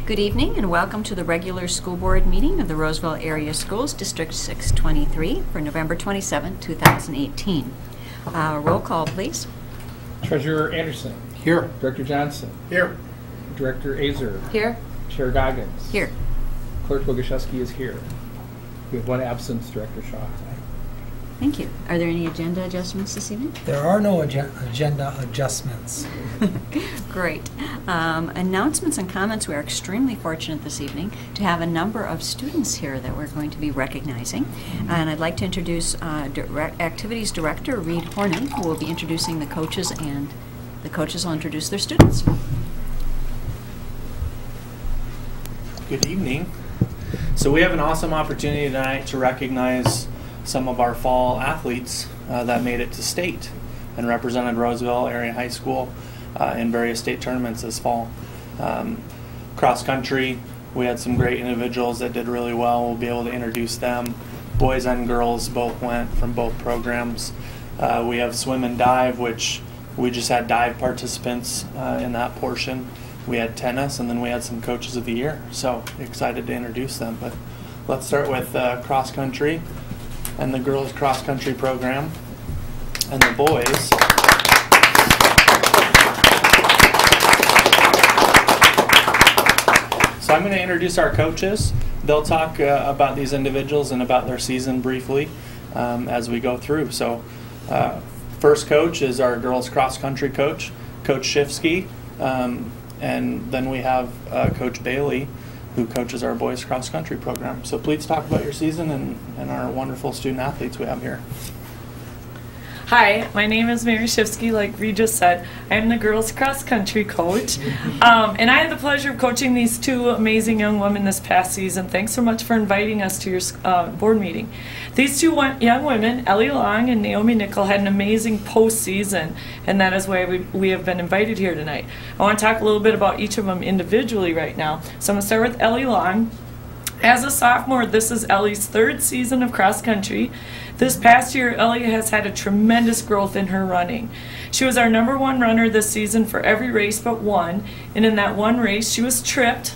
Good evening and welcome to the regular school board meeting of the Roseville Area Schools, District 623 for November 27, 2018. Roll call, please. Treasurer Anderson. Here. Director Johnson. Here. Director Azer. Here. Chair Goggins. Here. Clerk Boguszewski is here. We have one absence, Director Shaw. Thank you. Are there any agenda adjustments this evening? There are no agenda adjustments. Great. Announcements and comments. We are extremely fortunate this evening to have a number of students here that we're going to be recognizing. And I'd like to introduce Activities Director Reed Hornan, who will be introducing the coaches, and the coaches will introduce their students. Good evening. So we have an awesome opportunity tonight to recognize some of our fall athletes that made it to state and represented Roseville Area High School in various state tournaments this fall. Cross country, we had some great individuals that did really well. We'll be able to introduce them. Boys and girls both went from both programs. We have swim and dive, which we just had dive participants in that portion. We had tennis, and then we had some coaches of the year. So excited to introduce them. But let's start with cross country and the girls cross country program, and the boys. So I'm going to introduce our coaches. They'll talk about these individuals and about their season briefly as we go through. So first coach is our girls cross country coach, Coach Shifsky, and then we have Coach Bailey, who coaches our boys cross country program. So please talk about your season and our wonderful student athletes we have here. Hi, my name is Mary Shifsky, like Reed just said. I'm the girls cross country coach. And I had the pleasure of coaching these two amazing young women this past season. Thanks so much for inviting us to your board meeting. These two young women, Ellie Long and Naomi Nickel, had an amazing postseason, and that is why we have been invited here tonight. I want to talk a little bit about each of them individually right now. So I'm going to start with Ellie Long. As a sophomore, this is Ellie's third season of cross country. This past year, Ellie has had a tremendous growth in her running. She was our #1 runner this season for every race but one, and in that one race, she was tripped,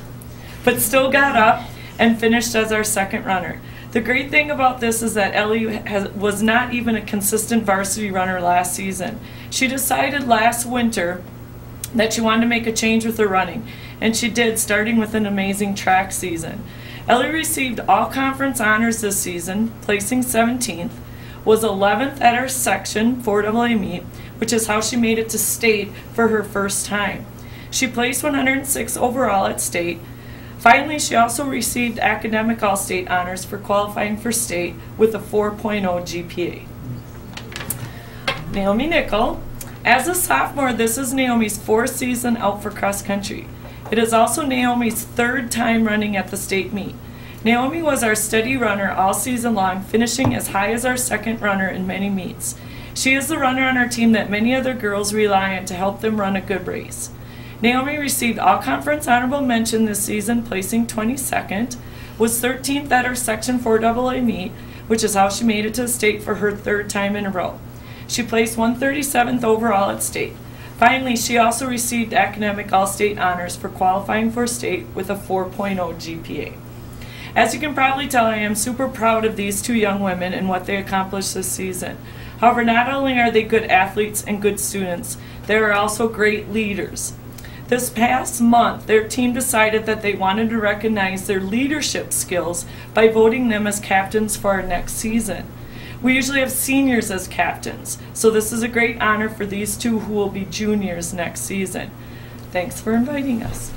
but still got up and finished as our second runner. The great thing about this is that Ellie was not even a consistent varsity runner last season. She decided last winter that she wanted to make a change with her running, and she did, starting with an amazing track season. Ellie received all conference honors this season, placing 17th, was 11th at our section 4AA meet, which is how she made it to state for her first time. She placed 106 overall at state. Finally, she also received academic all-state honors for qualifying for state with a 4.0 GPA. Naomi Nickel. As a sophomore, this is Naomi's 4th season out for cross country. It is also Naomi's 3rd time running at the state meet. Naomi was our steady runner all season long, finishing as high as our second runner in many meets. She is the runner on our team that many other girls rely on to help them run a good race. Naomi received all conference honorable mention this season, placing 22nd, was 13th at our section 4AA meet, which is how she made it to the state for her 3rd time in a row. She placed 137th overall at state. Finally, she also received academic all-state honors for qualifying for state with a 4.0 GPA. As you can probably tell, I am super proud of these two young women and what they accomplished this season. However, not only are they good athletes and good students, they are also great leaders. This past month, their team decided that they wanted to recognize their leadership skills by voting them as captains for our next season. We usually have seniors as captains, so this is a great honor for these two who will be juniors next season. Thanks for inviting us.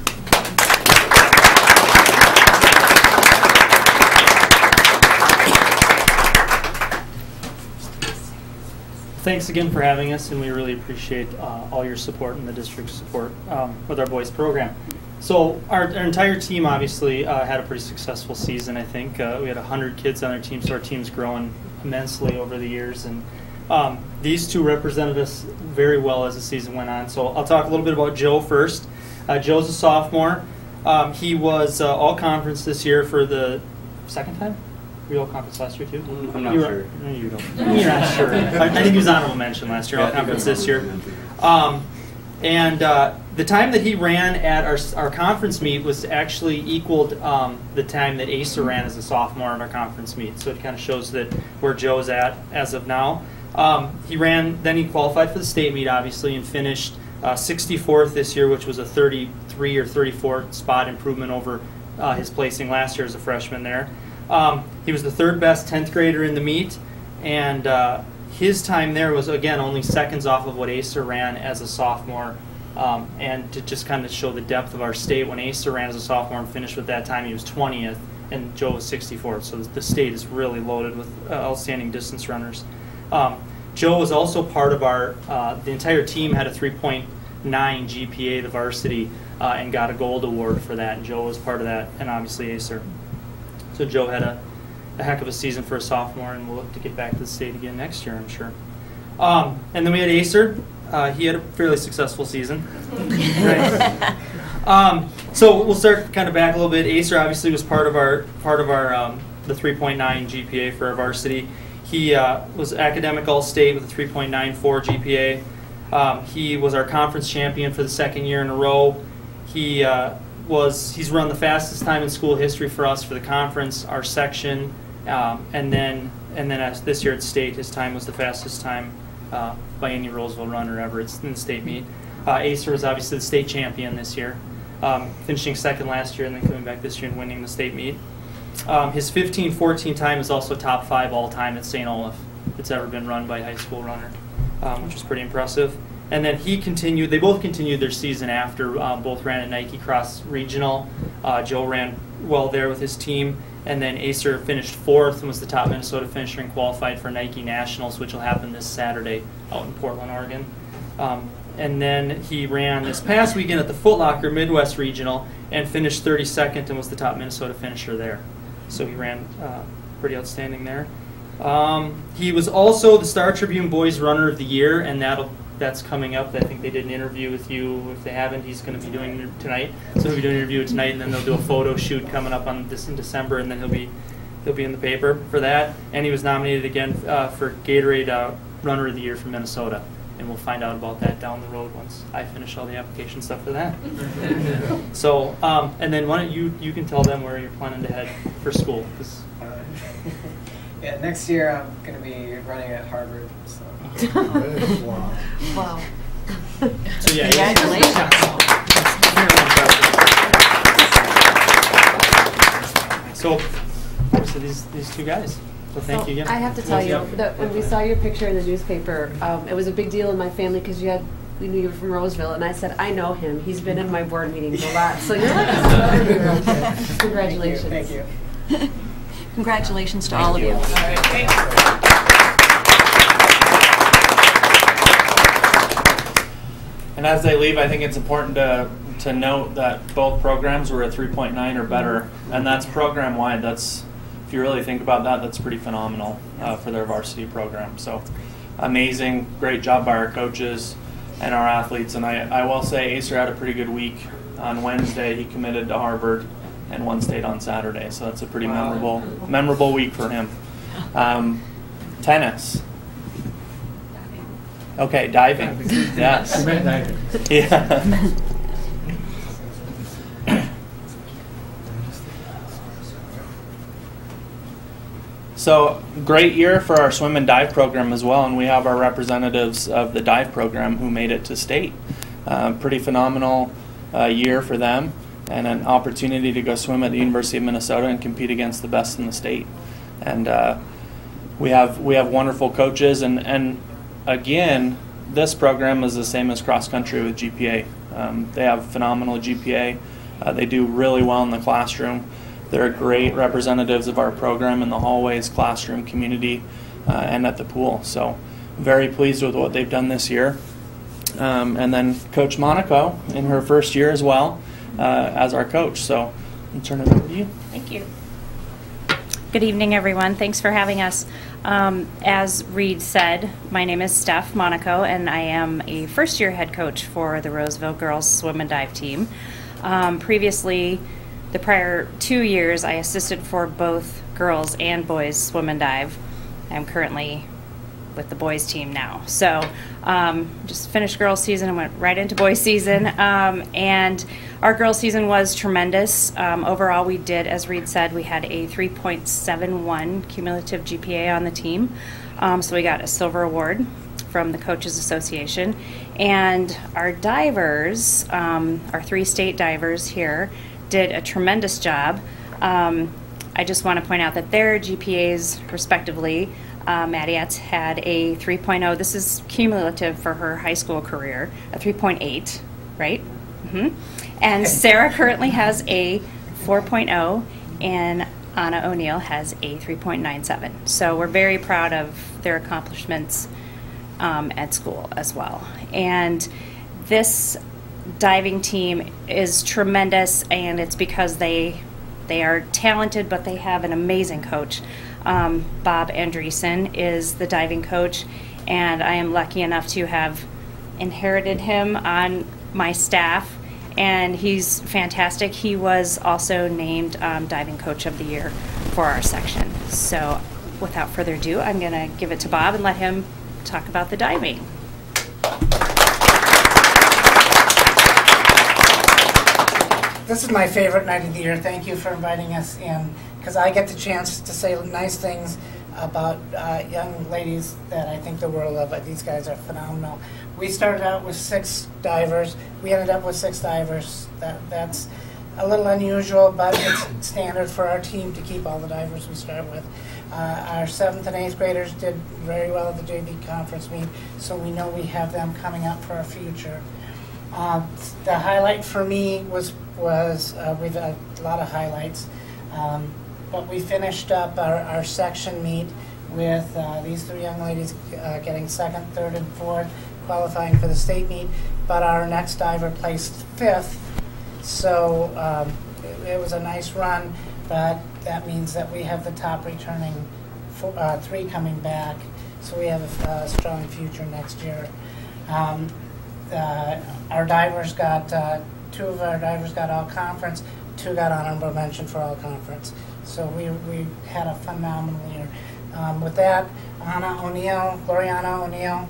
Thanks again for having us, and we really appreciate all your support and the district's support with our boys program. So our entire team obviously had a pretty successful season, I think. We had 100 kids on our team, so our team's grown immensely over the years. And these two represented us very well as the season went on. So I'll talk a little bit about Joe first. Joe's a sophomore. He was all-conference this year for the second time? Were you all-conference last year too? I'm not sure. No, you don't. You're not sure. I think he was honorable mention last year, all-conference this year. And the time that he ran at our conference meet was actually equaled the time that Asa ran as a sophomore at our conference meet. So it kind of shows that where Joe's at as of now. Then he qualified for the state meet, obviously, and finished 64th this year, which was a 33 or 34 spot improvement over his placing last year as a freshman there. He was the third best 10th grader in the meet, and his time there was, again, only seconds off of what Asa ran as a sophomore. And to just kind of show the depth of our state, when Asa ran as a sophomore and finished with that time, he was 20th, and Joe was 64th. So the state is really loaded with outstanding distance runners. Joe was also part of our, the entire team had a 3.9 GPA, the varsity, and got a gold award for that. And Joe was part of that, and obviously Asa. So Joe had a heck of a season for a sophomore, and we'll look to get back to the state again next year, I'm sure. And then we had Acer. He had a fairly successful season. Right. So we'll start kind of back a little bit. Acer obviously was part of our the 3.9 GPA for our varsity. He was academic all-state with a 3.94 GPA. He was our conference champion for the second year in a row. He's run the fastest time in school history for us for the conference, our section, and then as this year at state, his time was the fastest time by any Roseville runner ever. It's in the state meet. Acer was obviously the state champion this year, finishing second last year and then coming back this year and winning the state meet. His 15-14 time is also top 5 all time at St. Olaf that's ever been run by a high school runner, which is pretty impressive. And then they both continued their season after, both ran at Nike Cross Regional. Joe ran well there with his team, and then Acer finished 4th and was the top Minnesota finisher and qualified for Nike Nationals, which will happen this Saturday out in Portland, Oregon. And then he ran this past weekend at the Foot Locker Midwest Regional and finished 32nd and was the top Minnesota finisher there. So he ran pretty outstanding there. He was also the Star Tribune Boys Runner of the Year, and that's coming up. I think they did an interview with you. If they haven't, he's going to be doing it tonight. So he'll be doing an interview tonight, and then they'll do a photo shoot coming up on this in December, and then he'll be in the paper for that. And he was nominated again for Gatorade Runner of the Year from Minnesota. And we'll find out about that down the road once I finish all the application stuff for that. So, and then why don't you can tell them where you're planning to head for school. Yeah, next year I'm going to be running at Harvard. So. Wow. So yeah, Congratulations. So these two guys. So thank you again. I have to tell you that when we saw your picture in the newspaper, it was a big deal in my family because we knew you were from Roseville, and I said, I know him. He's been in my board meetings a lot. So you're like a celebrity. Congratulations. Thank you. Congratulations to all of you. All right, thanks. And as they leave, I think it's important to note that both programs were a 3.9 or better, and that's program-wide. That's, if you really think about that, that's pretty phenomenal for their varsity program. So amazing, great job by our coaches and our athletes. And I will say Acer had a pretty good week. On Wednesday, he committed to Harvard and won state on Saturday. So that's a pretty memorable week for him. Tennis. Okay, diving. Yes. You meant diving. Yeah. So great year for our swim and dive program as well, and we have our representatives of the dive program who made it to state. Pretty phenomenal year for them, and an opportunity to go swim at the University of Minnesota and compete against the best in the state. And we have wonderful coaches, and again, this program is the same as cross country with GPA. They have phenomenal GPA. They do really well in the classroom. They're great representatives of our program in the hallways, classroom, community, and at the pool. So very pleased with what they've done this year. And then Coach Monaco in her first year as well as our coach. So I'll turn it over to you. Thank you. Good evening, everyone. Thanks for having us. As Reed said, my name is Steph Monaco, and I am a first-year head coach for the Roseville girls swim and dive team. Previously, the prior 2 years, I assisted for both girls and boys swim and dive. I'm currently with the boys team now. So just finished girls season and went right into boys season. And our girls season was tremendous. Overall, we did, as Reed said, we had a 3.71 cumulative GPA on the team. So we got a silver award from the Coaches Association. And our divers, our 3 state divers here, did a tremendous job. I just want to point out that their GPAs, respectively, Maddie Etz had a 3.0. This is cumulative for her high school career, a 3.8, right? And Sarah currently has a 4.0, and Anna O'Neill has a 3.97. So we're very proud of their accomplishments at school as well. And this diving team is tremendous, and it's because they are talented, but they have an amazing coach. Bob Andreessen is the diving coach, and I am lucky enough to have inherited him on my staff, and he's fantastic. He was also named Diving Coach of the Year for our section. So without further ado, I'm going to give it to Bob and let him talk about the diving. This is my favorite night of the year. Thank you for inviting us in, because I get the chance to say nice things about young ladies that I think the world of. These guys are phenomenal. We started out with 6 divers. We ended up with 6 divers. That's a little unusual, but it's standard for our team to keep all the divers we start with. Our 7th and 8th graders did very well at the JV conference meet, so we know we have them coming up for our future. The highlight for me was we've had a lot of highlights, but we finished up our section meet with these 3 young ladies getting 2nd, 3rd, and 4th, qualifying for the state meet, but our next diver placed 5th, so it was a nice run, but that means that we have the top returning 3 coming back, so we have a strong future next year. Our divers got, 2 of our divers got all conference, 2 got honorable mention for all conference. So we had a phenomenal year. With that, Gloriana O'Neill,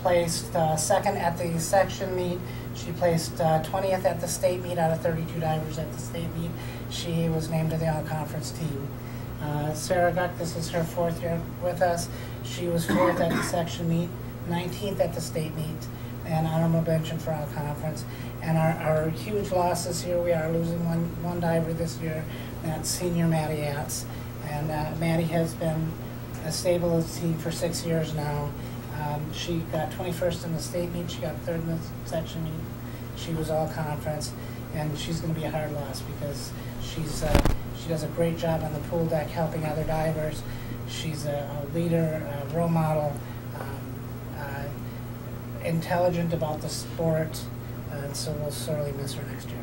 placed 2nd at the section meet. She placed 20th at the state meet out of 32 divers at the state meet. She was named to the all-conference team. Sarah Guck, this is her 4th year with us. She was 4th at the section meet, 19th at the state meet, and honorable mention for all conference. And our huge losses here, we are losing one diver this year, and that's senior Maddie Atz. And Maddie has been a stable of the team for 6 years now. She got 21st in the state meet, she got 3rd in the section meet, she was all conference, and she's going to be a hard loss because she does a great job on the pool deck helping other divers. She's a leader, a role model, intelligent about the sport, and so we'll sorely miss her next year.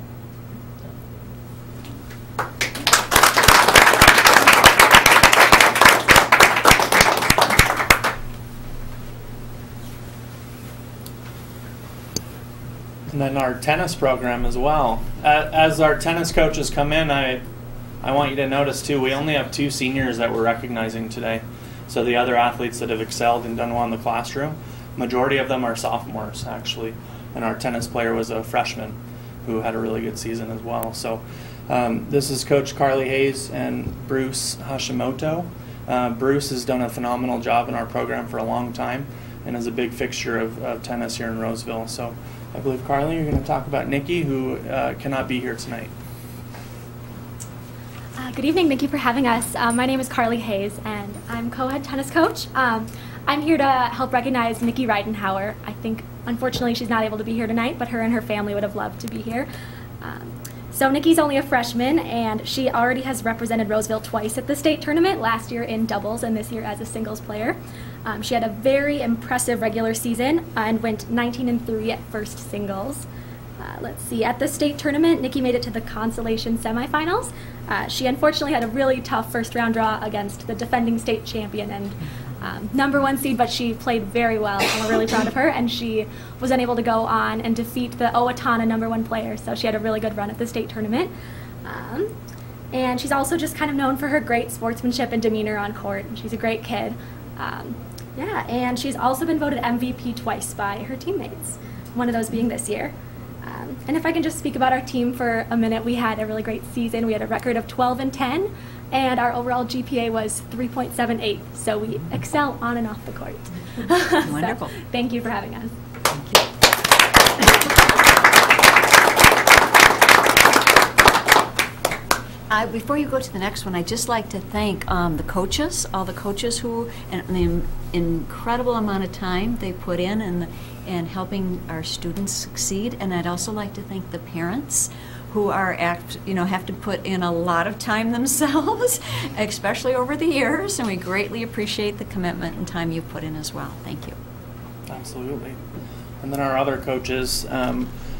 And then our tennis program as well. As our tennis coaches come in, I want you to notice too, we only have 2 seniors that we're recognizing today. So the other athletes that have excelled and done well in the classroom, majority of them are sophomores actually. And our tennis player was a freshman who had a really good season as well. So this is Coach Carly Hayes and Bruce Hashimoto. Bruce has done a phenomenal job in our program for a long time and is a big fixture of tennis here in Roseville. So I believe, Carly, you're going to talk about Nikki, who cannot be here tonight. Good evening. Thank you for having us. My name is Carly Hayes, and I'm co-head tennis coach. I'm here to help recognize Nikki Reidenhauer. I think, unfortunately, she's not able to be here tonight, but her and her family would have loved to be here. So Nikki's only a freshman, and she already has represented Roseville twice at the state tournament, last year in doubles and this year as a singles player. She had a very impressive regular season and went 19-3 at first singles. Let's see, at the state tournament, Nikki made it to the consolation semifinals. She unfortunately had a really tough first round draw against the defending state champion and #1 seed, but she played very well, and we're really proud of her, and she was unable to go on and defeat the Owatonna #1 player, so she had a really good run at the state tournament. And she's also just kind of known for her great sportsmanship and demeanor on court, and she's a great kid. Yeah, and she's also been voted MVP twice by her teammates, one of those being this year. And if I can just speak about our team for a minute, we had a really great season. We had a record of 12-10, and our overall GPA was 3.78. So we excel on and off the court. Wonderful. So, thank you for having us. Before you go to the next one, I'd just like to thank the coaches, all the coaches who, and the incredible amount of time they put in and helping our students succeed. And I'd also like to thank the parents who are have to put in a lot of time themselves, especially over the years. And we greatly appreciate the commitment and time you've put in as well. Thank you. Absolutely. And then our other coaches,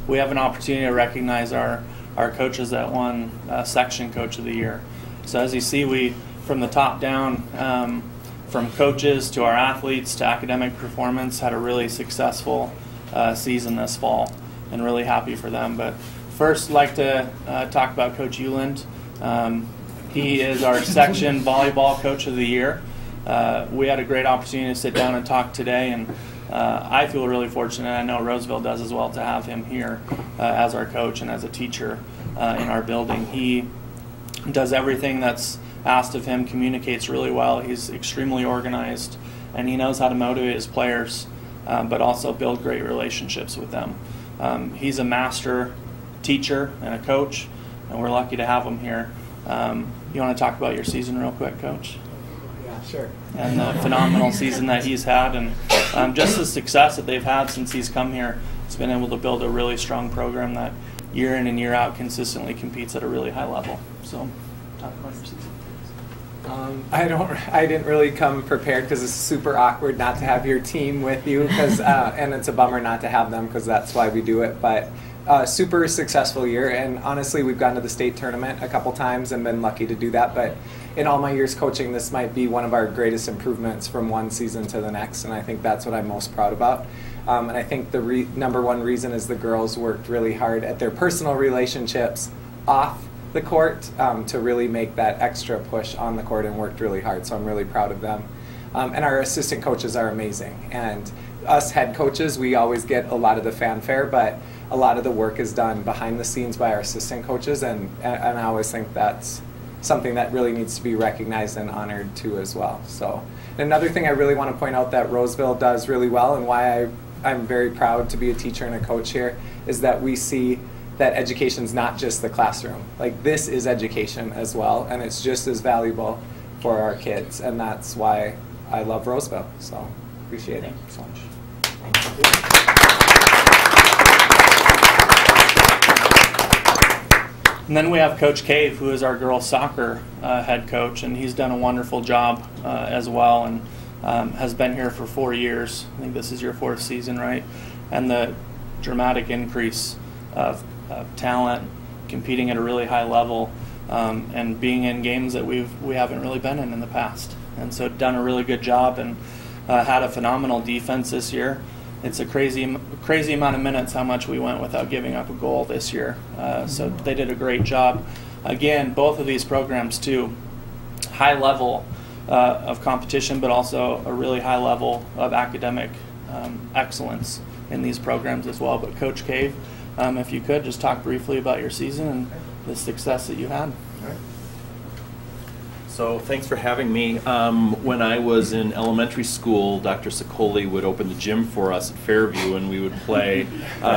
we have an opportunity to recognize our coaches that won Section Coach of the Year. So as you see, we, from the top down, from coaches to our athletes to academic performance, had a really successful season this fall, and really happy for them. But first, I'd like to talk about Coach Euland. He is our Section Volleyball Coach of the Year. We had a great opportunity to sit down and talk today, and I feel really fortunate, I know Roseville does as well, to have him here as our coach and as a teacher in our building. He does everything that's asked of him, communicates really well, he's extremely organized, and he knows how to motivate his players, but also build great relationships with them. He's a master teacher and a coach, and we're lucky to have him here. You want to talk about your season real quick, Coach? Yeah, sure. And the phenomenal season that he's had, and just the success that they've had since he's come here. He's been able to build a really strong program that year in and year out consistently competes at a really high level. So, talk about your season. I didn't really come prepared because it's super awkward not to have your team with you, and it's a bummer not to have them because that's why we do it. But super successful year, and honestly, we've gone to the state tournament a couple times and been lucky to do that. But in all my years coaching, this might be one of our greatest improvements from one season to the next, and I think that's what I'm most proud about. And I think the number one reason is the girls worked really hard at their personal relationships off the court to really make that extra push on the court, and worked really hard, so I'm really proud of them. And our assistant coaches are amazing, and us head coaches, we always get a lot of the fanfare, but a lot of the work is done behind the scenes by our assistant coaches, and I always think that's something that really needs to be recognized and honored too as well. So another thing I really want to point out that Roseville does really well, and why I'm very proud to be a teacher and a coach here, is that we see that education's not just the classroom. Like, this is education as well, and it's just as valuable for our kids, and that's why I love Roseville. So appreciate it so much. And then we have Coach Cave, who is our girls soccer head coach, and he's done a wonderful job as well, and has been here for 4 years. I think this is your 4th season, right? And the dramatic increase of talent, competing at a really high level, and being in games that we haven't really been in the past. And so done a really good job, and had a phenomenal defense this year. It's a crazy amount of minutes how much we went without giving up a goal this year. So they did a great job. Again, both of these programs too, high level of competition, but also a really high level of academic excellence in these programs as well. But Coach Cave, if you could just talk briefly about your season and the success that you had. All right. So thanks for having me. When I was in elementary school, Dr. Sicoli would open the gym for us at Fairview, and we would play. When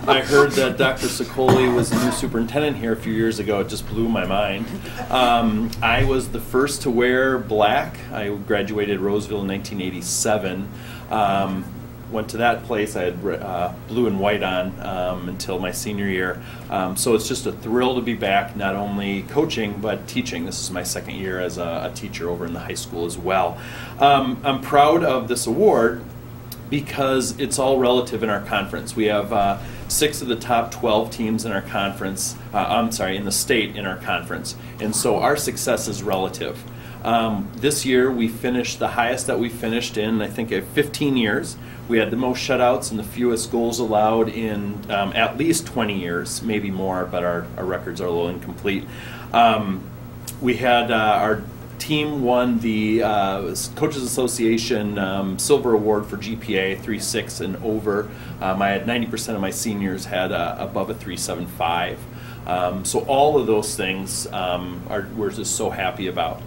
I heard that Dr. Sicoli was the new superintendent here a few years ago, it just blew my mind. I was the first to wear black. I graduated Roseville in 1987. Went to that place. I had blue and white on until my senior year. So it's just a thrill to be back, not only coaching, but teaching. This is my 2nd year as a teacher over in the high school as well. I'm proud of this award because it's all relative in our conference. We have 6 of the top 12 teams in our conference, in the state in our conference. And so our success is relative. This year we finished the highest that we finished in, I think, 15 years. We had the most shutouts and the fewest goals allowed in at least 20 years, maybe more, but our records are a little incomplete. We had our team won the Coaches Association Silver Award for GPA 3.6 and over. I had 90% of my seniors had above a 3.75. So all of those things we're just so happy about.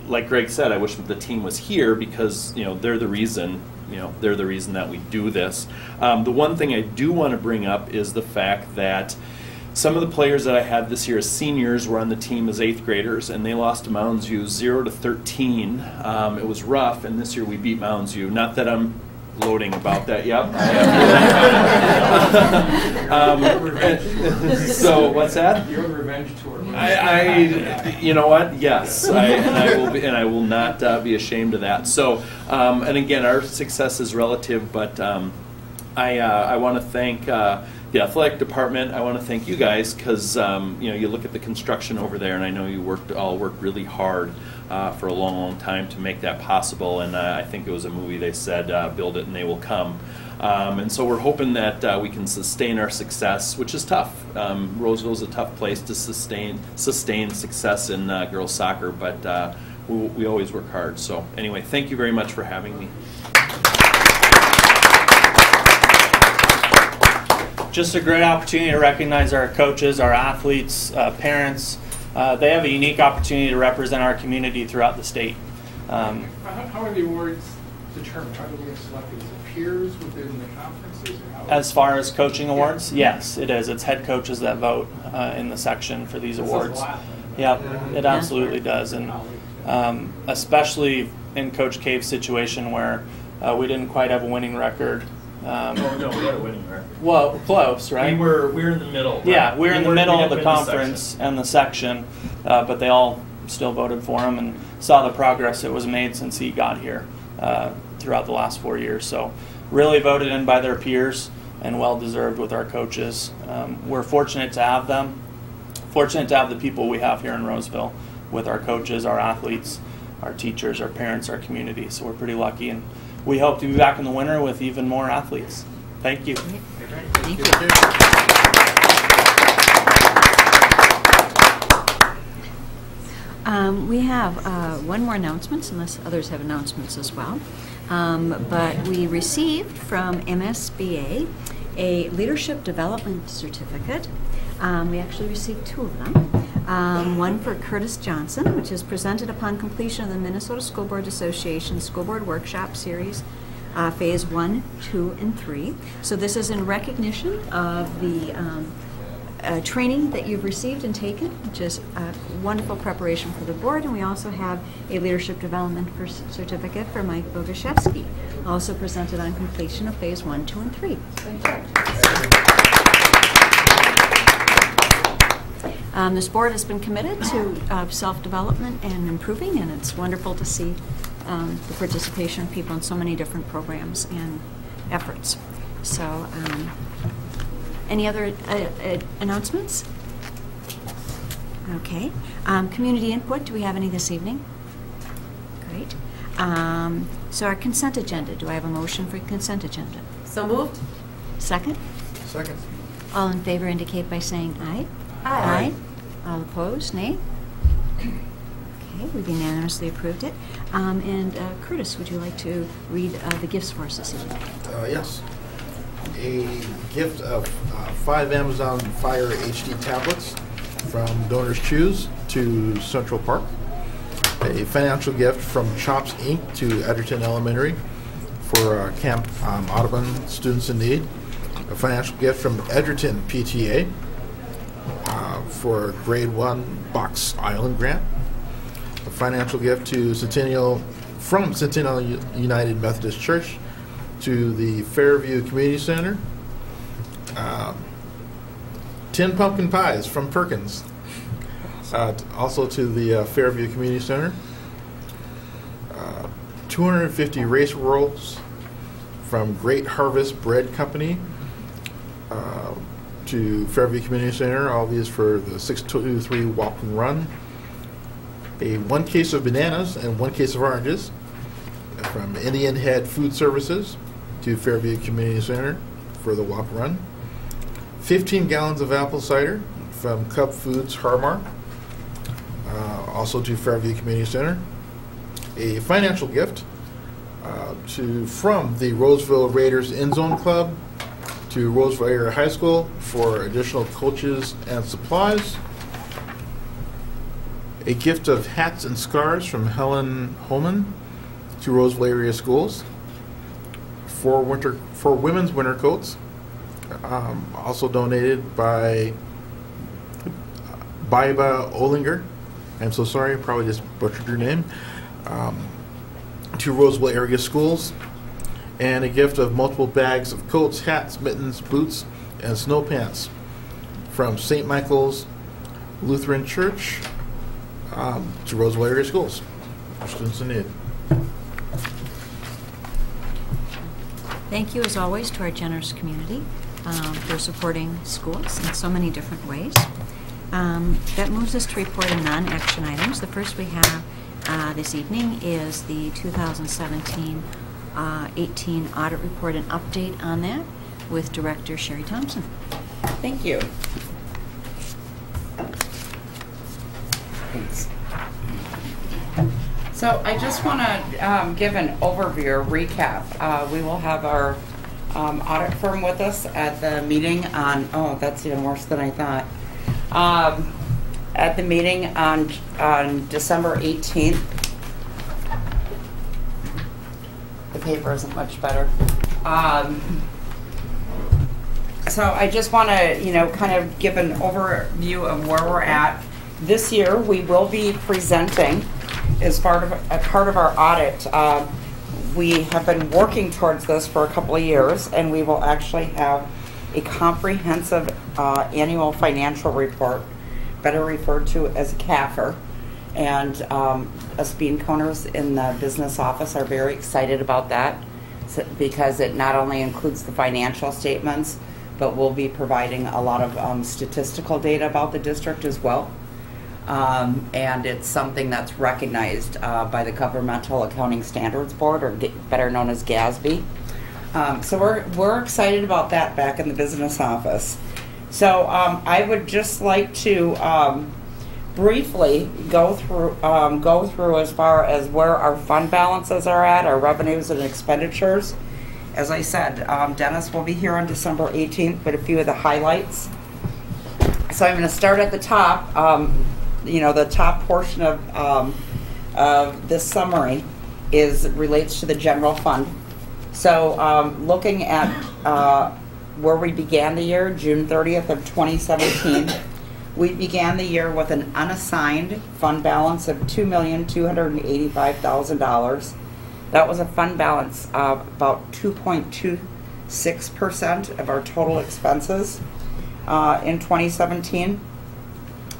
Like Greg said, I wish the team was here because they're the reason. They're the reason that we do this. The one thing I do want to bring up is the fact that some of the players that I had this year as seniors were on the team as 8th graders, and they lost to Mounds View 0-13. It was rough, and this year we beat Mounds View. Not that I'm gloating about that. Yep. So what's that? You're on the revenge tour. You know what? Yes, I will not be ashamed of that. So, and again, our success is relative, but I want to thank the athletic department. I want to thank you guys because you look at the construction over there, and I know you all worked really hard for a long, long time to make that possible. And I think it was a movie they said, "Build it and they will come." And so we're hoping that we can sustain our success, which is tough. Roseville's a tough place to sustain success in girls soccer, but we always work hard. So anyway, thank you very much for having me. Just a great opportunity to recognize our coaches, our athletes, parents. They have a unique opportunity to represent our community throughout the state. How are the awards determined? How do they get selected? Is it peers within the conferences? As far as coaching awards, yes, it is. It's head coaches that vote in the section for these awards. Yeah, it absolutely does. And especially in Coach Cave's situation where we didn't quite have a winning record. No, we had a winning record. Well, close, right? We were in the middle. Right? Yeah, we were in the middle of the conference and the section, but they all still voted for him and saw the progress that was made since he got here throughout the last 4 years. So really voted in by their peers and well-deserved with our coaches. We're fortunate to have them, fortunate to have the people we have here in Roseville with our coaches, our athletes, our teachers, our parents, our community. So we're pretty lucky, and we hope to be back in the winter with even more athletes. Thank you. Thank you. We have one more announcement, unless others have announcements as well. But we received from MSBA a Leadership Development Certificate. We actually received 2 of them. One for Curtis Johnson, which is presented upon completion of the Minnesota School Board Association School Board Workshop Series, Phase 1, 2, and 3. So this is in recognition of the training that you've received and taken, which is a wonderful preparation for the board. And we also have a Leadership Development Certificate for Mike Boguszewski, also presented on completion of Phase 1, 2, and 3. This board has been committed to self-development and improving, and it's wonderful to see the participation of people in so many different programs and efforts. So, any other announcements? Okay. Community input, do we have any this evening? Great. So our consent agenda, do I have a motion for consent agenda? So moved. Second? Second. All in favor indicate by saying aye. Aye. All opposed, nay? Okay, we've unanimously approved it. And Curtis, would you like to read the gifts for us this evening? Yes. A gift of 5 Amazon Fire HD tablets from Donors Choose to Central Park. A financial gift from Chops Inc. to Edgerton Elementary for Camp Audubon Students in Need. A financial gift from Edgerton PTA for Grade 1 Box Island Grant. A financial gift to Centennial United Methodist Church to the Fairview Community Center. 10 pumpkin pies from Perkins. Also to the Fairview Community Center. 250 race rolls from Great Harvest Bread Company to Fairview Community Center. All these for the 623 Walk and Run. 1 case of bananas and 1 case of oranges from Indian Head Food Services to Fairview Community Center for the Walk and Run. 15 gallons of apple cider from Cub Foods Harmar. also to Fairview Community Center. A financial gift from the Roseville Raiders End Zone Club to Roseville Area High School for additional coaches and supplies. A gift of hats and scarves from Helen Holman to Roseville Area Schools. For women's winter coats, also donated by Baiba Olinger. I'm so sorry, I probably just butchered your name. To Roseville Area Schools. And a gift of multiple bags of coats, hats, mittens, boots, and snow pants from St. Michael's Lutheran Church to Roseville Area Schools for students in need. Thank you, as always, to our generous community for supporting schools in so many different ways. That moves us to reporting non-action items. The first we have this evening is the 2017-18 audit report and update on that with Director Sherry Thompson. Thank you. Thanks. So I just want to give an overview, a recap. We will have our audit firm with us at the meeting on, oh, that's even worse than I thought. At the meeting on December 18th. The paper isn't much better. So I just want to, kind of give an overview of where we're at. This year we will be presenting as part of our audit. We have been working towards this for a couple of years, and we will actually have a comprehensive annual financial report, better referred to as a CAFR. And us bean coners in the business office are very excited about that because it not only includes the financial statements, but we'll be providing a lot of statistical data about the district as well. And it's something that's recognized by the Governmental Accounting Standards Board, or better known as GASB. So we're excited about that back in the business office. So I would just like to briefly go through as far as where our fund balances are at, our revenues and expenditures. As I said, Dennis will be here on December 18th, but a few of the highlights. So I'm going to start at the top. The top portion of this summary relates to the general fund. So looking at where we began the year, June 30th of 2017, we began the year with an unassigned fund balance of $2,285,000. That was a fund balance of about 2.26% of our total expenses in 2017.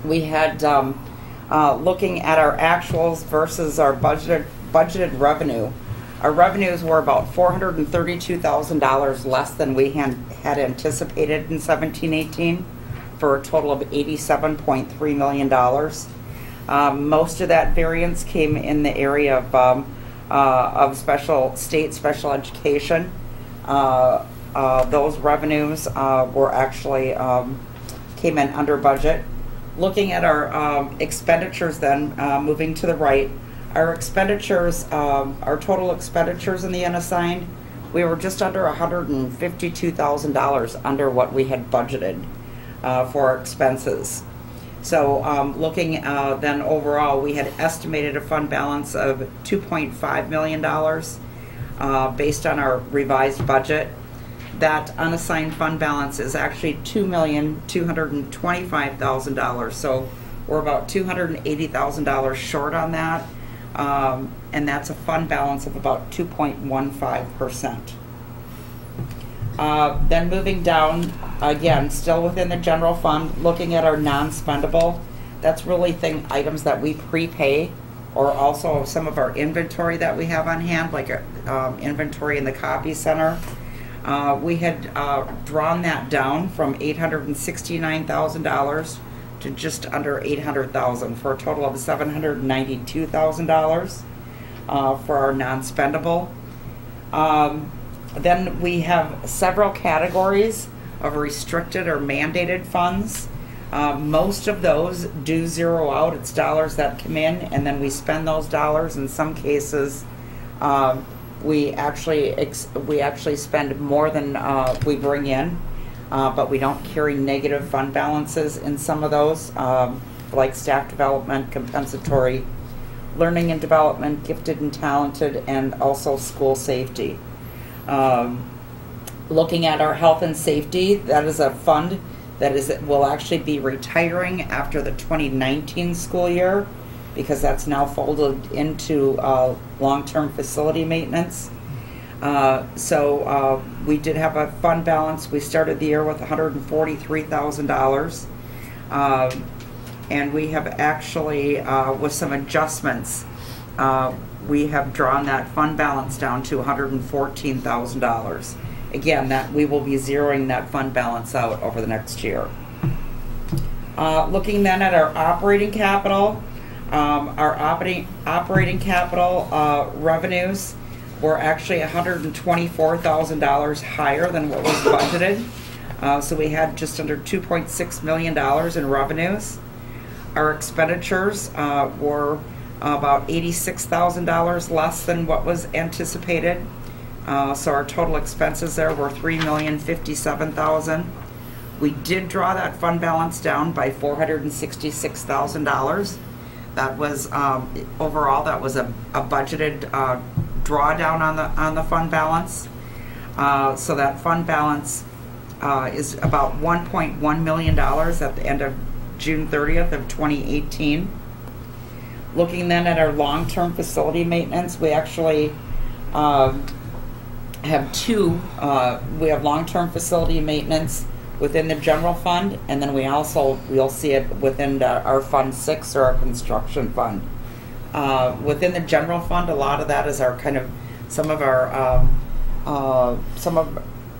We had, looking at our actuals versus our budgeted revenue, our revenues were about $432,000 less than we had anticipated in 17-18 for a total of $87.3 million. Most of that variance came in the area of state special education. Those revenues were actually came in under budget. Looking at our expenditures then, moving to the right, our expenditures, our total expenditures in the unassigned, we were just under $152,000 under what we had budgeted for our expenses. So looking then overall, we had estimated a fund balance of $2.5 million based on our revised budget. That unassigned fund balance is actually $2,225,000. So we're about $280,000 short on that. And that's a fund balance of about 2.15%. Then moving down, again, still within the general fund, looking at our non-spendable, that's really items that we prepay, or also some of our inventory that we have on hand, like inventory in the copy center. We had drawn that down from $869,000 to just under $800,000 for a total of $792,000 for our non-spendable. Then we have several categories of restricted or mandated funds. Most of those do zero out. It's dollars that come in, and then we spend those dollars. In some cases, we actually spend more than we bring in, but we don't carry negative fund balances in some of those, like staff development, compensatory learning and development, gifted and talented, and also school safety. Looking at our health and safety, that is a fund that will actually be retiring after the 2019 school year, because that's now folded into long-term facility maintenance. So we did have a fund balance. We started the year with $143,000. And we have actually, with some adjustments, we have drawn that fund balance down to $114,000. Again, that we will be zeroing that fund balance out over the next year. Looking then at our operating capital, revenues were actually $124,000 higher than what was budgeted. So we had just under $2.6 million in revenues. Our expenditures were about $86,000 less than what was anticipated. So our total expenses there were $3,057,000. We did draw that fund balance down by $466,000. That was overall, that was a budgeted drawdown on the fund balance. So that fund balance is about $1.1 million at the end of June 30th of 2018. Looking then at our long-term facility maintenance, we actually have two. We have long-term facility maintenance within the general fund, and then we'll see it within our Fund 6, or our construction fund. Within the general fund, a lot of that is our kind of some of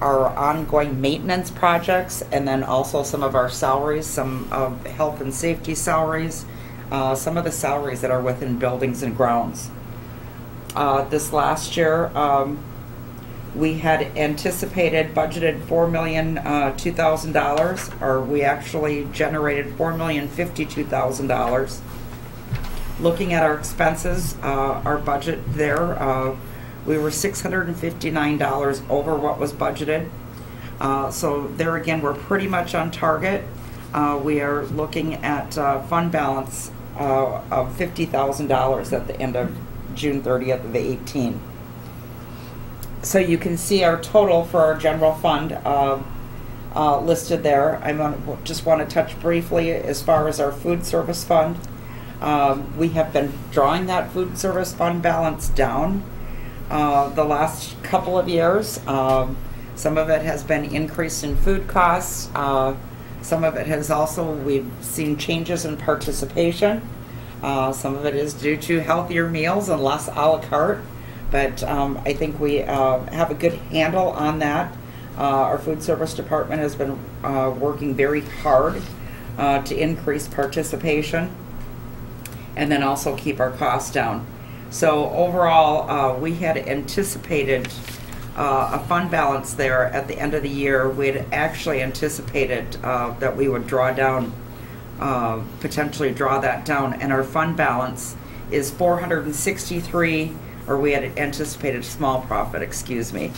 our ongoing maintenance projects, and then also some of our salaries, some of health and safety salaries, some of the salaries that are within buildings and grounds. This last year, we had anticipated budgeted $4,002,000, or we actually generated $4,052,000. Looking at our expenses, our budget there, we were $659 over what was budgeted. So there again, we're pretty much on target. We are looking at fund balance of $50,000 at the end of June 30th of 2018. So you can see our total for our general fund listed there. Just want to touch briefly as far as our food service fund. We have been drawing that food service fund balance down the last couple of years. Some of it has been increase in food costs. Some of it has also, we've seen changes in participation. Some of it is due to healthier meals and less a la carte. But I think we have a good handle on that. Our food service department has been working very hard to increase participation and then also keep our costs down. So overall, we had anticipated a fund balance there at the end of the year. We had actually anticipated that we would draw down, potentially draw that down, and our fund balance is 463, or we had anticipated small profit, excuse me.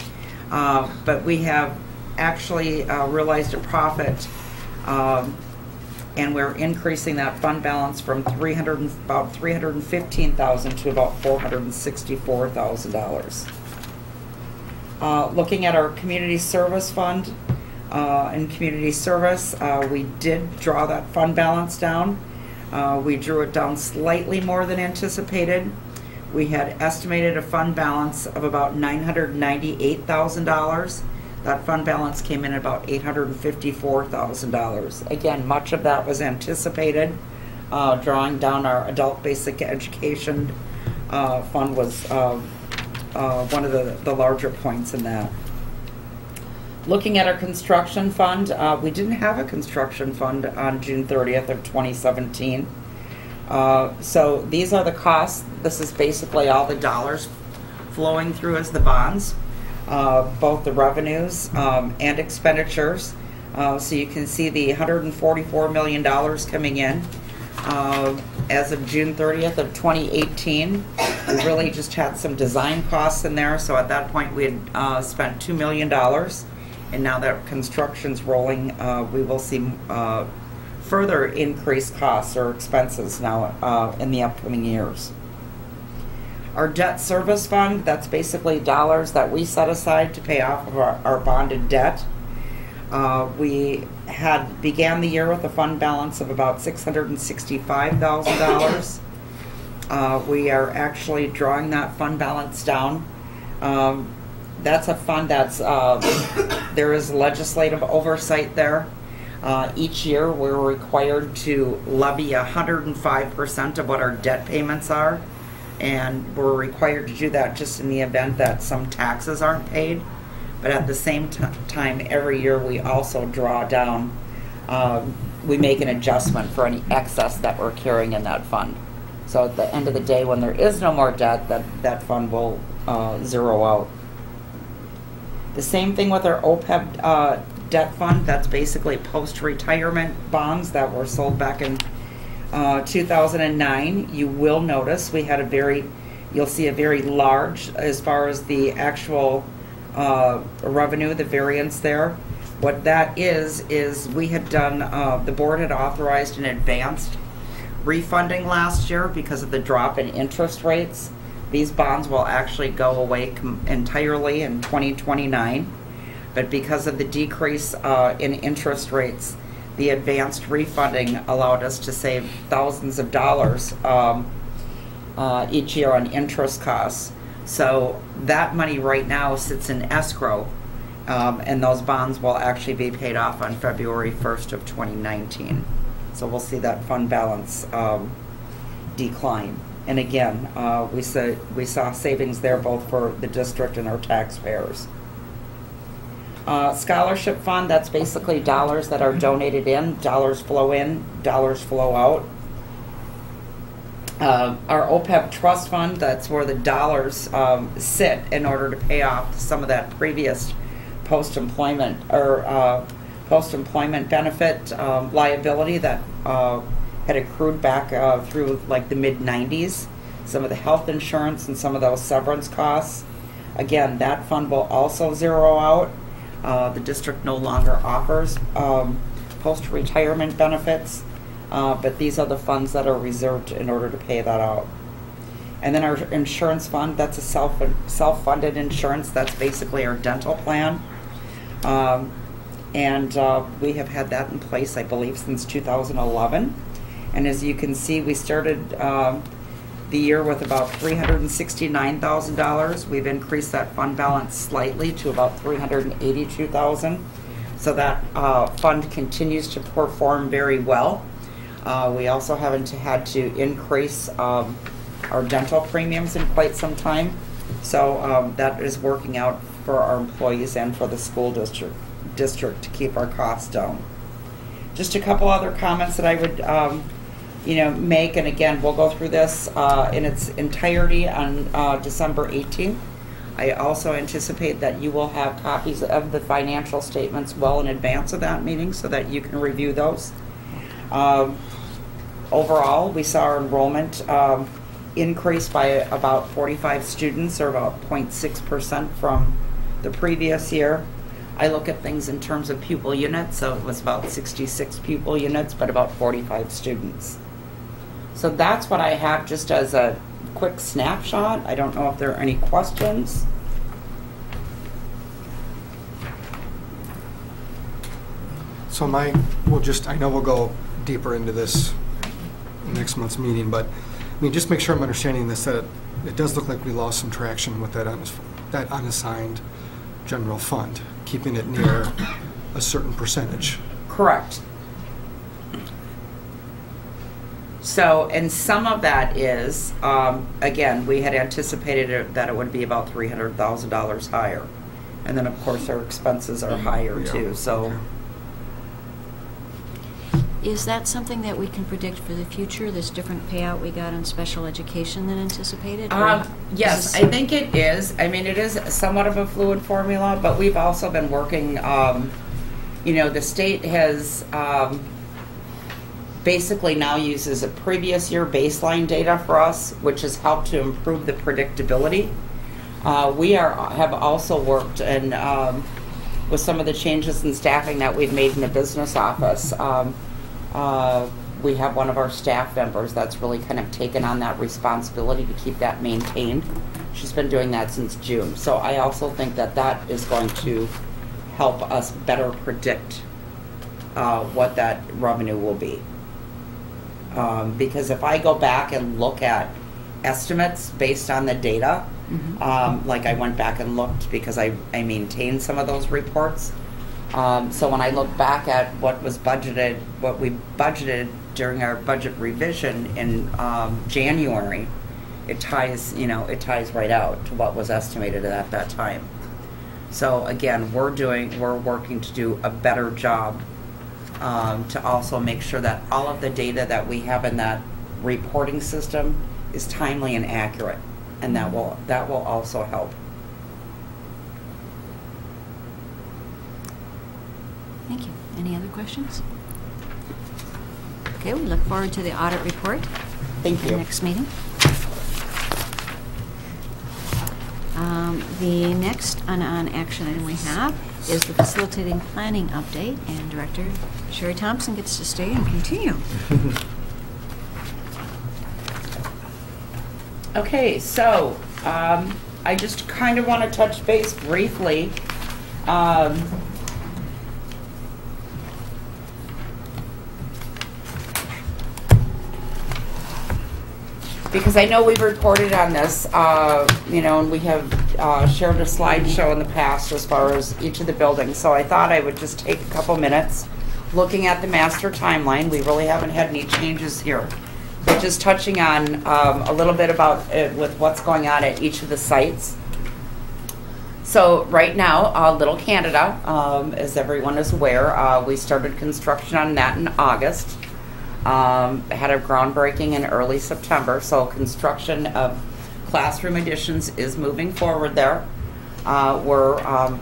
But we have actually realized a profit, and we're increasing that fund balance from about $315,000 to about $464,000. Looking at our community service fund, in community service, we did draw that fund balance down. We drew it down slightly more than anticipated. We had estimated a fund balance of about $998,000. That fund balance came in at about $854,000. Again, much of that was anticipated. Drawing down our adult basic education fund was one of the larger points in that. Looking at our construction fund, we didn't have a construction fund on June 30th of 2017. So these are the costs. This is basically all the dollars flowing through as the bonds, both the revenues and expenditures. So you can see the $144 million coming in. As of June 30th of 2018, we really just had some design costs in there. So at that point, we had spent $2 million. And now that construction's rolling, we will see further increased costs or expenses now in the upcoming years. Our debt service fund, that's basically dollars that we set aside to pay off of our bonded debt. We began the year with a fund balance of about $665,000. We are actually drawing that fund balance down. That's a fund that's, there is legislative oversight there. Each year we're required to levy 105% of what our debt payments are. And we're required to do that just in the event that some taxes aren't paid. But at the same time, every year we also draw down, we make an adjustment for any excess that we're carrying in that fund. So at the end of the day, when there is no more debt, that fund will zero out. The same thing with our OPEB debt fund. That's basically post-retirement bonds that were sold back in 2009. You will notice we had you'll see a very large, as far as the actual revenue, the variance there. What that is we had done, the board had authorized an advanced refunding last year because of the drop in interest rates. These bonds will actually go away entirely in 2029, but because of the decrease in interest rates, the advanced refunding allowed us to save thousands of dollars each year on interest costs. So that money right now sits in escrow, and those bonds will actually be paid off on February 1st of 2019. So we'll see that fund balance decline. And again, we saw savings there both for the district and our taxpayers. Scholarship fund, that's basically dollars that are donated in, dollars flow out. Our OPEB trust fund, that's where the dollars sit in order to pay off some of that previous post-employment benefit liability that had accrued back through like the mid-90s, some of the health insurance and some of those severance costs. Again, that fund will also zero out. The district no longer offers post-retirement benefits, but these are the funds that are reserved in order to pay that out. And then our insurance fund, that's a self-funded insurance. That's basically our dental plan. And we have had that in place, I believe, since 2011. And as you can see, we started the year with about $369,000. We've increased that fund balance slightly to about $382,000. So that fund continues to perform very well. We also haven't had to increase our dental premiums in quite some time. So that is working out for our employees and for the school district to keep our costs down. Just a couple other comments that I would make, and again, we'll go through this in its entirety on December 18th. I also anticipate that you will have copies of the financial statements well in advance of that meeting so that you can review those. Overall, we saw our enrollment increase by about 45 students, or about 0.6% from the previous year. I look at things in terms of pupil units, so it was about 66 pupil units, but about 45 students. So that's what I have just as a quick snapshot. I don't know if there are any questions. So I know we'll go deeper into this in next month's meeting, but I mean, just make sure I'm understanding this, that it does look like we lost some traction with that unassigned general fund, keeping it near a certain percentage. Correct. So, and some of that is, again, we had anticipated that it would be about $300,000 higher. And then, of course, our expenses are higher, too. So, is that something that we can predict for the future, this different payout we got on special education than anticipated? Yes, I think it is. I mean, it is somewhat of a fluid formula, but we've also been working the state has basically now uses a previous year baseline data for us, which has helped to improve the predictability. We have also worked with some of the changes in staffing that we've made in the business office. We have one of our staff members that's really kind of taken on that responsibility to keep that maintained. She's been doing that since June. So I also think that that is going to help us better predict what that revenue will be. Because if I go back and look at estimates based on the data, like I went back and looked because I maintained some of those reports. So when I look back at what was budgeted, what we budgeted during our budget revision in January, it ties right out to what was estimated at that time. So again, we're working to do a better job to also make sure that all of the data that we have in that reporting system is timely and accurate, and that will also help. Thank you. Any other questions? Okay, we look forward to the audit report. Thank you. Next meeting. The next on action item we have is the facilitating planning update, and Director Sherry Thompson gets to stay and continue. Okay, so I just kind of want to touch base briefly. Because I know we've reported on this, and we have shared a slideshow in the past as far as each of the buildings. So I thought I would just take a couple minutes looking at the master timeline. We really haven't had any changes here, but just touching on a little bit about with what's going on at each of the sites. So right now, Little Canada, as everyone is aware, we started construction on that in August. Had a groundbreaking in early September, so construction of classroom additions is moving forward there. We're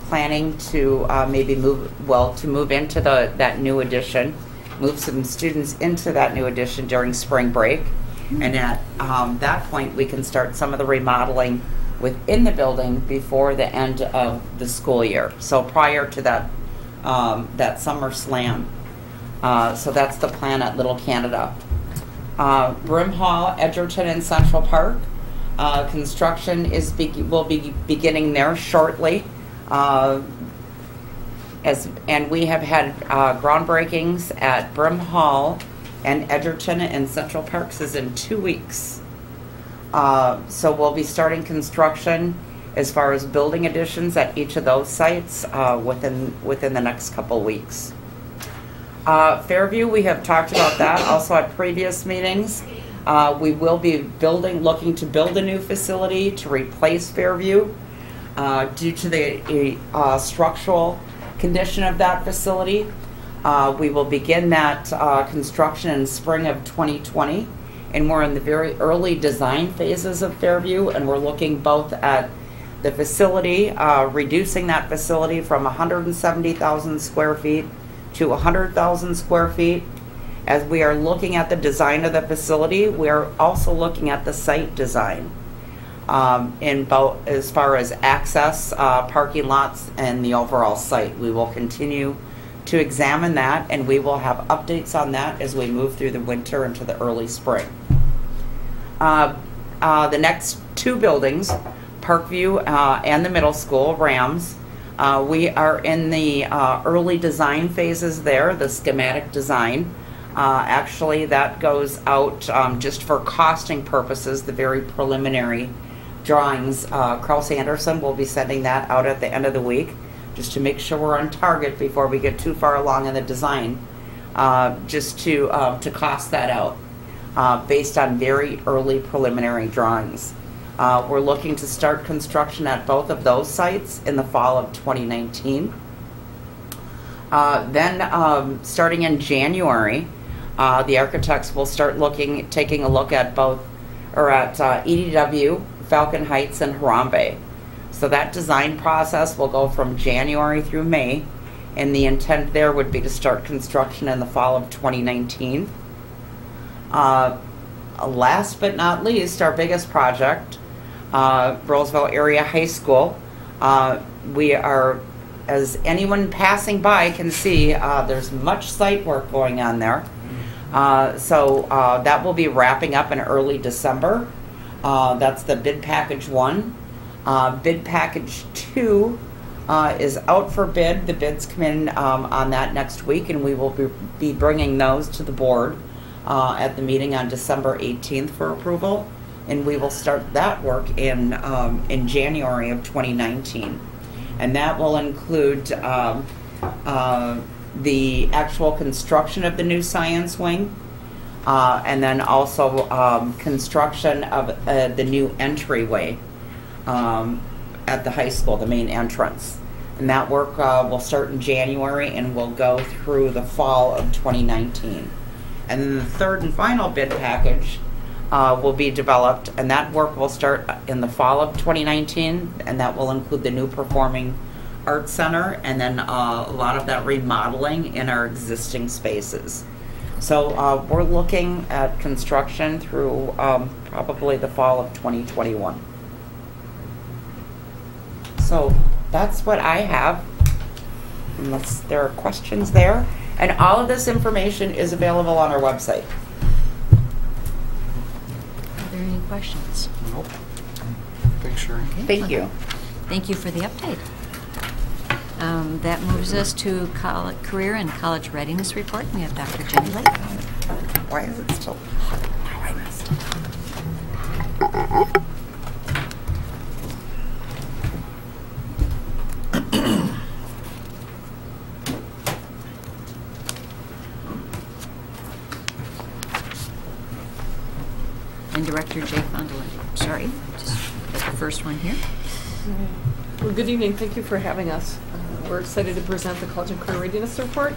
planning to maybe move into that new addition, move some students into that new addition during spring break, and at that point we can start some of the remodeling within the building before the end of the school year. So prior to that summer slam. So that's the plan at Little Canada. Brim Hall, Edgerton, and Central Park. Construction will be beginning there shortly. And we have had groundbreakings at Brim Hall and Edgerton and Central Parks is in 2 weeks. So we'll be starting construction as far as building additions at each of those sites within the next couple weeks. Fairview, we have talked about that also at previous meetings. We will be looking to build a new facility to replace Fairview due to the structural condition of that facility. We will begin that construction in spring of 2020, and we're in the very early design phases of Fairview, and we're looking both at the facility, reducing that facility from 170,000 square feet to 100,000 square feet. As we are looking at the design of the facility, we are also looking at the site design in both as far as access, parking lots, and the overall site. We will continue to examine that, and we will have updates on that as we move through the winter into the early spring. The next two buildings, Parkview and the middle school, Rams, we are in the early design phases there, the schematic design. Actually, that goes out just for costing purposes, the very preliminary drawings. Kraus Anderson will be sending that out at the end of the week, just to make sure we're on target before we get too far along in the design, just to cost that out based on very early preliminary drawings. We're looking to start construction at both of those sites in the fall of 2019. Then starting in January, the architects will start taking a look at EDW, Falcon Heights, and Harambe. So that design process will go from January through May, and the intent there would be to start construction in the fall of 2019. Last but not least, our biggest project, Roseville Area High School. We are, as anyone passing by can see, there's much site work going on there. So that will be wrapping up in early December. That's the bid package 1. Bid package 2 is out for bid. The bids come in on that next week, and we will be bringing those to the board at the meeting on December 18th for approval, and we will start that work in January of 2019. And that will include the actual construction of the new science wing, and then also construction of the new entryway at the high school, the main entrance. And that work will start in January and will go through the fall of 2019. And then the third and final bid package will be developed, and that work will start in the fall of 2019, and that will include the new Performing Arts Center and then a lot of that remodeling in our existing spaces. So we're looking at construction through probably the fall of 2021. So that's what I have, unless there are questions there. And all of this information is available on our website. Are there any questions? Nope. Thanks, Sherry. Okay, Thank you. Thank you for the update. That moves us to career and college readiness report. We have Dr. Jenny Lake. Why is it still? And Director Jay Fondolin. Sorry, just get the first one here. Well, good evening. Thank you for having us. We're excited to present the College and Career Readiness Report.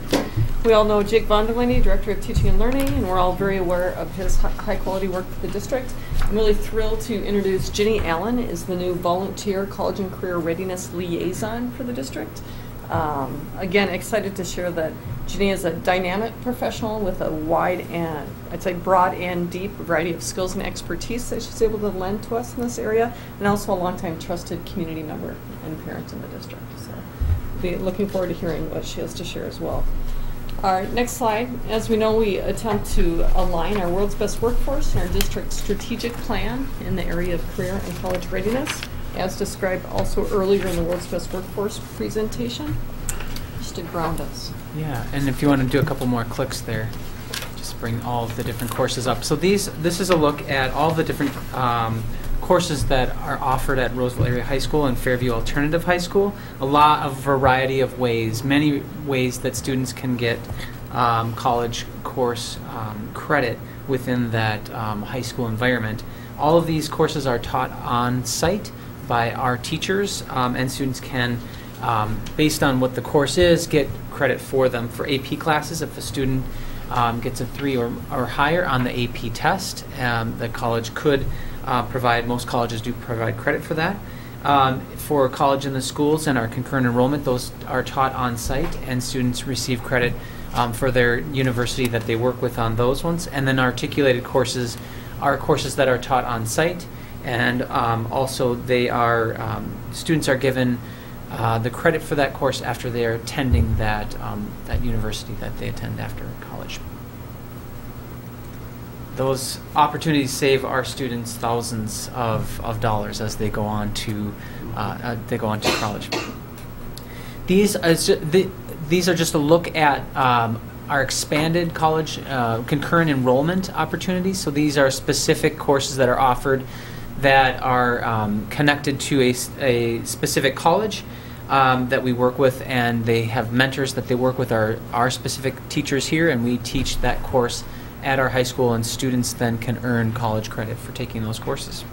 We all know Jake Vondelini, Director of Teaching and Learning, and we're all very aware of his high-quality work for the district. I'm really thrilled to introduce Ginny Allen as the new Volunteer College and Career Readiness Liaison for the district. Again, excited to share that Ginny is a dynamic professional with a wide and, I'd say, broad and deep variety of skills and expertise that she's able to lend to us in this area, and also a longtime trusted community member and parent in the district. So I'll be looking forward to hearing what she has to share as well. Our next slide. As we know, we attempt to align our world's best workforce and our district's strategic plan in the area of career and college readiness, as described also earlier in the World's Best Workforce presentation, just to ground us. Yeah, and if you want to do a couple more clicks there, just bring all of the different courses up. So this is a look at all the different courses that are offered at Roseville Area High School and Fairview Alternative High School. A lot of variety of ways, many ways that students can get college course credit within that high school environment. All of these courses are taught on site by our teachers, and students can, based on what the course is, get credit for them. For AP classes, if a student gets a 3 or higher on the AP test, the college could provide, most colleges do provide credit for that. For college in the schools and our concurrent enrollment, those are taught on site, and students receive credit for their university that they work with on those ones. And then articulated courses are courses that are taught on site, and also they are students are given the credit for that course after they are attending that that university that they attend after college. Those opportunities save our students thousands of dollars as they go on to college. These are just a look at our expanded college concurrent enrollment opportunities. So these are specific courses that are offered that are connected to a specific college that we work with, and they have mentors that they work with our specific teachers here, and we teach that course at our high school, and students then can earn college credit for taking those courses.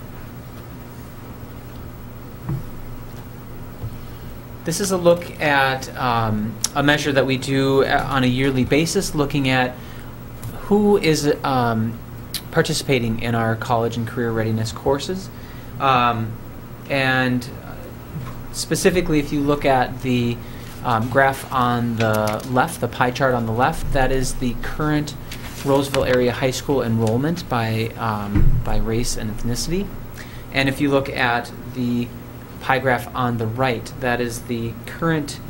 This is a look at a measure that we do on a yearly basis, looking at who is participating in our college and career readiness courses. And specifically, if you look at the graph on the left, the pie chart on the left, that is the current Roseville area high school enrollment by race and ethnicity. And if you look at the pie graph on the right, that is the current,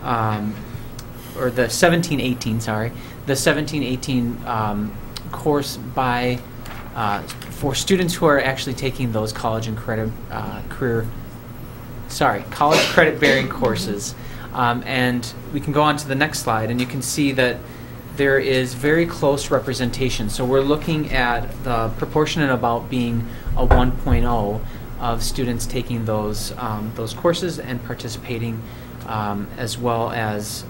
or the 17-18, sorry, the 17-18 course by for students who are actually taking those college and credit college credit bearing courses. And we can go on to the next slide, and you can see that there is very close representation. So we're looking at the proportionate about being a 1.0 of students taking those courses and participating, as well as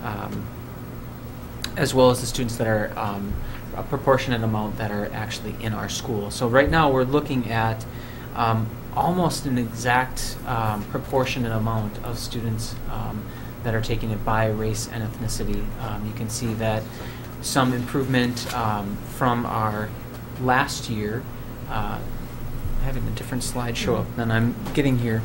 the students that are a proportionate amount that are actually in our school. So right now we're looking at almost an exact proportionate amount of students that are taking it by race and ethnicity. You can see that some improvement from our last year. Having a different slide show up than I'm getting here.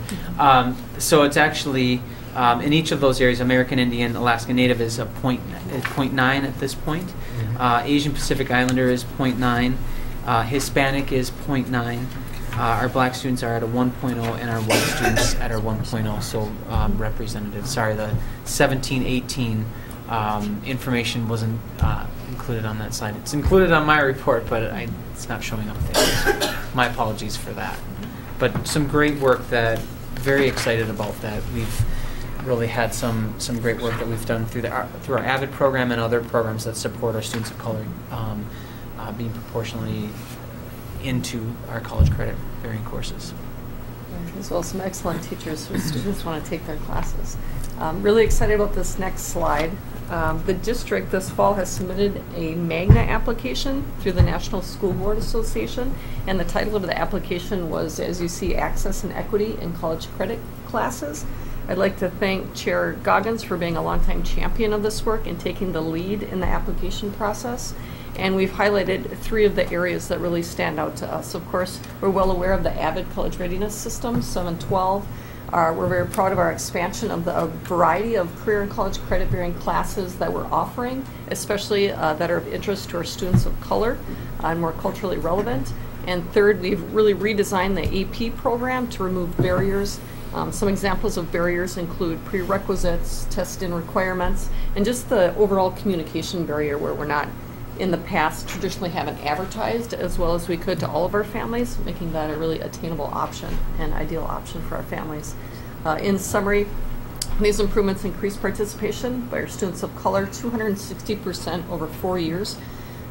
So it's actually, in each of those areas, American Indian, Alaska Native is a 0.9 at this point. Asian Pacific Islander is 0.9. Hispanic is 0.9. Our black students are at a 1.0, and our white students at our 1.0, so representative. Sorry, the 17-18 information wasn't included on that slide. It's included on my report, but it's not showing up there. So my apologies for that. But some great work that, very excited about that. We've really had some great work that we've done through our AVID program and other programs that support our students of color being proportionally into our college credit bearing courses. As well as some excellent teachers whose students want to take their classes. Really excited about this next slide. The district this fall has submitted a Magna application through the National School Board Association, and the title of the application was, as you see, Access and Equity in College Credit Classes. I'd like to thank Chair Goggins for being a longtime champion of this work and taking the lead in the application process. And we've highlighted 3 of the areas that really stand out to us. Of course, we're well aware of the AVID College Readiness System, 712. We're very proud of our expansion of the variety of career and college credit-bearing classes that we're offering, especially that are of interest to our students of color and more culturally relevant. And third, we've really redesigned the AP program to remove barriers. Some examples of barriers include prerequisites, test-in requirements, and just the overall communication barrier where we're not, in the past, traditionally haven't advertised as well as we could to all of our families, making that a really attainable option and ideal option for our families. In summary, these improvements increase participation by our students of color 260% over 4 years,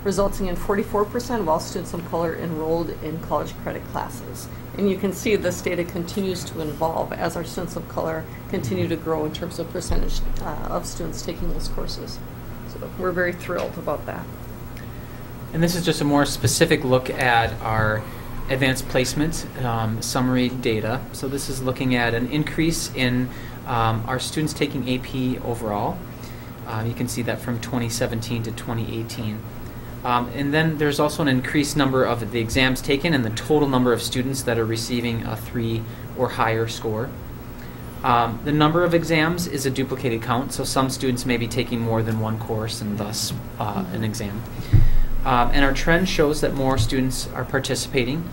resulting in 44% of all students of color enrolled in college credit classes. And you can see this data continues to evolve as our students of color continue to grow in terms of percentage of students taking those courses. So we're very thrilled about that. And this is just a more specific look at our advanced placement summary data. So this is looking at an increase in our students taking AP overall. You can see that from 2017 to 2018. And then there's also an increased number of the exams taken and the total number of students that are receiving a 3 or higher score. The number of exams is a duplicated count, so some students may be taking more than one course and thus an exam. And our trend shows that more students are participating.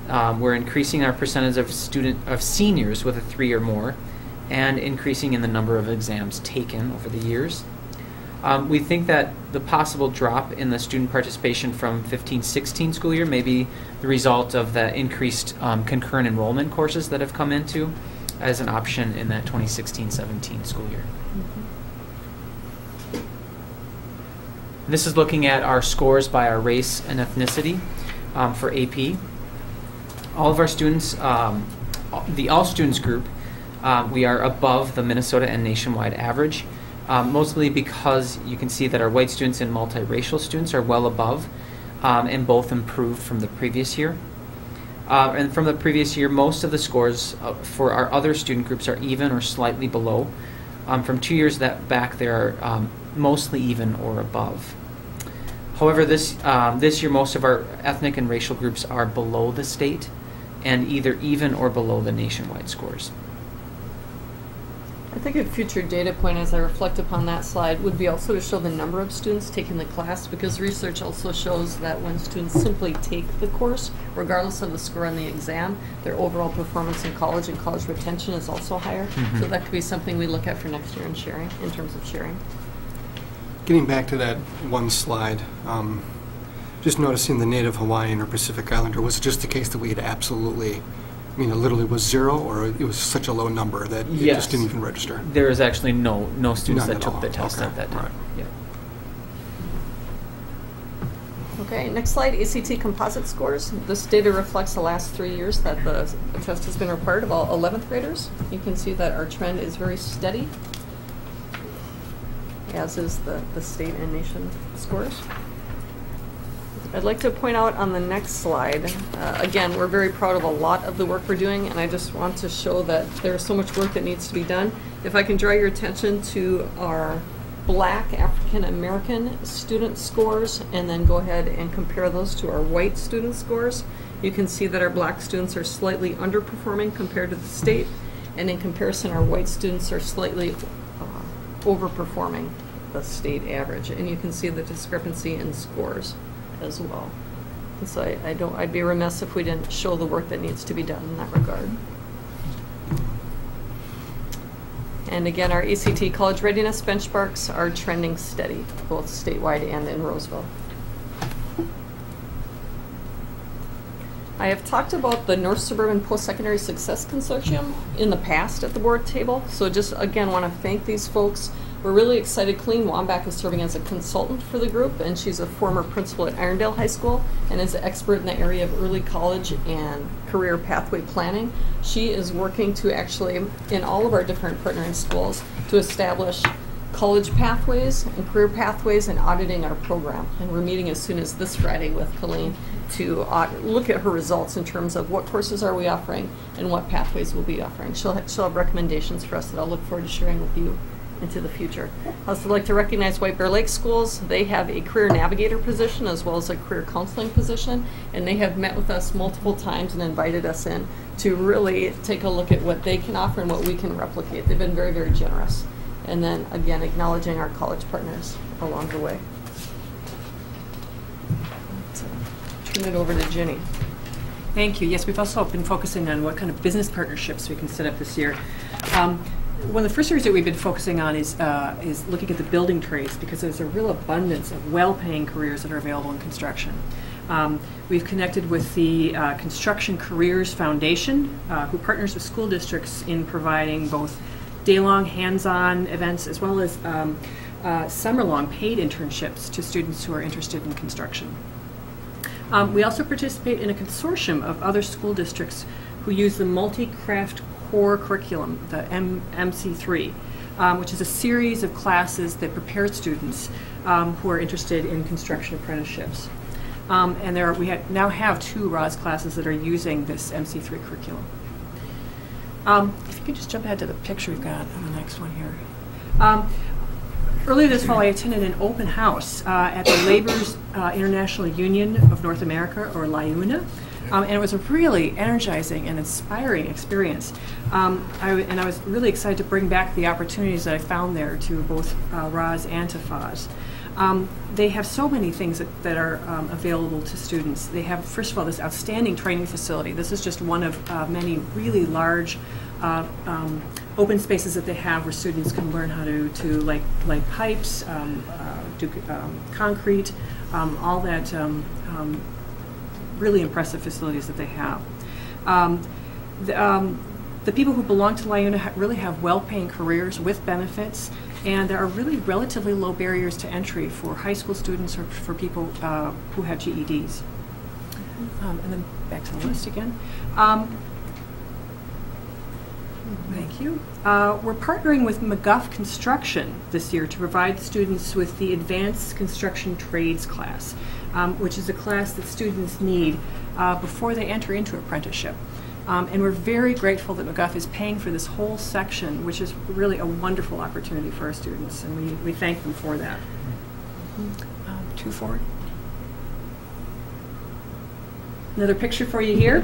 We're increasing our percentage of seniors with a 3 or more, and increasing in the number of exams taken over the years. We think that the possible drop in the student participation from 15-16 school year may be the result of the increased concurrent enrollment courses that have come into as an option in that 2016-17 school year. This is looking at our scores by our race and ethnicity for AP. All of our students, the all students group, we are above the Minnesota and nationwide average, mostly because you can see that our white students and multiracial students are well above and both improved from the previous year. And from the previous year, most of the scores for our other student groups are even or slightly below. From 2 years back, they are mostly even or above. However, this year, most of our ethnic and racial groups are below the state and either even or below the nationwide scores. think a future data point as I reflect upon that slide would be also to show the number of students taking the class, because research also shows that when students simply take the course, regardless of the score on the exam, their overall performance in college and college retention is also higher. So that could be something we look at for next year in sharing, in terms of sharing. Getting back to that one slide, just noticing the Native Hawaiian or Pacific Islander, was it just the case that we had absolutely, I mean, it literally was 0, or it was such a low number that it Yes. just didn't even register? There is actually no students None that at took all. the test Okay. at that time. Right. Yeah. Okay, next slide, ACT composite scores. This data reflects the last 3 years that the test has been required of all 11th graders. You can see that our trend is very steady, as is the state and nation scores. I'd like to point out on the next slide, again, we're very proud of a lot of the work we're doing, and I just want to show that there's so much work that needs to be done. If I can draw your attention to our Black African American student scores, and then go ahead and compare those to our white student scores, you can see that our Black students are slightly underperforming compared to the state, and in comparison, our white students are slightly overperforming the state average, and you can see the discrepancy in scores as well. And so I'd be remiss if we didn't show the work that needs to be done in that regard. And again, our ACT college readiness benchmarks are trending steady, both statewide and in Roseville. I have talked about the North Suburban Post-Secondary Success Consortium in the past at the board table. So just again, want to thank these folks. We're really excited. Colleen Wambach is serving as a consultant for the group, and she's a former principal at Irondale High School and is an expert in the area of early college and career pathway planning. She is working to actually, in all of our different partnering schools, to establish college pathways and career pathways and auditing our program. And we're meeting as soon as this Friday with Colleen to look at her results in terms of what courses are we offering and what pathways we'll be offering. She'll have recommendations for us that I'll look forward to sharing with you into the future. I also like to recognize White Bear Lake Schools. They have a career navigator position as well as a career counseling position, and they have met with us multiple times and invited us in to really take a look at what they can offer and what we can replicate. They've been very, very generous. And then again, acknowledging our college partners along the way. So, turn it over to Ginny. Thank you. Yes, we've also been focusing on what kind of business partnerships we can set up this year. One of the first areas that we've been focusing on is looking at the building trades, because there's a real abundance of well-paying careers that are available in construction. We've connected with the Construction Careers Foundation, who partners with school districts in providing both day-long hands-on events as well as summer-long paid internships to students who are interested in construction. We also participate in a consortium of other school districts who use the multi-craft core curriculum, the MC3, which is a series of classes that prepare students who are interested in construction apprenticeships. And we now have 2 ROS classes that are using this MC3 curriculum. If you could just jump ahead to the picture we've got on the next one here. Earlier this fall, I attended an open house at the Labor's International Union of North America, or LIUNA. And it was a really energizing and inspiring experience. I was really excited to bring back the opportunities that I found there to both ROS and to FOS. They have so many things that are available to students. They have, first of all, this outstanding training facility. This is just one of many really large open spaces that they have where students can learn how to lay pipes, do concrete, all that really impressive facilities that they have. The people who belong to LIUNA really have well-paying careers with benefits, and there are really relatively low barriers to entry for high school students or for people who have GEDs. And then back to the list again. Thank you. We're partnering with McGuff Construction this year to provide students with the Advanced Construction Trades class, which is a class that students need before they enter into apprenticeship. And we're very grateful that McGuff is paying for this whole section, which is really a wonderful opportunity for our students, and we thank them for that. 2 forward. Another picture for you here.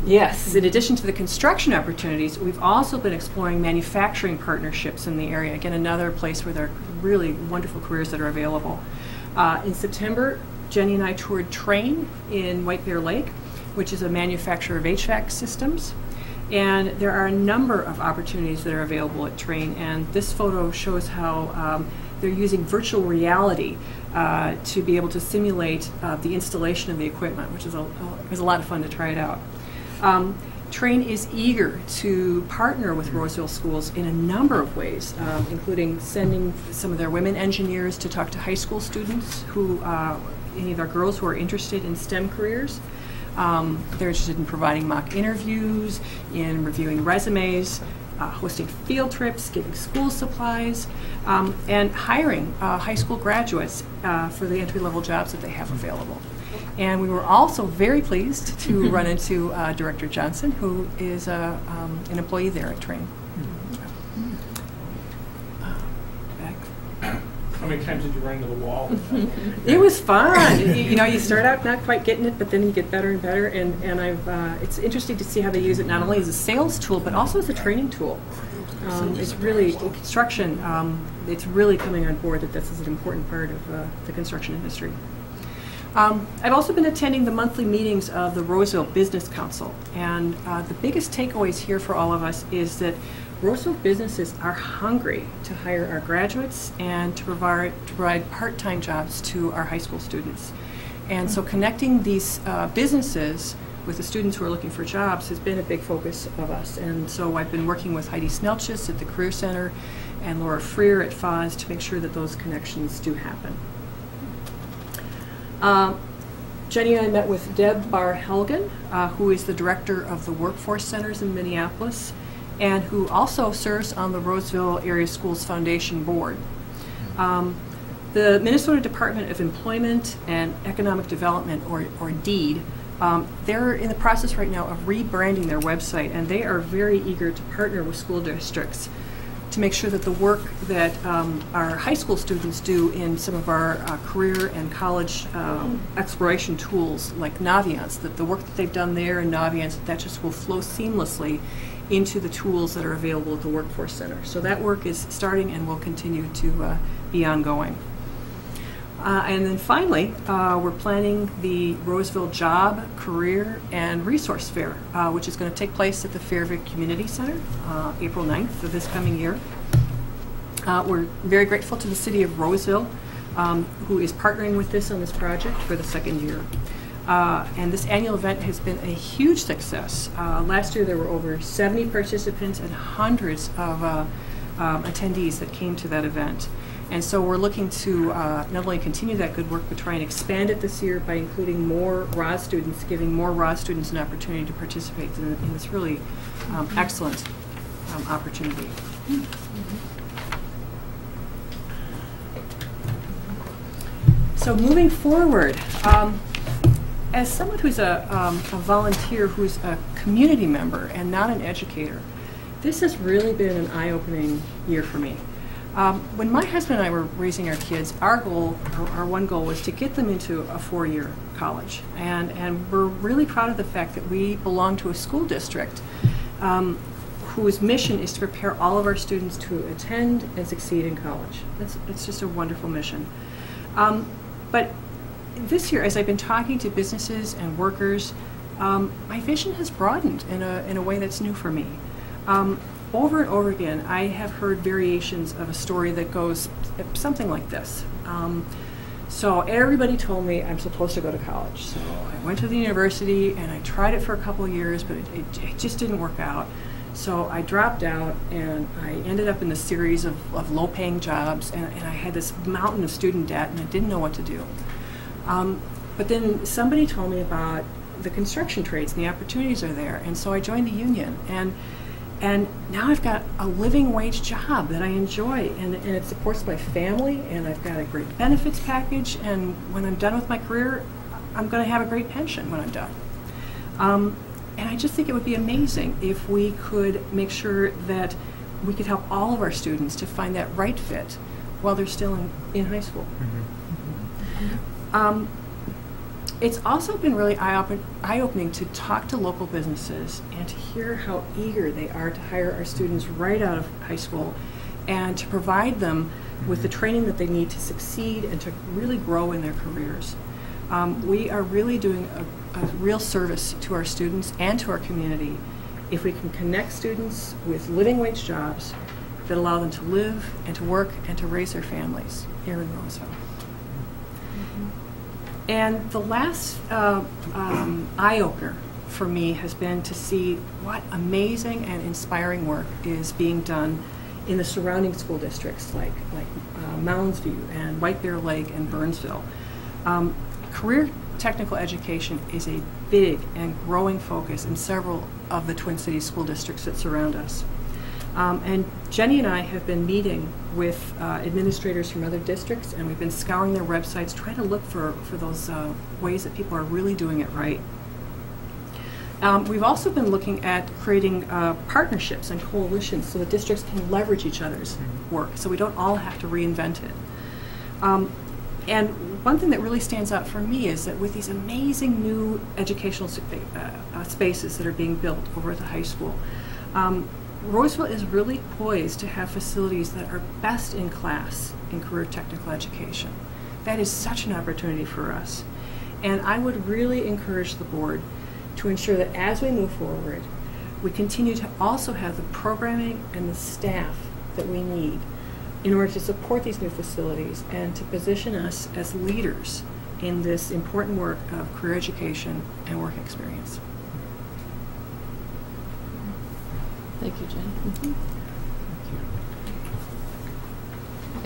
Yes, in addition to the construction opportunities, we've also been exploring manufacturing partnerships in the area. Again, another place where there are really wonderful careers that are available. In September, Jenny and I toured Train in White Bear Lake, which is a manufacturer of HVAC systems. And there are a number of opportunities that are available at Train, and this photo shows how they're using virtual reality to be able to simulate the installation of the equipment, which is it was a lot of fun to try it out. Train is eager to partner with Roseville schools in a number of ways, including sending some of their women engineers to talk to high school students who, any of our girls who are interested in STEM careers. They're interested in providing mock interviews, in reviewing resumes, hosting field trips, giving school supplies, and hiring high school graduates for the entry-level jobs that they have available. And we were also very pleased to run into Director Johnson, who is an employee there at Train. How many times did you run into the wall? It was fun. You know, you start out not quite getting it, but then you get better and better. And it's interesting to see how they use it not only as a sales tool, but also as a training tool. It's really, in construction, it's really coming on board that this is an important part of the construction industry. I've also been attending the monthly meetings of the Roseville Business Council. And the biggest takeaways here for all of us is that Roseville businesses are hungry to hire our graduates and to provide part-time jobs to our high school students. And so connecting these businesses with the students who are looking for jobs has been a big focus of us. And so I've been working with Heidi Snelchis at the Career Center and Laura Freer at FOZ to make sure that those connections do happen. Jenny and I met with Deb Barr-Helgen, who is the director of the Workforce Centers in Minneapolis, and who also serves on the Roseville Area Schools Foundation Board. The Minnesota Department of Employment and Economic Development, or DEED, they're in the process right now of rebranding their website, and they are very eager to partner with school districts to make sure that the work that our high school students do in some of our career and college exploration tools like Naviance, that the work that they've done there in Naviance, that just will flow seamlessly into the tools that are available at the Workforce Center. So that work is starting and will continue to be ongoing. And then finally, we're planning the Roseville Job, Career, and Resource Fair, which is going to take place at the Fairview Community Center, April 9th of this coming year. We're very grateful to the City of Roseville, who is partnering with this on this project for the second year. And this annual event has been a huge success. Last year there were over 70 participants and hundreds of attendees that came to that event. And so we're looking to not only continue that good work, but try and expand it this year by including more ROS students, giving more ROS students an opportunity to participate in this really excellent opportunity. So moving forward, as someone who's a volunteer, who's a community member and not an educator, this has really been an eye-opening year for me. When my husband and I were raising our kids, our one goal was to get them into a 4-year college. And we're really proud of the fact that we belong to a school district whose mission is to prepare all of our students to attend and succeed in college. It's just a wonderful mission. But this year, as I've been talking to businesses and workers, my vision has broadened in a way that's new for me. Over and over again, I have heard variations of a story that goes something like this. So everybody told me I'm supposed to go to college. So I went to the university and I tried it for a couple of years, but it just didn't work out. So I dropped out and I ended up in a series of low-paying jobs, and I had this mountain of student debt and I didn't know what to do. But then somebody told me about the construction trades and the opportunities are there, and so I joined the union. And now I've got a living wage job that I enjoy, and it supports my family, and I've got a great benefits package, and when I'm done with my career, I'm going to have a great pension when I'm done. And I just think it would be amazing if we could make sure that we could help all of our students to find that right fit while they're still in high school. It's also been really eye-opening to talk to local businesses and to hear how eager they are to hire our students right out of high school and to provide them with the training that they need to succeed and to really grow in their careers. We are really doing a real service to our students and to our community if we can connect students with living wage jobs that allow them to live and to work and to raise their families here in Roseville. And the last eye-opener for me has been to see what amazing and inspiring work is being done in the surrounding school districts like Moundsview and White Bear Lake and Burnsville. Career technical education is a big and growing focus in several of the Twin Cities school districts that surround us. And Jenny and I have been meeting with administrators from other districts, and we've been scouring their websites, trying to look for those ways that people are really doing it right. We've also been looking at creating partnerships and coalitions so that districts can leverage each other's work, so we don't all have to reinvent it. And one thing that really stands out for me is that with these amazing new educational spaces that are being built over at the high school, Roseville is really poised to have facilities that are best in class in career technical education. That is such an opportunity for us. And I would really encourage the board to ensure that as we move forward, we continue to also have the programming and the staff that we need in order to support these new facilities and to position us as leaders in this important work of career education and work experience. Thank you, Jenny.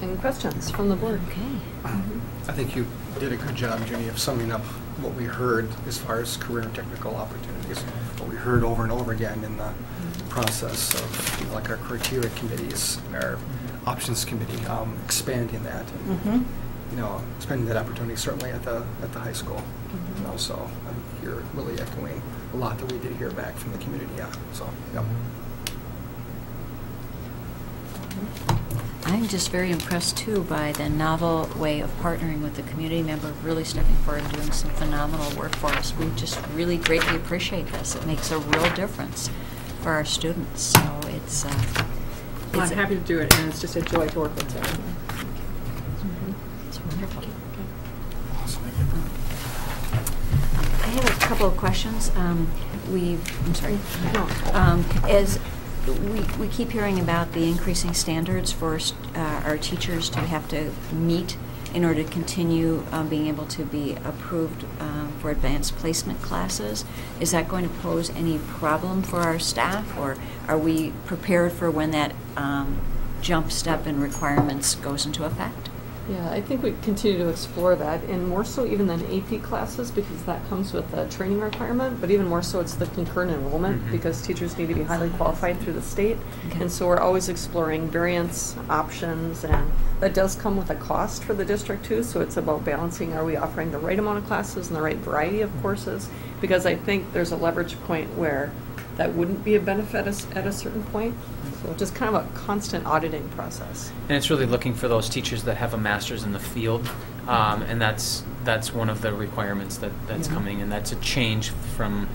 Any questions from the board? Okay. I think you did a good job, Jenny, of summing up what we heard as far as career and technical opportunities. What we heard over and over again in the process of like our criteria committees and our options committee, expanding that, and, you know, expanding that opportunity certainly at the high school. And also, I think you're really echoing a lot that we did hear back from the community. Yeah. So, yep. I'm just very impressed too by the novel way of partnering with the community member, really stepping forward and doing some phenomenal work for us. We just really greatly appreciate this. It makes a real difference for our students. So it's Well, I'm happy to do it, and it's just a joy to work with Sarah. It's wonderful. I have a couple of questions. I'm sorry. As we keep hearing about the increasing standards for our teachers to have to meet in order to continue being able to be approved for advanced placement classes. Is that going to pose any problem for our staff, or are we prepared for when that jump step in requirements goes into effect? Yeah, I think we continue to explore that, and more so even than AP classes, because that comes with a training requirement, but even more so it's the concurrent enrollment, because teachers need to be highly qualified through the state. Okay. And so we're always exploring variants, options, and that does come with a cost for the district too, so it's about balancing, are we offering the right amount of classes and the right variety of courses? Because I think there's a leverage point where that wouldn't be a benefit at a certain point. So just kind of a constant auditing process. And it's really looking for those teachers that have a master's in the field, and that's one of the requirements that's coming, and that's a change from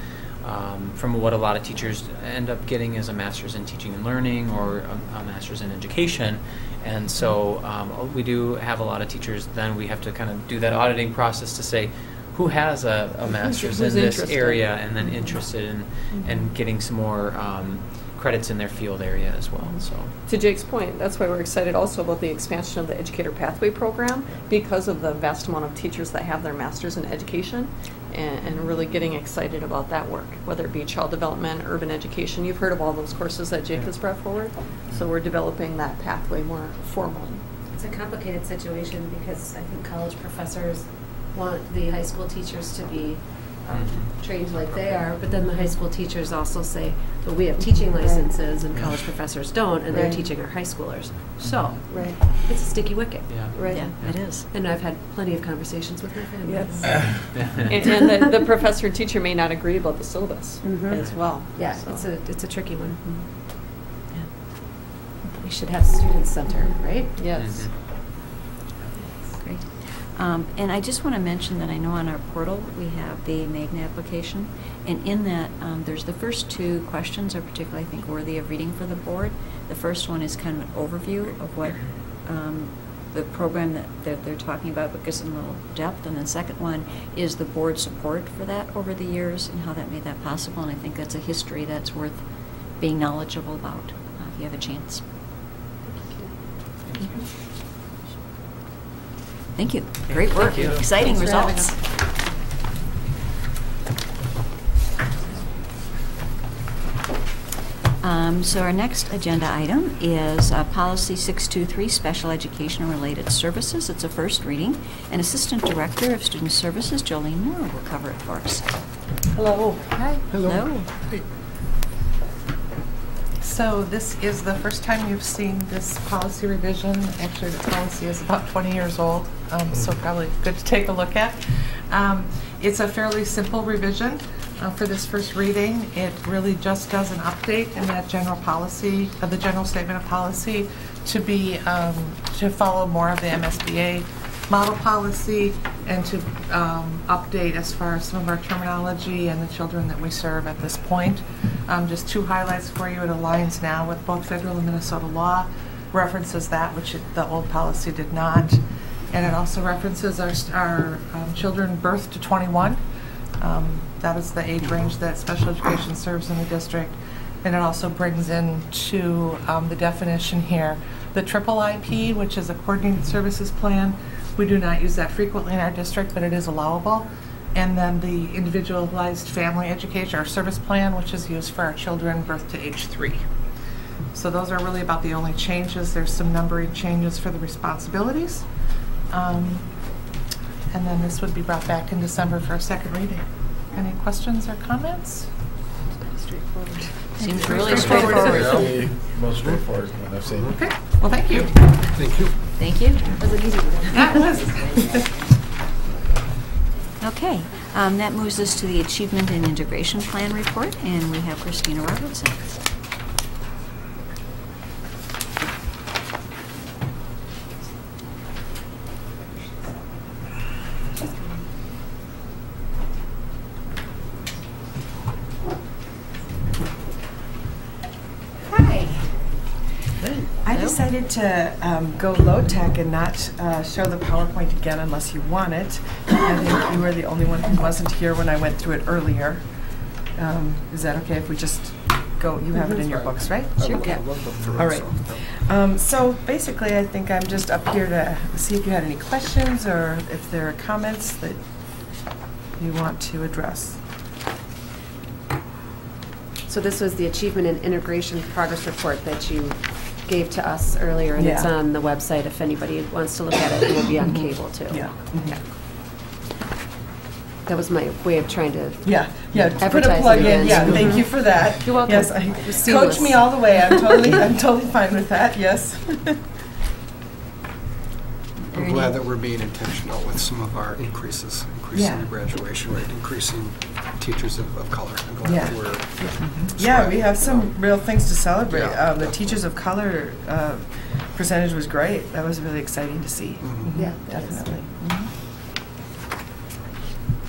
what a lot of teachers end up getting as a master's in teaching and learning or a master's in education. And so we do have a lot of teachers. Then we have to kind of do that auditing process to say, who has a master's in this area and then interested in getting some more credits in their field area as well. So to Jake's point, that's why we're excited also about the expansion of the Educator Pathway program, because of the vast amount of teachers that have their masters in education, and really getting excited about that work, whether it be child development, urban education. You've heard of all those courses that Jake has brought forward, so we're developing that pathway more formally. It's a complicated situation because I think college professors want the high school teachers to be trained like they are, but then the high school teachers also say, well, we have teaching licenses and college professors don't, and they're teaching our high schoolers. So it's a sticky wicket. Yeah, it is. And I've had plenty of conversations with my family. Yes. and the professor and teacher may not agree about the syllabus as well. Yeah, so. it's a tricky one. Yeah. We should have student center, right? Yes. Great. And I just want to mention that I know on our portal we have the Magna application, and in that there's the first two questions are particularly, I think, worthy of reading for the board. The first one is kind of an overview of what the program that they're talking about, but gives them a little depth. And the second one is the board support for that over the years and how that made that possible. And I think that's a history that's worth being knowledgeable about if you have a chance. Thank you. Great work. Thank you. Exciting Thanks for having results. So our next agenda item is Policy 623, Special Education and Related Services. It's a first reading. And Assistant Director of Student Services, Jolene Moore, will cover it for us. Hello. Hi. Hello. Hey. So this is the first time you've seen this policy revision. Actually, the policy is about 20 years old, so probably good to take a look at. It's a fairly simple revision for this first reading. It really just does an update in that general policy, the general statement of policy, to be to follow more of the MSBA model policy and to update as far as some of our terminology and the children that we serve at this point. Just two highlights for you. It aligns now with both federal and Minnesota law, references that which the old policy did not, and it also references our children birth to 21. That is the age range that special education serves in the district. And it also brings into the definition here the triple IP, which is a coordinated services plan. We do not use that frequently in our district, but it is allowable. And then the individualized family education or service plan, which is used for our children birth to age 3. So those are really about the only changes. There's some numbering changes for the responsibilities. And then this would be brought back in December for a second reading. Any questions or comments? Straightforward. Seems really straightforward. Yeah, most straightforward one I've seen. Okay. Well, thank you. Thank you. Thank you. Was it easy? Yeah, it was. Okay, that moves us to the Achievement and Integration Plan report, and we have Christina Robertson. I decided to go low tech and not show the PowerPoint again unless you want it. I think you were the only one who wasn't here when I went through it earlier. Is that okay if we just go? You have it in your books, right? Sure. Yeah. All right. So basically, I think I'm just up here to see if you had any questions or if there are comments that you want to address. So this was the Achievement and Integration Progress Report that you gave to us earlier, and it's on the website if anybody wants to look at it. It will be on cable, too. Yeah. That was my way of trying to Put a plug in. Yeah, thank you for that. You're welcome. Yes, coach me all the way. I'm totally fine with that. Yes. I'm glad that we're being intentional with some of our increasing the graduation rate, increasing teachers of color. I'm glad that we're we have some real things to celebrate. The teachers of color percentage was great. That was really exciting to see. Yeah, definitely.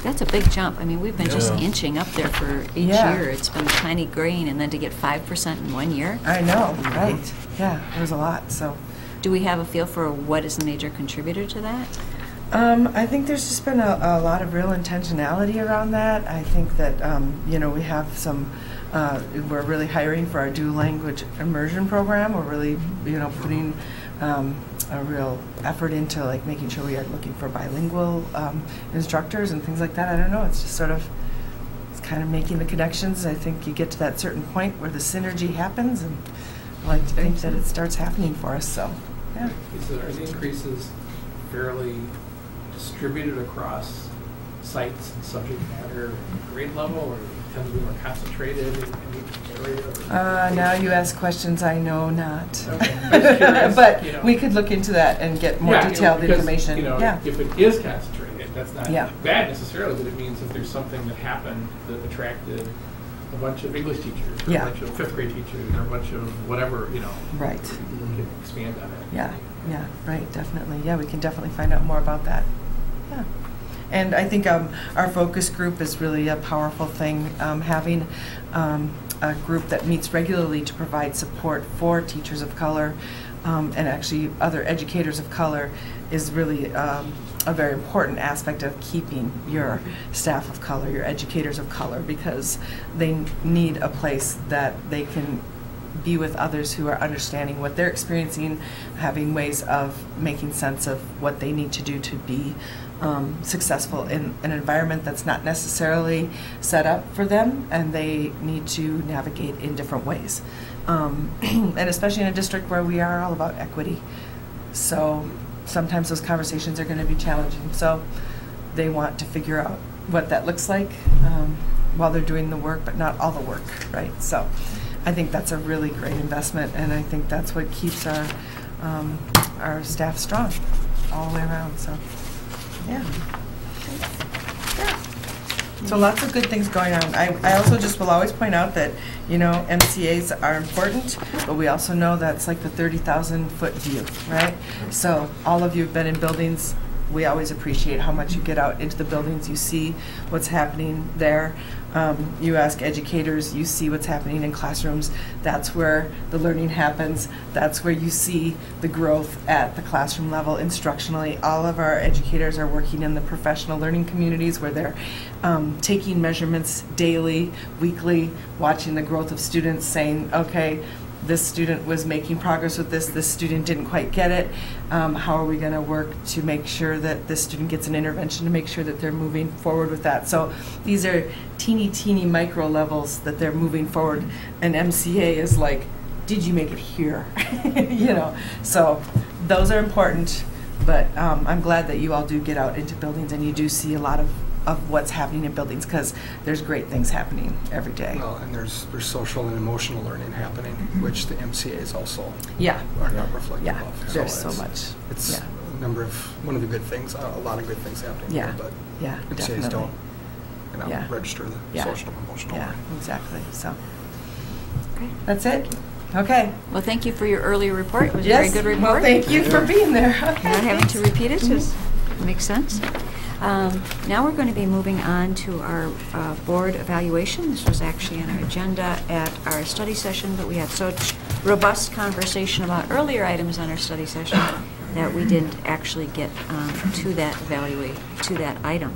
That's a big jump. I mean, we've been just inching up there for each year. It's been a tiny grain, and then to get 5% in 1 year. I know, right? Yeah, it was a lot. So, do we have a feel for what is the major contributor to that? I think there's just been a lot of real intentionality around that. I think that we have some. We're really hiring for our dual language immersion program. We're really putting a real effort into like making sure we are looking for bilingual instructors and things like that. I don't know. It's just sort of kind of making the connections. I think you get to that certain point where the synergy happens, and I like to think that it starts happening for us. So, yeah. Are the increases fairly distributed across sites and subject matter and grade level, or tend to be more concentrated in each area? Now you ask questions I know not. Okay. But we could look into that and get more detailed because, information. If it is concentrated, that's not bad necessarily, but it means if there's something that happened that attracted a bunch of English teachers, or a bunch of 5th grade teachers, or a bunch of whatever, Right. We can expand on it. Yeah, right, definitely. Yeah, we can definitely find out more about that. Yeah. And I think our focus group is really a powerful thing. Having a group that meets regularly to provide support for teachers of color and actually other educators of color is really a very important aspect of keeping your staff of color, your educators of color, because they need a place that they can be with others who are understanding what they're experiencing, having ways of making sense of what they need to do to be successful in an environment that's not necessarily set up for them, and they need to navigate in different ways. And especially in a district where we are all about equity. So sometimes those conversations are going to be challenging. So they want to figure out what that looks like while they're doing the work, but not all the work, right? So I think that's a really great investment, and I think that's what keeps our staff strong all the way around. So, yeah. So lots of good things going on. I also just will always point out that, you know, MCAs are important, but we also know that's like the 30,000-foot view, right? So all of you have been in buildings. We always appreciate how much you get out into the buildings. You see what's happening there. You ask educators, you see what's happening in classrooms. That's where the learning happens. That's where you see the growth at the classroom level instructionally. All of our educators are working in the professional learning communities where they're taking measurements daily, weekly, watching the growth of students, saying, okay, this student was making progress with this student didn't quite get it. How are we going to work to make sure that this student gets an intervention to make sure that they're moving forward with that? So these are teeny micro levels that they're moving forward. And MCA is like, did you make it here? You know, so those are important, but I'm glad that you all do get out into buildings and you do see a lot of what's happening in buildings, because there's great things happening every day. Well, and there's social and emotional learning happening, which the MCAs also are not reflective of. There's so much. It's a number of, one of the good things, a lot of good things happening there, but MCAs don't register the social and emotional learning. Exactly. So Great. That's it. Okay. Well, thank you for your earlier report. It was a very good report. Well, thank you for being there. Okay, not having to repeat it just makes sense. Now we're going to be moving on to our board evaluation. This was actually on our agenda at our study session, but we had such robust conversation about earlier items on our study session that we didn't actually get to that item.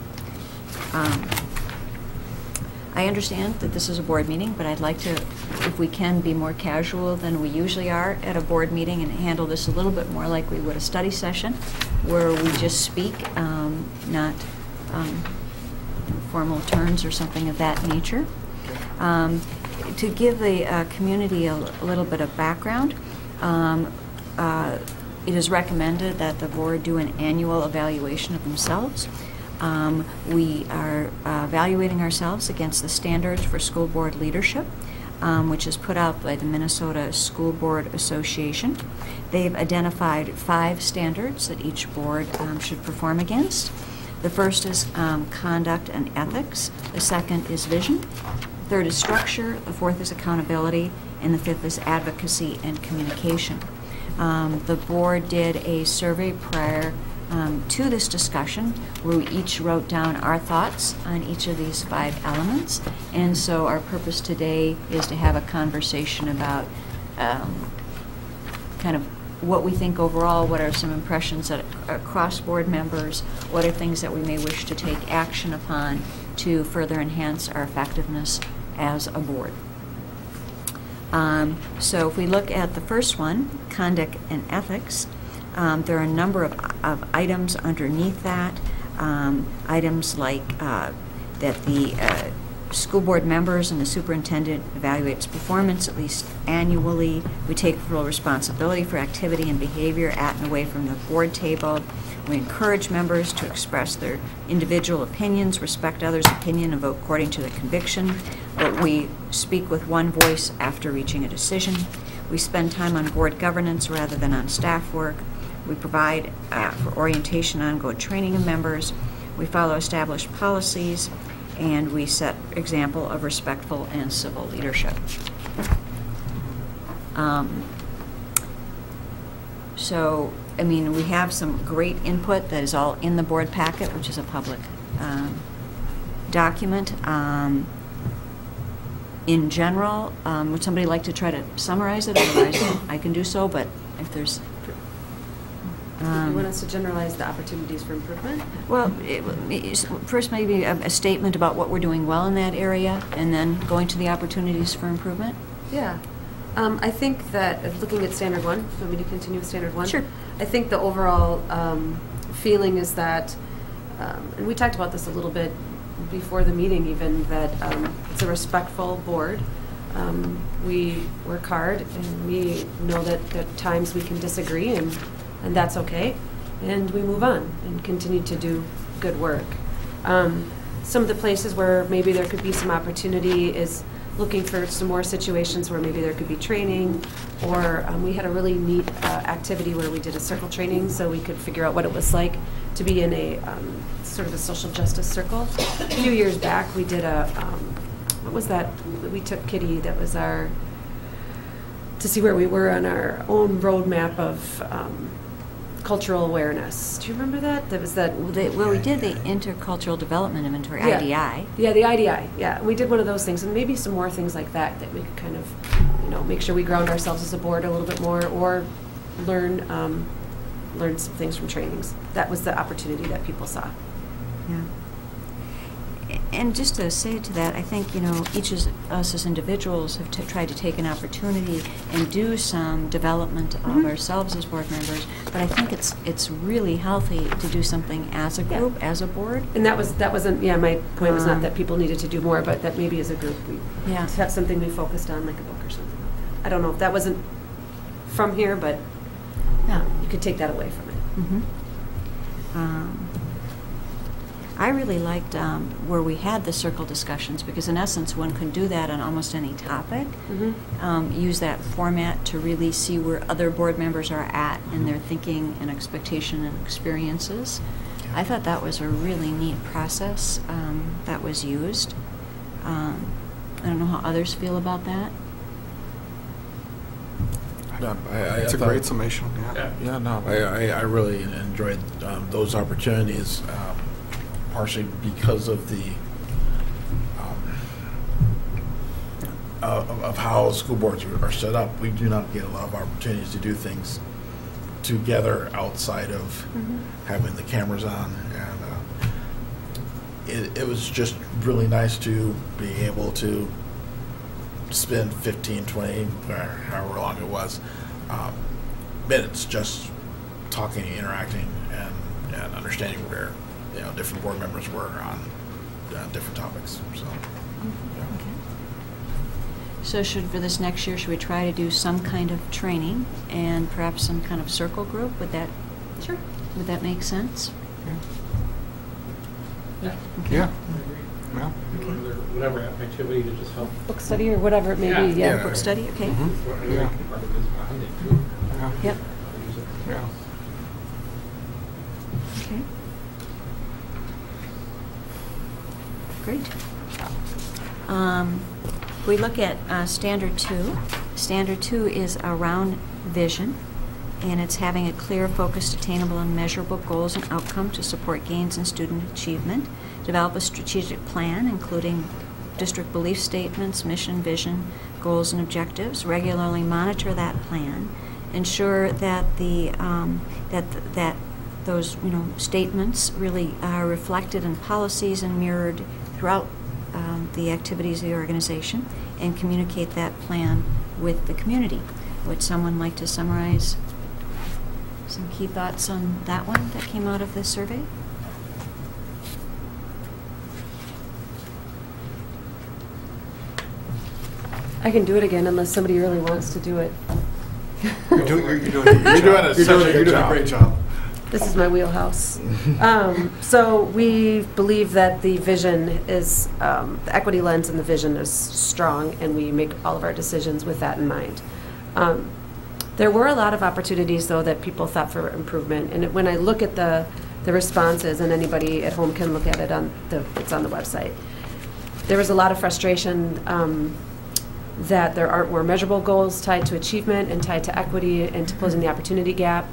I understand that this is a board meeting, but I'd like to, if we can, be more casual than we usually are at a board meeting and handle this a little bit more like we would a study session, where we just speak, not formal turns or something of that nature. To give the community a little bit of background, it is recommended that the board do an annual evaluation of themselves. We are evaluating ourselves against the standards for school board leadership, which is put out by the Minnesota School Board Association. They've identified 5 standards that each board should perform against. The first is conduct and ethics. The second is vision. The third is structure. The fourth is accountability. And the fifth is advocacy and communication. The board did a survey prior to this discussion where we each wrote down our thoughts on each of these 5 elements. And so our purpose today is to have a conversation about kind of what we think overall, what are some impressions that across board members, what are things that we may wish to take action upon to further enhance our effectiveness as a board. So if we look at the first one, conduct and ethics, there are a number of items underneath that. Items like that the school board members and the superintendent evaluates performance at least annually. We take full responsibility for activity and behavior at and away from the board table. We encourage members to express their individual opinions, respect others' opinion, and vote according to their conviction. But we speak with one voice after reaching a decision. We spend time on board governance rather than on staff work. We provide for orientation, ongoing training of members. We follow established policies, and we set example of respectful and civil leadership. So I mean, we have some great input that is all in the board packet, which is a public document. In general, would somebody like to try to summarize it? Otherwise, I can do so, but if there's... you want us to generalize the opportunities for improvement? Well, first maybe a statement about what we're doing well in that area, and then going to the opportunities for improvement. Yeah. I think that, looking at Standard 1, want me to continue with Standard 1? Sure. I think the overall feeling is that, and we talked about this a little bit before the meeting even, that it's a respectful board. We work hard, and we know that at times we can disagree, and that's okay. And we move on and continue to do good work. Some of the places where maybe there could be some opportunity is looking for some more situations where maybe there could be training, or we had a really neat activity where we did a circle training so we could figure out what it was like to be in a sort of a social justice circle. A few years back we did a, what was that? We took Kitty, that was our, to see where we were on our own roadmap of cultural awareness. Do you remember that? That was that. Well, we did the Intercultural Development Inventory, Yeah. IDI. Yeah, the IDI. Yeah, we did one of those things, and maybe some more things like that that we could kind of, make sure we ground ourselves as a board a little bit more, or learn some things from trainings. That was the opportunity that people saw. Yeah. And just to say to that, I think, each of us as individuals have tried to take an opportunity and do some development of ourselves as board members, but I think it's really healthy to do something as a group, as a board. And that wasn't, my point was not that people needed to do more, but that maybe as a group we have something we focused on, like a book or something like that. I don't know if that wasn't from here, but you could take that away from it. I really liked where we had the circle discussions, because in essence one can do that on almost any topic. Use that format to really see where other board members are at in their thinking and expectation and experiences. I thought that was a really neat process that was used. I don't know how others feel about that. It's a great summation. I really enjoyed those opportunities, partially because of the of how school boards are set up. We do not get a lot of opportunities to do things together outside of having the cameras on, and it was just really nice to be able to spend 15, 20, however long it was, minutes just talking, interacting, and understanding where different board members were on different topics. So, So for this next year, should we try to do some kind of training and perhaps some kind of circle group? Would that make sense? Yeah. Okay. Yeah. Or whatever activity to just help. Book study or whatever it may be. Yeah. Book study. Okay. Yeah. Part of this bonding too. Yep. Yeah. Okay. Great. We look at Standard 2. Standard 2 is around vision, and it's having a clear, focused, attainable, and measurable goals and outcome to support gains in student achievement. Develop a strategic plan, including district belief statements, mission, vision, goals, and objectives. Regularly monitor that plan. Ensure that the that those statements really are reflected in policies and mirrored throughout the activities of the organization, and communicate that plan with the community. Would someone like to summarize some key thoughts on that one that came out of this survey? I can do it again unless somebody really wants to do it. You're doing a great job. This is my wheelhouse. So we believe that the vision is, the equity lens and the vision is strong, and we make all of our decisions with that in mind. There were a lot of opportunities, though, that people thought for improvement. And when I look at the responses, and anybody at home can look at it it's on the website, there was a lot of frustration that there aren't more measurable goals tied to achievement and tied to equity and to closing the opportunity gap.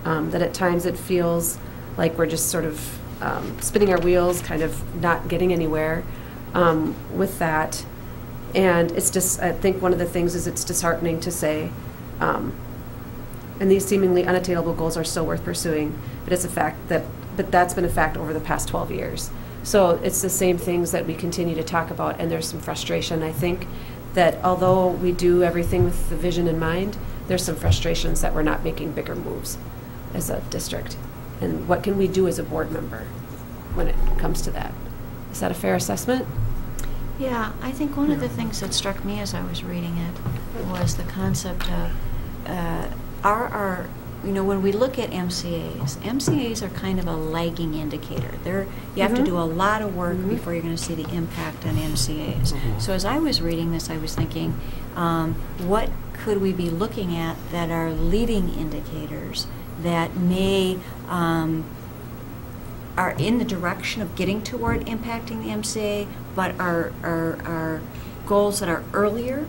that at times it feels like we're just sort of spinning our wheels, kind of not getting anywhere with that. And it's just, I think one of the things is it's disheartening to say, and these seemingly unattainable goals are still worth pursuing, but it's a fact but that's been a fact over the past 12 years. So it's the same things that we continue to talk about, and there's some frustration. I think that although we do everything with the vision in mind, there's some frustrations that we're not making bigger moves as a district. And what can we do as a board member when it comes to that? Is that a fair assessment? Yeah, I think one of the things that struck me as I was reading it was the concept of when we look at MCAs are kind of a lagging indicator. You have to do a lot of work before you're going to see the impact on MCAs. So as I was reading this, I was thinking, what could we be looking at that are leading indicators that may are in the direction of getting toward impacting the MCA, but are goals that are earlier?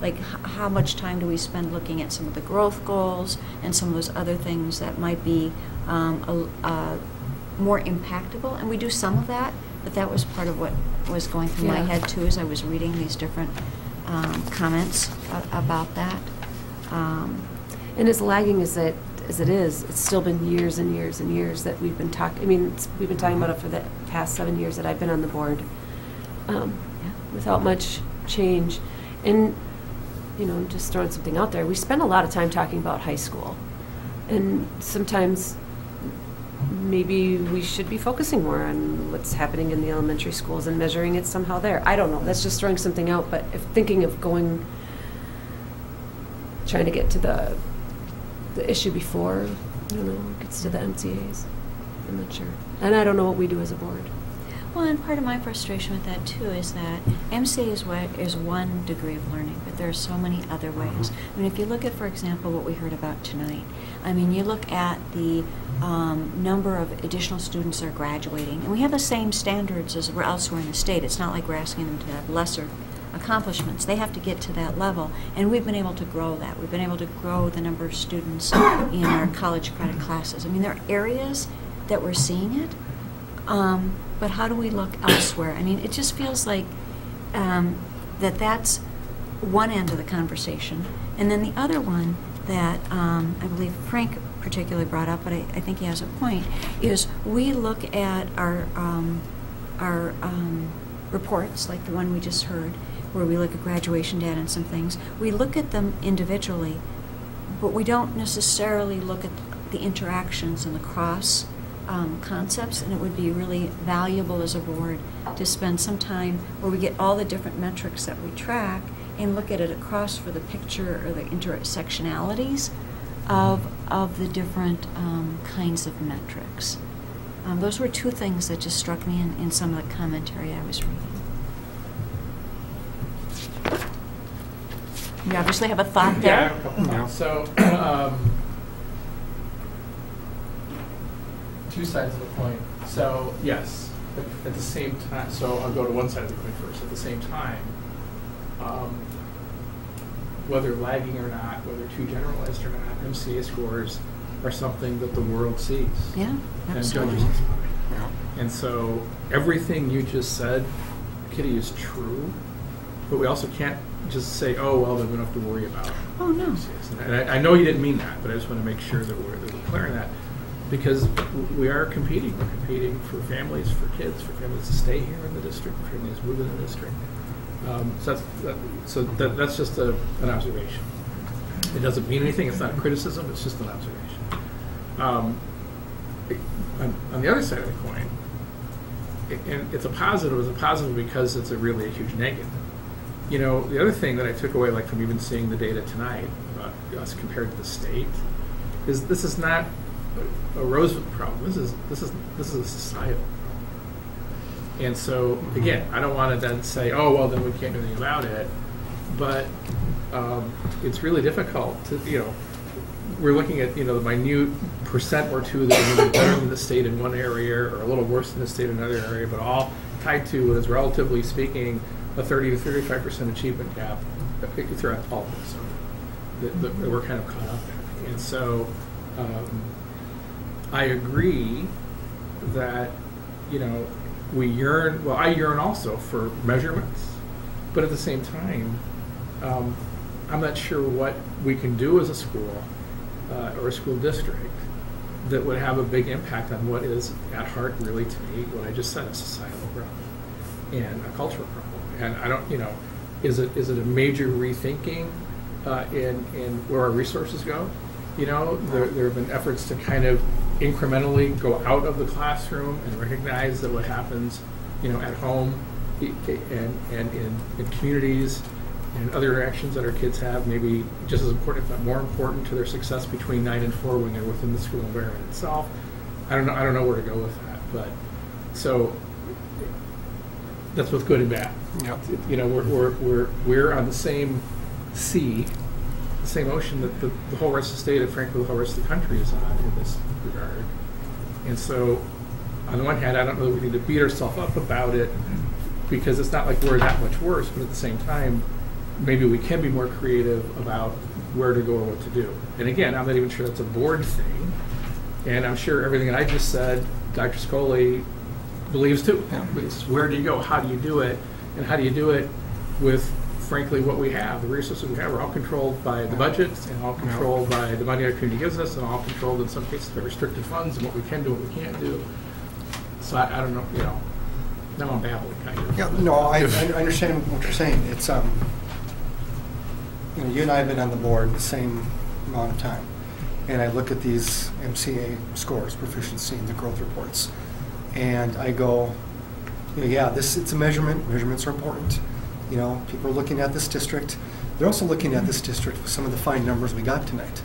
Like how much time do we spend looking at some of the growth goals and some of those other things that might be more impactable? And we do some of that, but that was part of what was going through my head too as I was reading these different comments about that. And as lagging as it is, it's still been years and years and years that we've been talking. I mean, we've been talking about it for the past 7 years that I've been on the board, without much change. And just throwing something out there, we spend a lot of time talking about high school, and sometimes maybe we should be focusing more on what's happening in the elementary schools and measuring it somehow there. I don't know. That's just throwing something out. But if thinking of trying to get to the issue before, gets to the MCAs, I'm not sure. And I don't know what we do as a board. Well, and part of my frustration with that too is that MCA is one degree of learning, but there are so many other ways. I mean, if you look at, for example, what we heard about tonight, I mean, you look at the number of additional students that are graduating, and we have the same standards as elsewhere in the state. It's not like we're asking them to have lesser accomplishments. They have to get to that level, and we've been able to grow that. We've been able to grow the number of students in our college credit classes. I mean, there are areas that we're seeing it, but how do we look elsewhere? I mean, it just feels like that's one end of the conversation. And then the other one that I believe Frank particularly brought up, but I think he has a point, is we look at our reports, like the one we just heard, where we look at graduation data and some things. We look at them individually, but we don't necessarily look at the interactions and the cross concepts, and it would be really valuable as a board to spend some time where we get all the different metrics that we track and look at it across for the picture or the intersectionalities of the different kinds of metrics. Those were two things that just struck me in some of the commentary I was reading. You obviously have a thought there. Yeah, I have a couple thoughts. So, two sides of the coin. So, yes, at the same time, so I'll go to one side of the coin first. At the same time, whether lagging or not, whether too generalized or not, MCA scores are something that the world sees. Yeah, absolutely. And judges by. And so everything you just said, Kitty, is true, but we also can't just say, oh, well, then we don't have to worry about it. Oh, no. MCAs. And I know you didn't mean that, but I just want to make sure that we're clear on that, because we are competing. We're competing for families, for kids, for families to stay here in the district, for families to move in the district. So that's just an observation. It doesn't mean anything. It's not a criticism. It's just an observation. On the other side of the coin, and it's a positive. It's a positive because it's really a huge negative. You know, the other thing that I took away, like from even seeing the data tonight about us compared to the state, is this is not a Roseville problem. This is a societal problem. And so again, I don't want to then say, oh well, then we can't do anything about it. But it's really difficult to, we're looking at, the minute percent or two that are maybe better than the state in one area or a little worse than the state in another area, but all tied to what is, relatively speaking, a 30 to 35% achievement gap throughout all of this. So that we're kind of caught up in. And so I agree that, we yearn, well, I yearn also for measurements, but at the same time, I'm not sure what we can do as a school or a school district that would have a big impact on what is at heart really, to me, what I just said, a societal problem and a cultural problem. And I don't, is it a major rethinking in where our resources go? There have been efforts to kind of incrementally go out of the classroom and recognize that what happens, at home and in communities and other interactions that our kids have, maybe just as important, if not more important, to their success between 9 and 4 when they're within the school environment itself. I don't know where to go with that, but so that's what's good and bad. Yep. We're on the same sea, the same ocean that the whole rest of the state, and frankly the whole rest of the country is on in this regard. And so, on the one hand, I don't know that we need to beat ourselves up about it because it's not like we're that much worse, but at the same time, maybe we can be more creative about where to go or what to do. And again, I'm not even sure that's a board thing, and I'm sure everything that I just said, Dr. Scully believes too. Yeah. It's where do you go? How do you do it? And how do you do it with, frankly, what we have? The resources we have are all controlled by the budgets and all controlled by the money our community gives us, and all controlled in some cases by restricted funds and what we can do, what we can't do. So I don't know, now I'm babbling kind of. Yeah, no, I understand what you're saying. It's you and I have been on the board the same amount of time, and I look at these MCA scores, proficiency, and the growth reports, and I go, yeah, it's a measurement. Measurements are important. People are looking at this district. They're also looking at this district with some of the fine numbers we got tonight.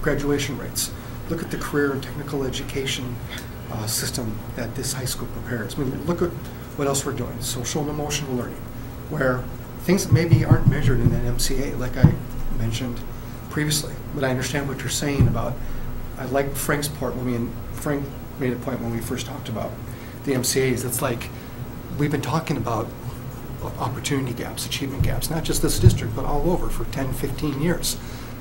Graduation rates. Look at the career and technical education system that this high school prepares. I mean, look at what else we're doing. Social and emotional learning, where things that maybe aren't measured in an MCA, like I mentioned previously. But I understand what you're saying about, I like Frank's part Frank made a point when we first talked about the MCAs. It's like, we've been talking about opportunity gaps, achievement gaps, not just this district, but all over for 10, 15 years.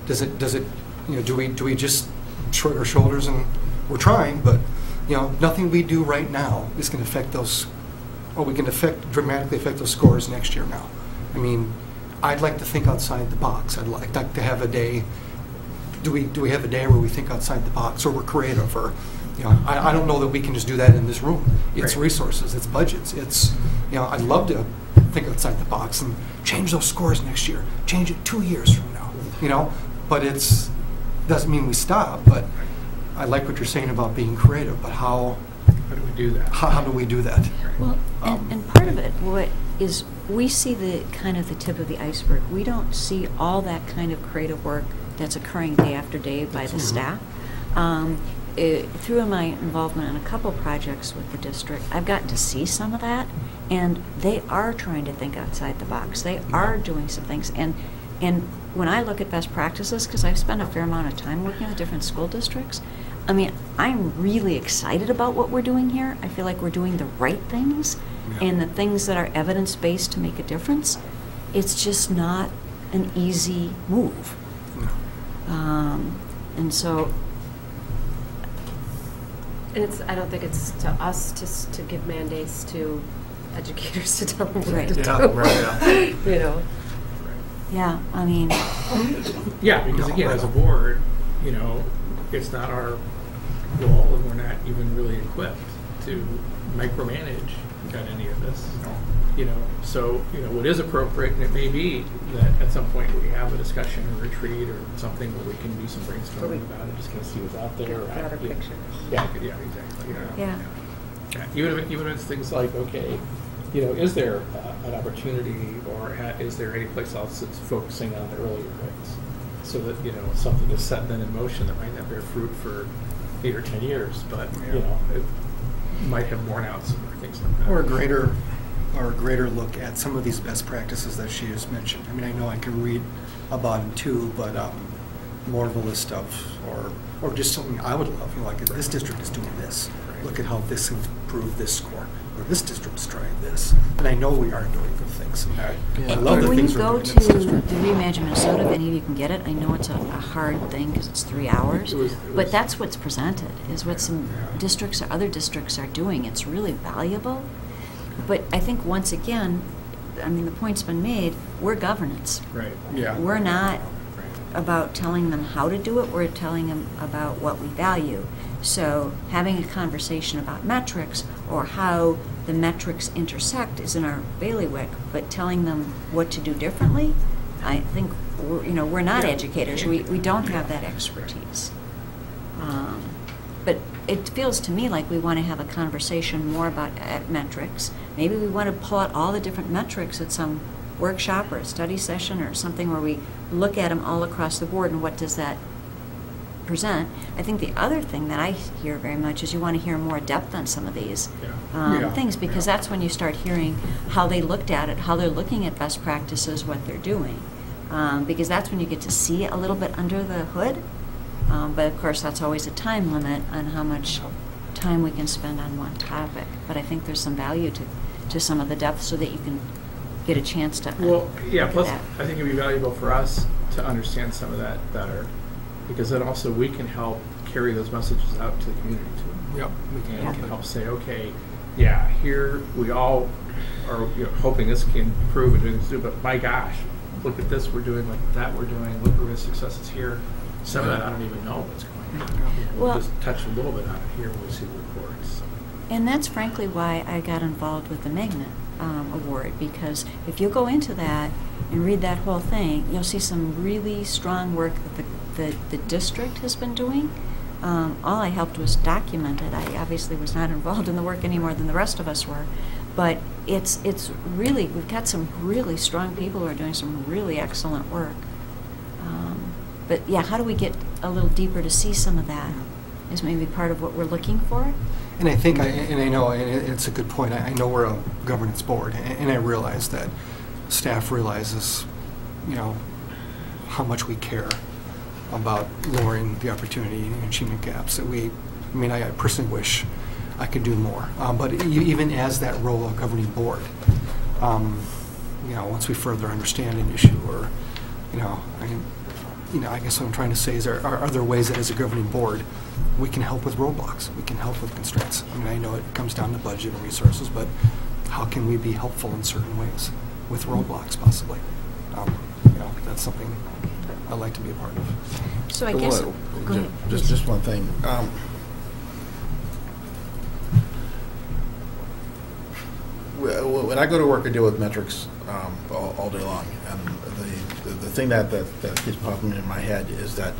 Does it, do we just shrug our shoulders and we're trying, but nothing we do right now is going to affect those, or we can dramatically affect those scores next year now. I mean, I'd like to think outside the box. I'd like to have a day. Do we have a day where we think outside the box, or we're creative, or I don't know that we can just do that in this room. It's resources, it's budgets, it's I'd love to think outside the box and change those scores next year, change it 2 years from now, but doesn't mean we stop. But I like what you're saying about being creative, but how do we do that? How do we do that? Well, and part of it, what is, we see the kind of the tip of the iceberg. We don't see all that kind of creative work that's occurring day after day by the staff. Through my involvement in a couple projects with the district, I've gotten to see some of that, and they are trying to think outside the box. They are doing some things, and when I look at best practices, because I've spent a fair amount of time working with different school districts, I mean, I'm really excited about what we're doing here. I feel like we're doing the right things, and the things that are evidence-based to make a difference. It's just not an easy move. And so, and I don't think it's to us to give mandates to educators to tell them what to do. Yeah, I mean. Yeah, because again, as a board, it's not our goal, and we're not even really equipped to micromanage on any of this. So what is appropriate, and it may be that at some point we have a discussion or retreat or something where we can do some brainstorming about it, just kind of see what's out there. Broader picture. Yeah, exactly. Yeah. Even if it's things like, okay, is there an opportunity, or is there any place else that's focusing on the earlier grades, so that something is set then in motion that might not bear fruit for 8 or 10 years, but it might have borne out some more things like that. Or a greater look at some of these best practices that she has mentioned. I mean, I know I can read about them too, but more of a list of, or just something I would love. Like, this district is doing this. Look at how this improved this score. or this district's trying this. And I know we are doing good things. And I love the when things you we're go doing to in this district. the Reimagine Minnesota, if any of you can get it, I know it's a hard thing because it's 3 hours, but that's what's presented, is what some districts or other districts are doing. It's really valuable. But I think once again, I mean, the point's been made, we're governance. Right. Yeah. We're not about telling them how to do it, we're telling them about what we value. So having a conversation about metrics or how the metrics intersect is in our bailiwick, but telling them what to do differently, I think we're not educators. We don't have that expertise. But it feels to me like we want to have a conversation more about metrics. Maybe we want to pull out all the different metrics at some workshop or a study session or something where we look at them all across the board and what does that present. I think the other thing that I hear very much is you want to hear more depth on some of these things, because that's when you start hearing how they looked at it, how they're looking at best practices, what they're doing, because that's when you get to see a little bit under the hood. But of course that's always a time limit on how much time we can spend on one topic. But I think there's some value to some of the depth so that you can get a chance to plus that. I think it'd be valuable for us to understand some of that better, because then also we can help carry those messages out to the community too. Yep, we can help say, okay, here we all are hoping this can improve and doing this too, but my gosh, look at this we're doing, look at that we're doing, look at the successes here. Some of that I don't even know what's going on. We'll just touch a little bit on it here when we see the reports. And that's frankly why I got involved with the Magnet Award, because if you go into that and read that whole thing, you'll see some really strong work that the district has been doing. All I helped was document it. I obviously was not involved in the work any more than the rest of us were. But it's really, we've got some really strong people who are doing some really excellent work. But how do we get a little deeper to see some of that is maybe part of what we're looking for. And I think, I know, and it's a good point, I know we're a governance board, and I realize that staff realizes, how much we care about lowering the opportunity and achievement gaps. That I personally wish I could do more. But even as that role of governing board, once we further understand an issue, or, I guess what I'm trying to say is are there ways that as a governing board we can help with roadblocks, we can help with constraints. I know it comes down to budget and resources, but how can we be helpful in certain ways with roadblocks possibly? That's something I'd like to be a part of. So I guess, just one thing. When I go to work, I deal with metrics all day long, and the thing that keeps popping in my head is that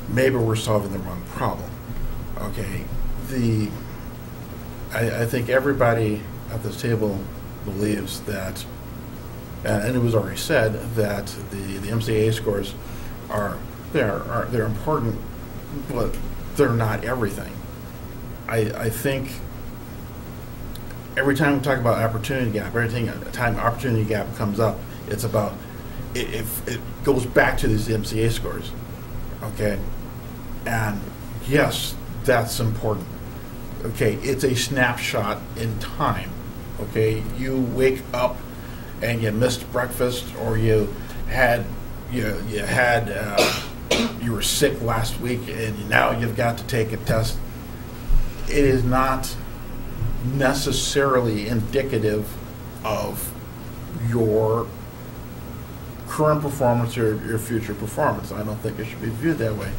maybe we're solving the wrong problem. Okay, I think everybody at this table believes that, and it was already said that the MCA scores they're important, but they're not everything. I think every time we talk about opportunity gap, every time opportunity gap comes up, it's about if it goes back to these MCA scores, okay? And yes, that's important. Okay, it's a snapshot in time. Okay, you wake up and you missed breakfast, or you were sick last week, and now you've got to take a test. It is not necessarily indicative of your current performance or your future performance. I don't think it should be viewed that way.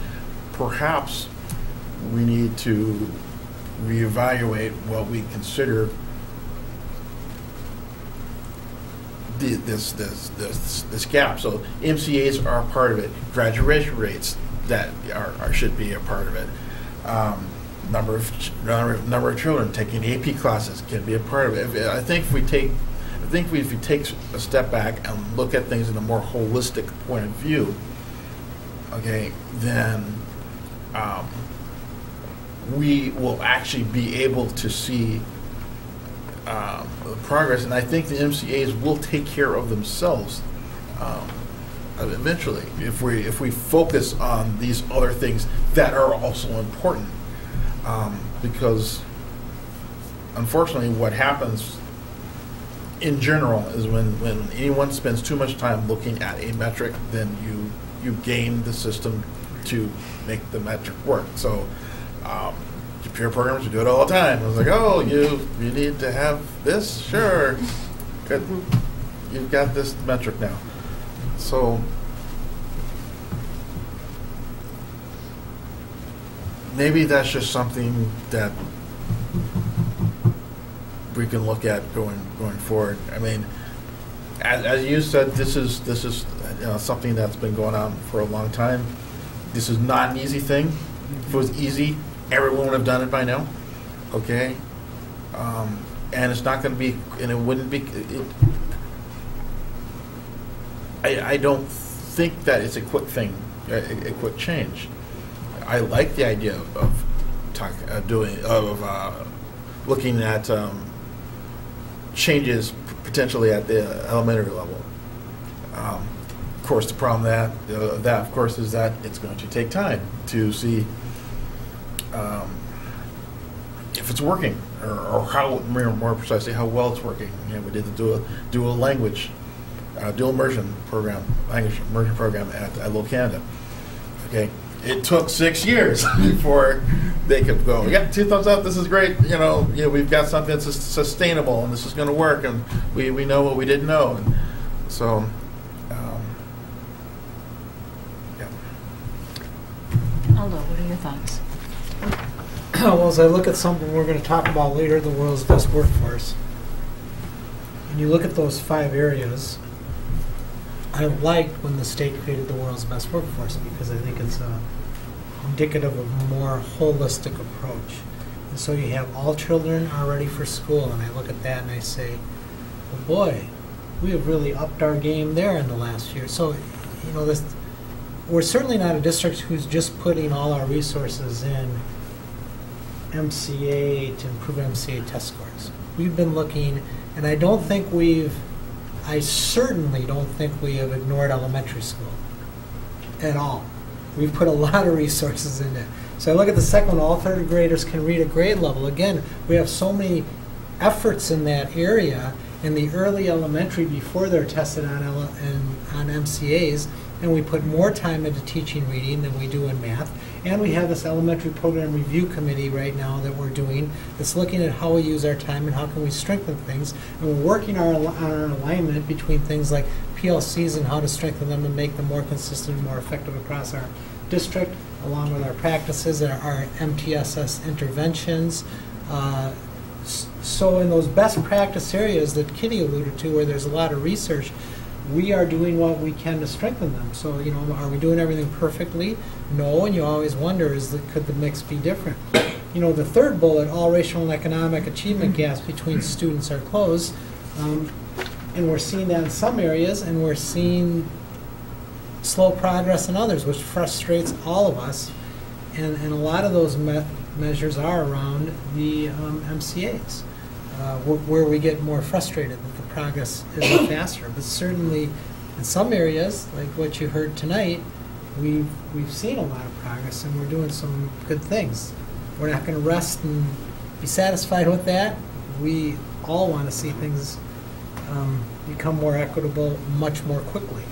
Perhaps we need to reevaluate what we consider this gap. So MCAs are a part of it. Graduation rates that should be a part of it. Number of children taking AP classes can be a part of it. I think if we take a step back and look at things in a more holistic point of view, okay, then we will actually be able to see progress, and I think the MCAs will take care of themselves eventually if we focus on these other things that are also important, because unfortunately, what happens in general is when anyone spends too much time looking at a metric, then you game the system to make the metric work. So computer programmers do it all the time. I was like, oh, you need to have this? Sure. Good. You've got this metric now. So maybe that's just something that we can look at going forward. I mean, as you said, this is something that's been going on for a long time. This is not an easy thing. If it was easy, everyone would have done it by now. Okay, and it's not going to be, and it wouldn't be. I don't think that it's a quick thing, a quick change. I like the idea of looking at changes potentially at the elementary level. Of course, the problem of course is that it's going to take time to see if it's working, or how, more precisely, how well it's working. You know, we did the dual language, dual immersion program, language immersion program at Little Canada. Okay, it took 6 years before they could go, yeah, 2 thumbs up, this is great. You know, we've got something that's sustainable, and this is going to work, and we know what we didn't know, and so. Aldo, what are your thoughts? Well, as I look at something we're going to talk about later, the world's best workforce, and you look at those 5 areas, I liked when the state created the world's best workforce, because I think it's indicative of a more holistic approach. And so you have all children are ready for school, and I look at that and I say, well, boy, we have really upped our game there in the last year. So, you know, we're certainly not a district who's just putting all our resources in MCA to improve MCA test scores. We've been looking, and I certainly don't think we have ignored elementary school at all. We've put a lot of resources in it. So I look at the second one, all third graders can read at grade level. Again, we have so many efforts in that area in the early elementary before they're tested on MCAs, and we put more time into teaching reading than we do in math. And we have this elementary program review committee right now that we're doing that's looking at how we use our time and how can we strengthen things. And we're working on our alignment between things like PLCs and how to strengthen them and make them more consistent and more effective across our district, along with our practices and our MTSS interventions. So in those best practice areas that Kitty alluded to, where there's a lot of research, we are doing what we can to strengthen them. So, you know, are we doing everything perfectly? No, and you always wonder, could the mix be different? You know, the third bullet, all racial and economic achievement gaps between students are closed, and we're seeing that in some areas, and we're seeing slow progress in others, which frustrates all of us, and a lot of those measures are around the MCAs, where we get more frustrated that the progress isn't faster. But certainly in some areas, like what you heard tonight, we've seen a lot of progress, and we're doing some good things. We're not going to rest and be satisfied with that. We all want to see things become more equitable much more quickly.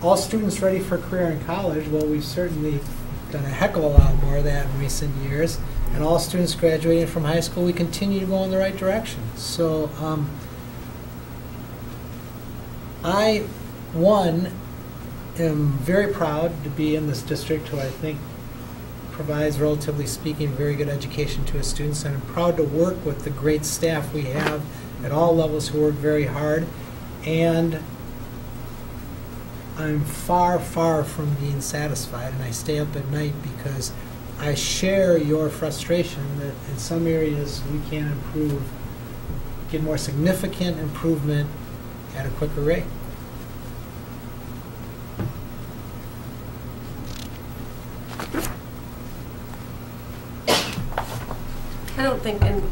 All students ready for career in college, well, we've certainly done a heck of a lot more of that in recent years. And all students graduating from high school, we continue to go in the right direction. So I, am very proud to be in this district, who I think provides, relatively speaking, very good education to its students, and I'm proud to work with the great staff we have at all levels who work very hard. And I'm far, far from being satisfied, and I stay up at night because I share your frustration that in some areas we can improve, get more significant improvement at a quicker rate. I don't think, and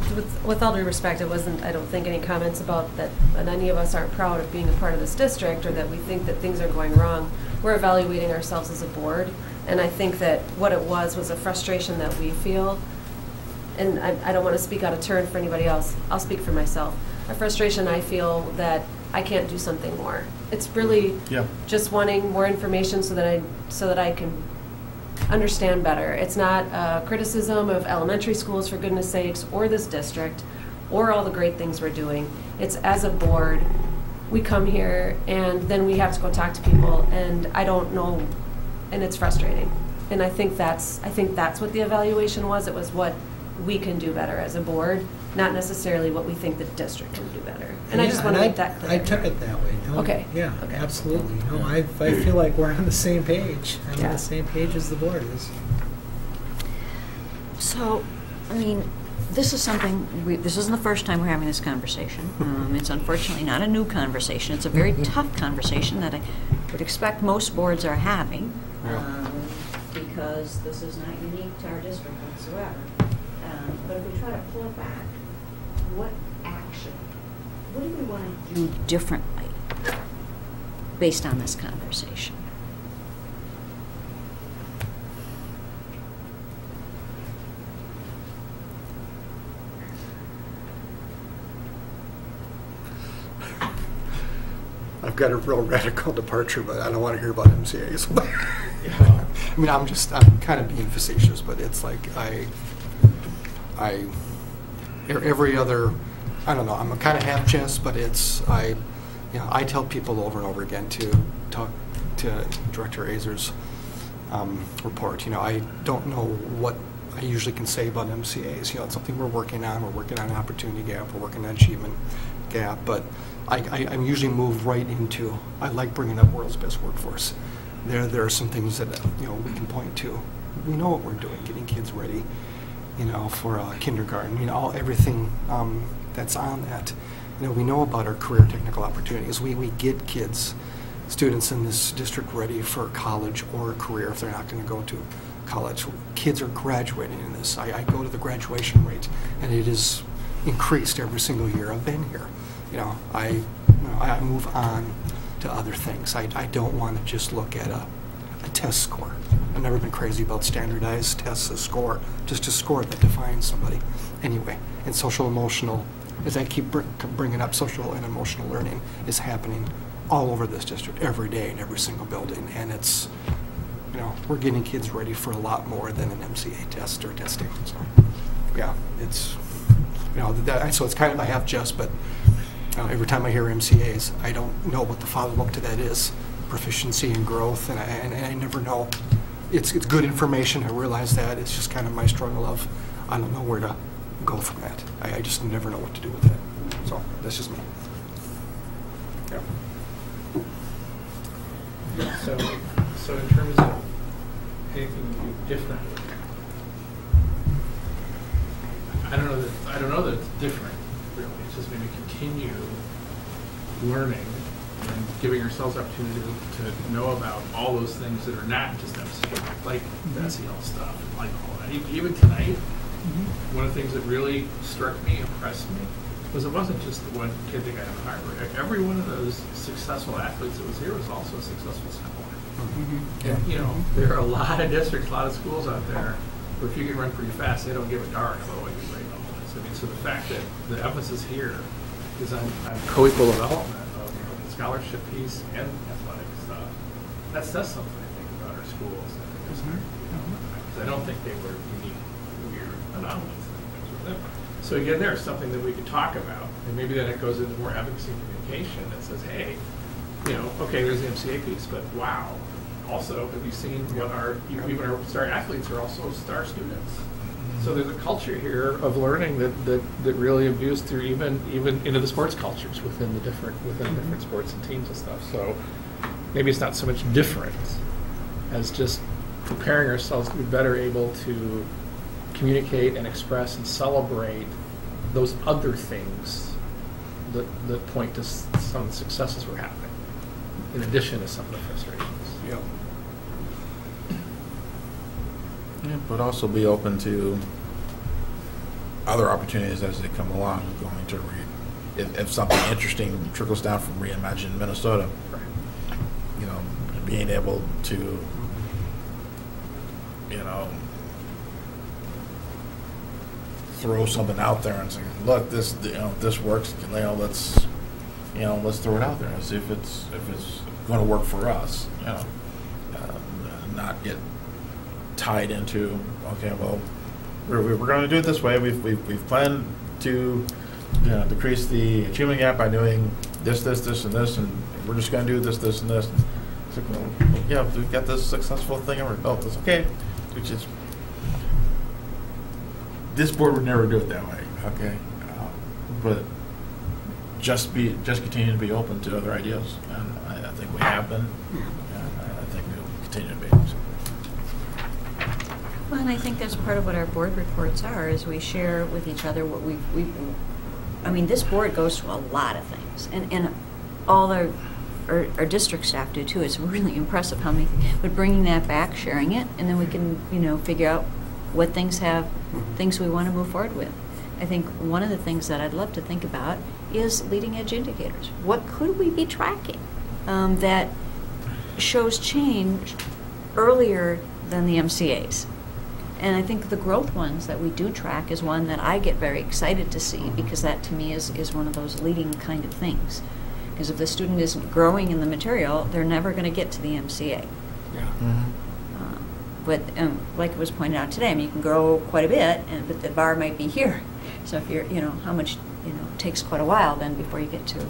with all due respect, it wasn't, I don't think, any comments about that any of us aren't proud of being a part of this district or that we think that things are going wrong. We're evaluating ourselves as a board, and I think that what it was a frustration that we feel, and I don't want to speak out of turn for anybody else. I'll speak for myself. A frustration I feel that I can't do something more. It's really just wanting more information so that I can understand better. It's not a criticism of elementary schools, for goodness sakes, or this district, or all the great things we're doing. It's as a board, we come here and then we have to go talk to people, and I don't know, and it's frustrating. And I think that's what the evaluation was. It was what we can do better as a board, not necessarily what we think the district can do better. And I just want to make that clear. I took it that way. No, okay. Yeah, okay. Absolutely. No, I feel like we're on the same page. I'm on the same page as the board is. So, I mean, this is something, this isn't the first time we're having this conversation. It's unfortunately not a new conversation. It's a very tough conversation that I would expect most boards are having, because this is not unique to our district whatsoever. But if we try to pull it back, what do we want to do differently based on this conversation? I've got a real radical departure, but I don't want to hear about MCAs. I mean, I'm kind of being facetious, but it's like every other, I don't know, I'm a kind of half chest, but I tell people over and over again to talk to Director Azer's report. I don't know what I usually can say about MCAs. It's something we're working on. We're working on opportunity gap. We're working on achievement gap, but I'm usually moved right into, I like bringing up world's best workforce. There are some things that we can point to. We know what we're doing, getting kids ready, for kindergarten. Everything that's on that. We know about our career technical opportunities. We get students in this district ready for college or a career if they're not going to go to college. Kids are graduating in this. I go to the graduation rate, and it is increased every single year I've been here. I move on to other things. I don't want to just look at a test score. I've never been crazy about standardized tests, a score, just a score that defines somebody. Anyway, and social emotional, as I keep bringing up, social and emotional learning is happening all over this district every day in every single building, and it's, we're getting kids ready for a lot more than an MCA test or testing. So, yeah, it's, so it's kind of a half jest, but every time I hear MCAs, I don't know what the follow-up to that is. Proficiency and growth, and I never know. It's good information, I realize that. It's just kind of my struggle of, I don't know where to go from that. I just never know what to do with that. So, that's just me. Yeah. So in terms of anything you do differently, I don't know that it's different, really. It's just maybe continue learning and giving ourselves opportunity to know about all those things that are not just MCA, like the SEL stuff, like all that. Even tonight, one of the things that really struck me, impressed me, was it wasn't just the one kid that got in Harvard. Every one of those successful athletes that was here was also a successful scholar. And, there are a lot of districts, a lot of schools out there where if you can run pretty fast, they don't give a darn about what your grade level is. I mean, so the fact that the emphasis here is on co-equal development of the scholarship piece and athletic stuff, that says something, I think, about our schools. I don't think they were unique, weird anomalies. So again, there's something that we could talk about, and maybe then it goes into more advocacy and communication that says, hey, okay, there's the MCA piece, but wow, also, have you seen what even our star athletes are also star students? So there's a culture here of learning that really imbues through even into the sports cultures within different sports and teams and stuff. So maybe it's not so much different as just preparing ourselves to be better able to communicate and express and celebrate those other things that point to some of the successes we're having, in addition to some of the frustrations. Yeah. Yeah, but also be open to other opportunities as they come along. Going to if something interesting trickles down from Reimagine Minnesota, being able to, throw something out there and say, look, this this works. Let's throw it out there and see if it's going to work for us. Not get tied into, okay, well, we're going to do it this way. We've planned to decrease the achievement gap by doing this, and this, and we're just going to do this, and this. It's like, well, yeah, we've got this successful thing over built. It's okay. Which is, this board would never do it that way. Okay, but just continue to be open to other ideas, and I think we have been, and I think we'll continue to be. Well, and I think that's part of what our board reports are, is we share with each other what I mean, this board goes to a lot of things, and all our district staff do too. It's really impressive how many, but bringing that back, sharing it, and then we can, figure out what things we want to move forward with. I think one of the things that I'd love to think about is leading edge indicators. What could we be tracking that shows change earlier than the MCAs? And I think the growth ones that we do track is one that I get very excited to see, because that to me is one of those leading kind of things. Because if the student isn't growing in the material, they're never going to get to the MCA. Yeah. Mm-hmm. But like it was pointed out today, I mean, you can grow quite a bit, but the bar might be here. So if you're, how much, it takes quite a while then before you get to,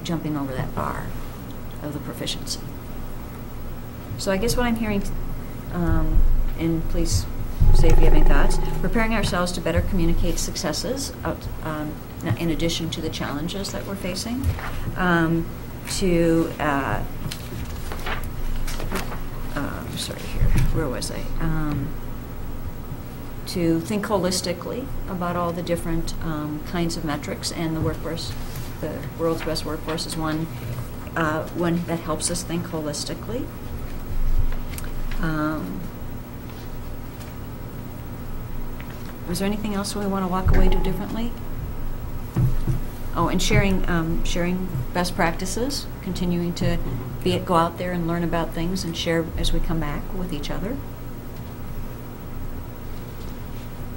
jumping over that bar of the proficiency. So I guess what I'm hearing, and please say if you have any thoughts, preparing ourselves to better communicate successes in addition to the challenges that we're facing, to think holistically about all the different kinds of metrics, and the workforce, the world's best workforce is one that helps us think holistically. Was there anything else we want to walk away do differently? Oh, and sharing best practices, continuing to go out there and learn about things and share as we come back with each other.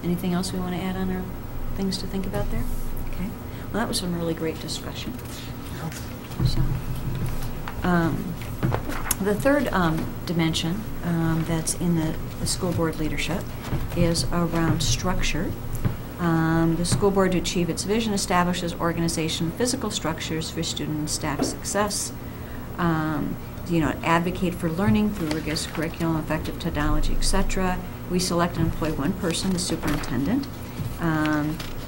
Anything else we want to add on our things to think about there? Okay. Well, that was some really great discussion. So, the third dimension that's in the school board leadership is around structure. The school board, to achieve its vision, establishes organization, physical structures for student and staff success. Advocate for learning through rigorous curriculum, effective technology, etc. We select and employ one person, the superintendent.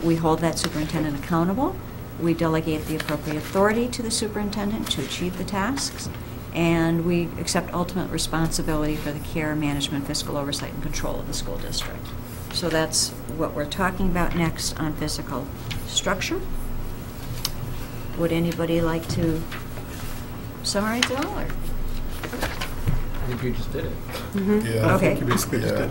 We hold that superintendent accountable. We delegate the appropriate authority to the superintendent to achieve the tasks. And we accept ultimate responsibility for the care, management, fiscal oversight, and control of the school district. So that's what we're talking about next on physical structure. Would anybody like to summarize it all? Or? I think you just did it. Mm-hmm. Yeah, Okay. I think you basically just did.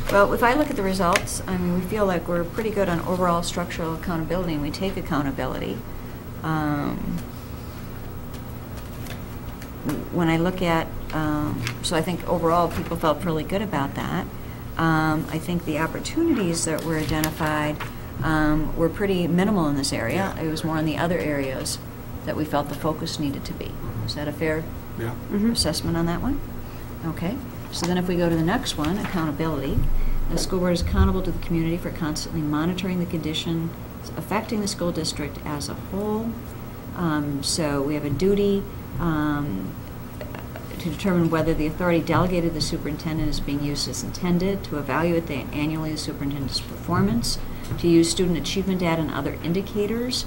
Well, if I look at the results, I mean, we feel like we're pretty good on overall structural accountability, and we take accountability. When I look at, so I think overall people felt really good about that. I think the opportunities that were identified were pretty minimal in this area. It was more in the other areas that we felt the focus needed to be. Is that a fair assessment on that one? Okay. So then if we go to the next one, accountability. The school board is accountable to the community for constantly monitoring the conditions affecting the school district as a whole. So we have a duty to determine whether the authority delegated to the superintendent is being used as intended, to evaluate annually the superintendent's performance, to use student achievement data and other indicators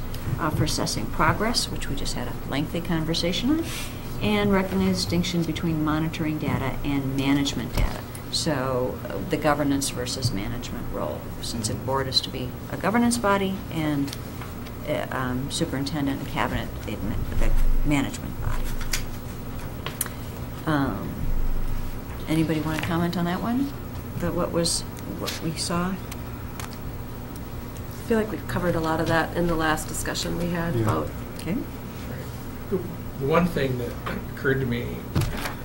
for assessing progress, which we just had a lengthy conversation on, and recognize distinction between monitoring data and management data. So the governance versus management role, since the board is to be a governance body and superintendent and cabinet the management body. Anybody want to comment on that one? What we saw? I feel like we've covered a lot of that in the last discussion we had about. Okay. The one thing that occurred to me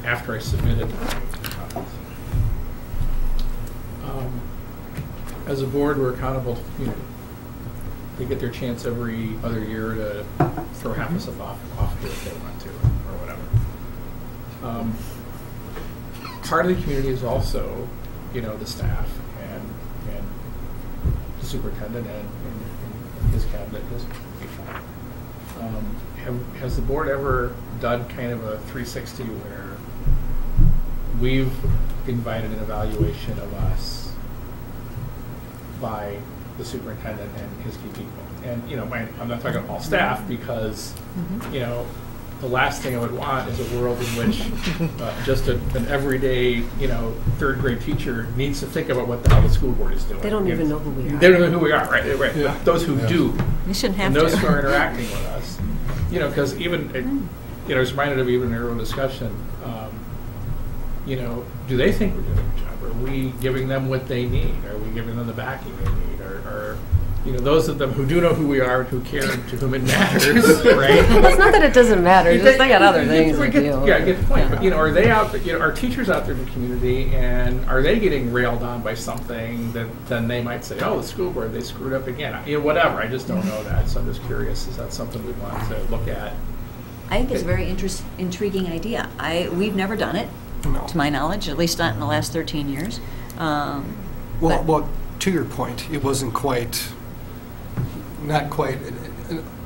after I submitted as a board, we're accountable. They get their chance every other year to throw half of stuff off here if they want to, or whatever. Part of the community is also, the staff and the superintendent and his cabinet, his has the board ever done kind of a 360 where we've invited an evaluation of us by the superintendent and his key people? And I'm not talking all staff because the last thing I would want is a world in which just an everyday third grade teacher needs to think about what the hell the school board is doing. They don't even know who we are. They don't know who we are, right? Yeah. Those who do, We shouldn't have and those to. who are interacting with us, because even I was reminded of even in our own discussion. Do they think we're doing a good job? Are we giving them what they need? Are we giving them the backing they need? Or those of them who do know who we are and who care and to whom it matters, right? It's not that it doesn't matter, just they got other things to do. Yeah, I get the point. But are they out? Are teachers out there in the community, and are they getting railed on by something that then they might say, "Oh, the school board, they screwed up again." Whatever. I just don't know that. So I'm just curious. Is that something we want to look at? I think it's a very intriguing idea. We've never done it, to my knowledge, at least not in the last 13 years. Well, to your point, it wasn't not quite.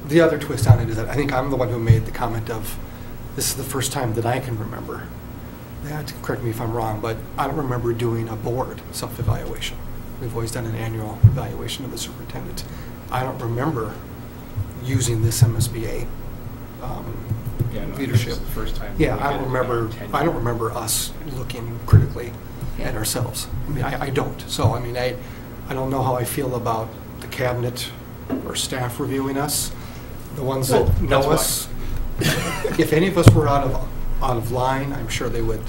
The other twist on it is that I think I'm the one who made the comment of, this is the first time that I can remember. Correct me if I'm wrong, but I don't remember doing a board self-evaluation. We've always done an annual evaluation of the superintendent. I don't remember using this MSBA leadership. This is the first time. Yeah, I don't remember us looking critically at ourselves. I mean, I don't. So, I mean, I don't know how I feel about the cabinet or staff reviewing us. The ones that know us. If any of us were out of line, I'm sure they would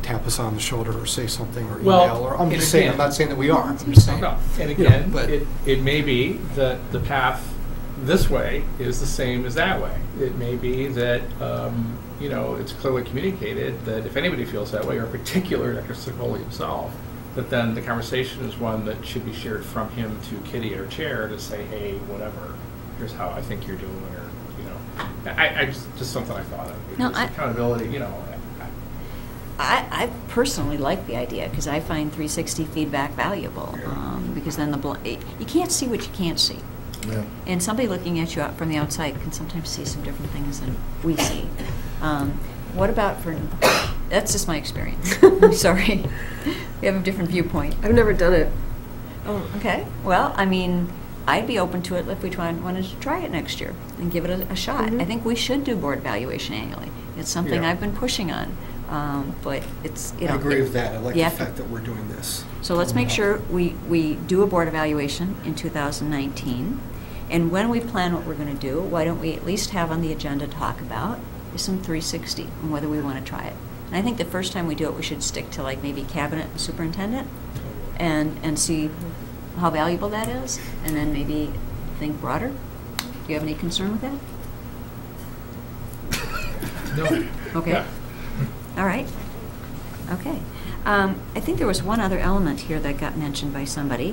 tap us on the shoulder or say something or email. Or I'm just saying. I'm not saying that we are. I'm just saying. No. And again, it may be that the path this way is the same as that way. It may be that it's clearly communicated that if anybody feels that way, or in particular Dr. Sicoli himself, that then the conversation is one that should be shared from him to Kitty or Chair to say, hey, whatever, here's how I think you're doing, or I just something I thought of. No, accountability, I personally like the idea because I find 360 feedback valuable because then you can't see what you can't see. Yeah. And somebody looking at you from the outside can sometimes see some different things than we see. What about that's just my experience. I'm sorry. We have a different viewpoint. I've never done it. Oh, okay. Well, I mean, I'd be open to it if we wanted to try it next year and give it a shot. Mm-hmm. I think we should do board evaluation annually. It's something I've been pushing on. But it's, I agree with that. I like the fact that we're doing this. So let's make sure we do a board evaluation in 2019. And when we plan what we're going to do, why don't we at least have on the agenda to talk about is some 360 and whether we want to try it. And I think the first time we do it, we should stick to like maybe cabinet and superintendent and see how valuable that is, and then maybe think broader. Do you have any concern with that? No. Okay. Yeah. All right. Okay. I think there was one other element here that got mentioned by somebody,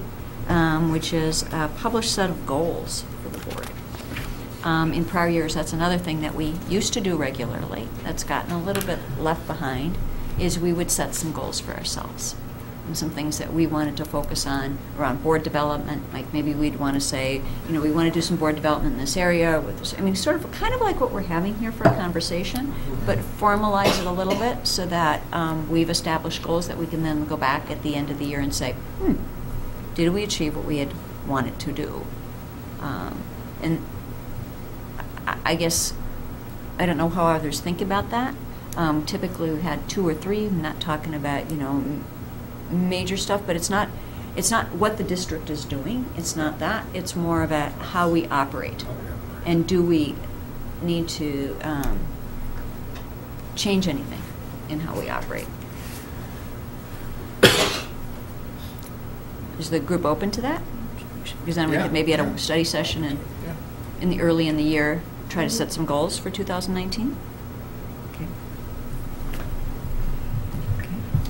which is a published set of goals for the board. In prior years, that's another thing that we used to do regularly that's gotten a little bit left behind, is we would set some goals for ourselves and some things that we wanted to focus on around board development. Like maybe we'd want to say, we want to do some board development in this area. Sort of kind of like what we're having here for a conversation, but formalize it a little bit so that we've established goals that we can then go back at the end of the year and say, did we achieve what we had wanted to do? And I guess, I don't know how others think about that. Typically we've had 2 or 3, I'm not talking about, major stuff, but it's not what the district is doing. It's not that. It's more about how we operate. And do we need to change anything in how we operate? Is the group open to that? Because then we could maybe at a study session and early in the year try to set some goals for 2019. Okay.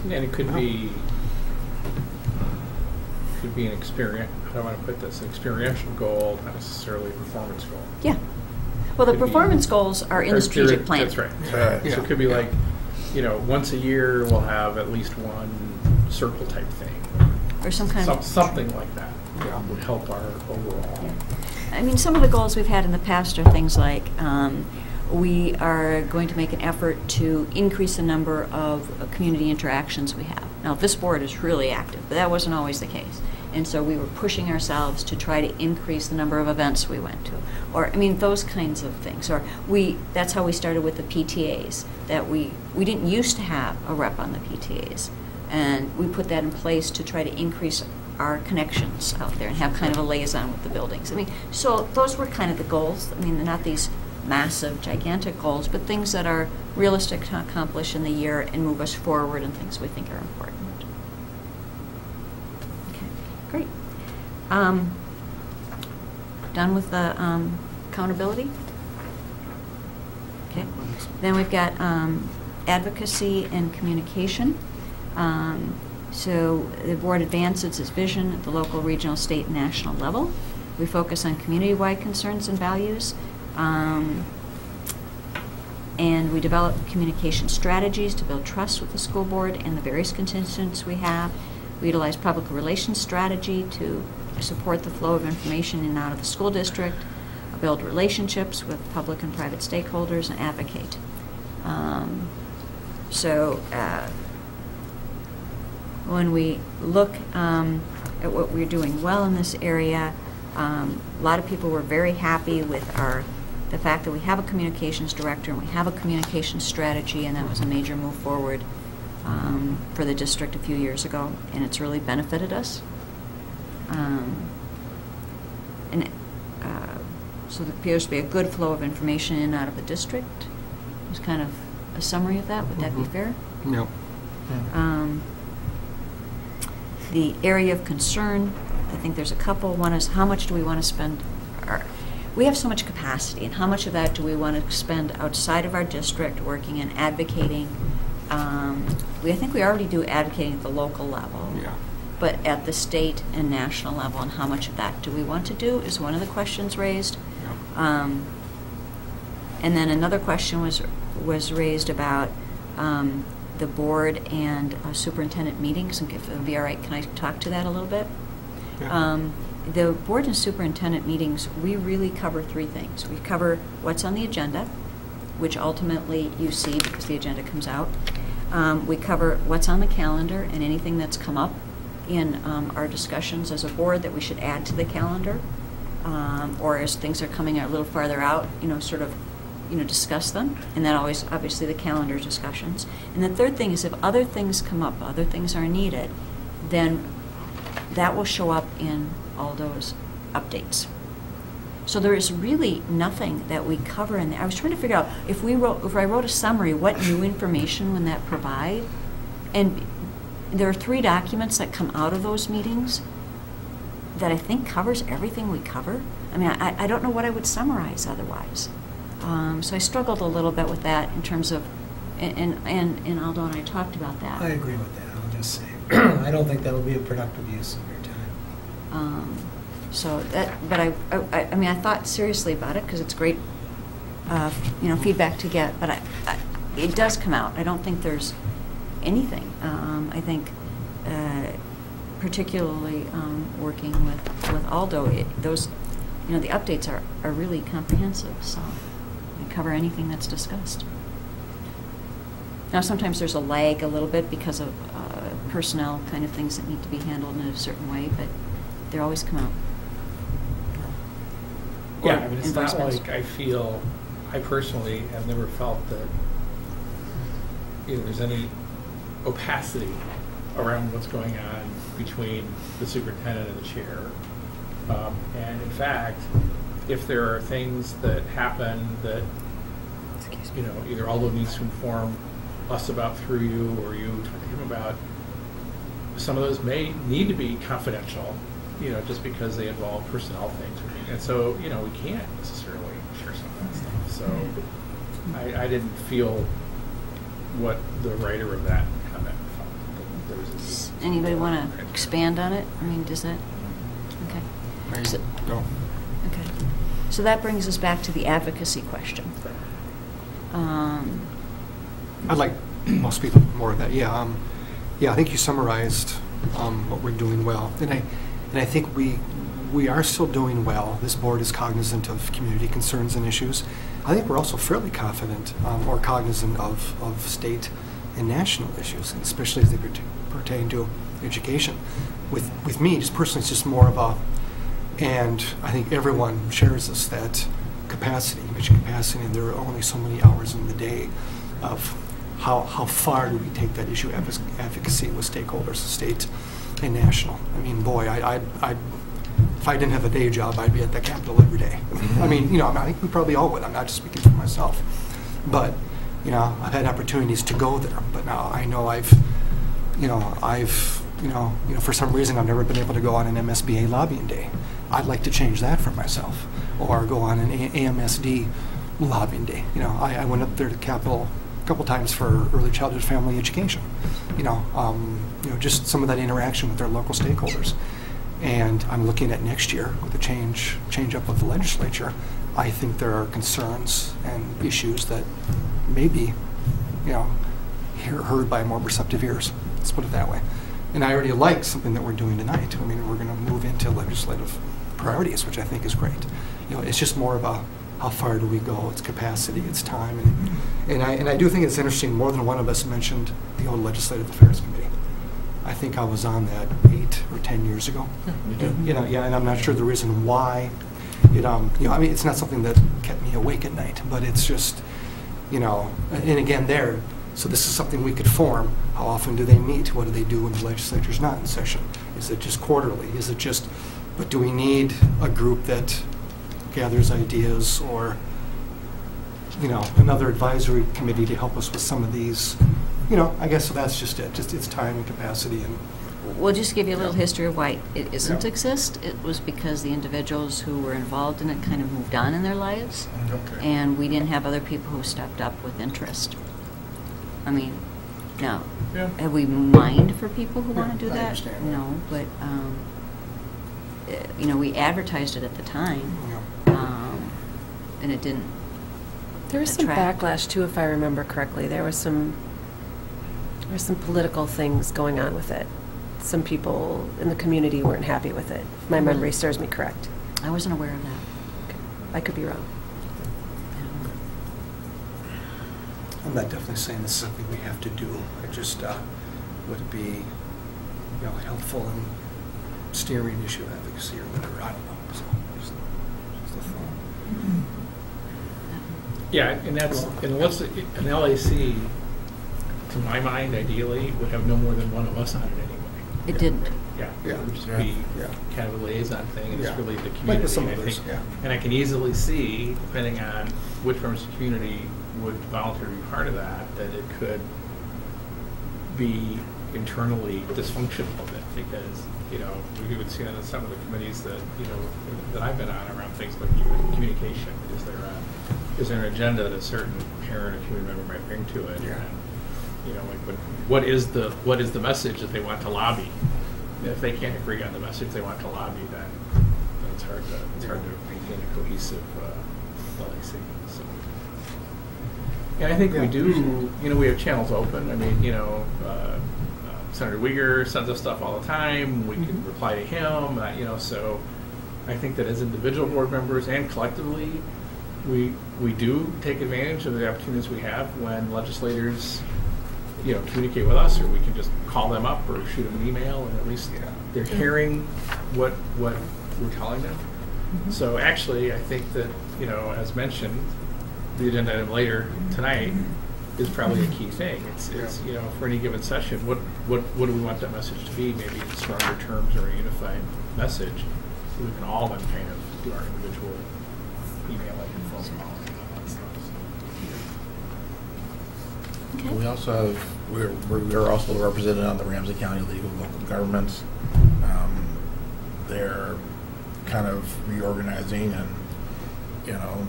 And it could be be an experience, how do I want to put this, an experiential goal, not necessarily a performance goal. Yeah. Well, the Could be- performance goals are in the strategic plan. That's right. So it could be like, once a year we'll have at least one circle type thing. Or some kind of... Something like that would help our overall. Yeah. I mean, some of the goals we've had in the past are things like we are going to make an effort to increase the number of community interactions we have. Now, this board is really active, but that wasn't always the case. And so we were pushing ourselves to try to increase the number of events we went to. Or, I mean, those kinds of things. Or that's how we started with the PTAs, that we didn't used to have a rep on the PTAs. And we put that in place to try to increase our connections out there and have kind of a liaison with the buildings. I mean, so those were kind of the goals. I mean, they're not these massive, gigantic goals, but things that are realistic to accomplish in the year and move us forward and things we think are important. Okay, great. Done with the accountability? Okay. Then we've got advocacy and communication. So the board advances its vision at the local, regional, state, and national level. We focus on community-wide concerns and values. And we develop communication strategies to build trust with the school board and the various constituents we have. We utilize public relations strategy to support the flow of information in and out of the school district, build relationships with public and private stakeholders, and advocate. When we look at what we're doing well in this area, a lot of people were very happy with the fact that we have a communications director and we have a communications strategy, and that was a major move forward for the district a few years ago, and it's really benefited us. So there appears to be a good flow of information in and out of the district. It's kind of a summary of that. Would that be fair? No. The area of concern, I think there's a couple. One is, how much do we want to spend? We have so much capacity, and how much of that do we want to spend outside of our district working and advocating? I think we already do advocating at the local level. Yeah. But at the state and national level, and how much of that do we want to do is one of the questions raised. Yeah. And then another question was raised about the board and superintendent meetings. And if it would be all right, can I talk to that a little bit? Yeah. The board and superintendent meetings, we really cover three things. We cover what's on the agenda, which ultimately you see because the agenda comes out. We cover what's on the calendar and anything that's come up in our discussions as a board that we should add to the calendar, or as things are coming a little farther out, discuss them. And then always, obviously, the calendar discussions. And the third thing is, if other things come up, other things are needed, then that will show up in Aldo's updates. So there is really nothing that we cover in there. I was trying to figure out if I wrote a summary, what new information would that provide? And there are 3 documents that come out of those meetings that I think covers everything we cover. I mean, I don't know what I would summarize otherwise. So I struggled a little bit with that in terms of, and Aldo and I talked about that. I agree with that. I'll just say, I don't think that would be a productive use of your time. But I mean, I thought seriously about it because it's great, feedback to get. But it does come out. I don't think there's anything. I think, particularly working with Aldo, the updates are really comprehensive. So they cover anything that's discussed. Now, sometimes there's a lag a little bit because of personnel kind of things that need to be handled in a certain way, but they always come out. Yeah, I mean, it's not like I personally have never felt that there's any opacity around what's going on between the superintendent and the chair. And in fact, if there are things that happen that, either Aldo needs to inform us about through you or you talk to him about, some of those may need to be confidential, just because they involve personnel things. And so, we can't necessarily share some of that stuff. So I didn't feel what the writer of that comment felt. Anybody want to expand on it? I mean, does that? Okay. So, No. okay. So that brings us back to the advocacy question. I'd like, I'll speak more of that. Yeah, yeah. I think you summarized what we're doing well, and I think we are still doing well. This board is cognizant of community concerns and issues. I think we're also fairly confident or cognizant of state and national issues, especially as they pertain to education. With me, just personally, it's just more of a, and I think everyone shares this, that capacity, mission capacity, and there are only so many hours in the day of how far do we take that issue advocacy with stakeholders, state and national. I mean, boy, if I didn't have a day job, I'd be at the Capitol every day. I mean, you know, I think we probably all would. I'm not just speaking for myself. But, you know, I've had opportunities to go there. But now I know for some reason I've never been able to go on an MSBA lobbying day. I'd like to change that for myself. Or go on an AMSD lobbying day. You know, I went up there to Capitol a couple times for early childhood family education. You know, just some of that interaction with their local stakeholders. And I'm looking at next year with the change up of the legislature. I think there are concerns and issues that may be, you know, heard by more receptive ears. Let's put it that way. And I already like something that we're doing tonight. I mean, we're going to move into legislative priorities, which I think is great. You know, it's just more about how far do we go? It's capacity, it's time, and I do think it's interesting. More than one of us mentioned the old Legislative Affairs Committee. I think I was on that 8 or 10 years ago. And, you know, yeah, and I'm not sure the reason why. You know, I mean, it's not something that kept me awake at night, but it's just, you know, and again there. So this is something we could form. How often do they meet? What do they do when the legislature's not in session? Is it just quarterly? Is it just? But do we need a group that gathers ideas, or, you know, another advisory committee to help us with some of these? You know, I guess so that's just it. Just it's time and capacity. And we'll just give you a little history of why it isn't exist. It was because the individuals who were involved in it kind of moved on in their lives, and we didn't have other people who stepped up with interest. I mean, no. Have we mined for people who want to do that? No, but you know, we advertised it at the time, and it didn't. There was some backlash too, if I remember correctly. There was some political things going on with it. Some people in the community weren't happy with it. If my memory serves me correct. I wasn't aware of that. Okay. I could be wrong. I'm not definitely saying this is something we have to do. I just would it be, you know, helpful in steering issue advocacy or whatever. I don't know. So just a thought. Yeah, and that's an LAC. To my mind, ideally, would have no more than one of us on it anyway. It didn't. Yeah, it would just be kind of a liaison thing, and it's really the community. Like I think, and I can easily see, depending on which members of the community would volunteer to be part of that, that it could be internally dysfunctional a bit, because, you know, we would see that in some of the committees that, you know, that I've been on around things like communication. Is there an agenda that a certain parent or community member might bring to it? And, you know, like what is the message that they want to lobby? And if they can't agree on the message they want to lobby, then it's hard to maintain a cohesive LAC. So. And I think we do. You know, we have channels open. I mean, you know, Senator Uyghur sends us stuff all the time. We can reply to him. You know, so I think that as individual board members and collectively, we do take advantage of the opportunities we have when legislators, you know, communicate with us, or we can just call them up or shoot them an email, and at least they're hearing what we're telling them. So actually, I think that, you know, as mentioned, the agenda item later tonight is probably a key thing. It's you know, for any given session, what do we want that message to be? Maybe in stronger terms or a unified message, so we can all then kind of do our individual emailing and phone calling and all that stuff. Okay. We also have, we're also represented on the Ramsey County League of Local Governments. They're kind of reorganizing, and, you know,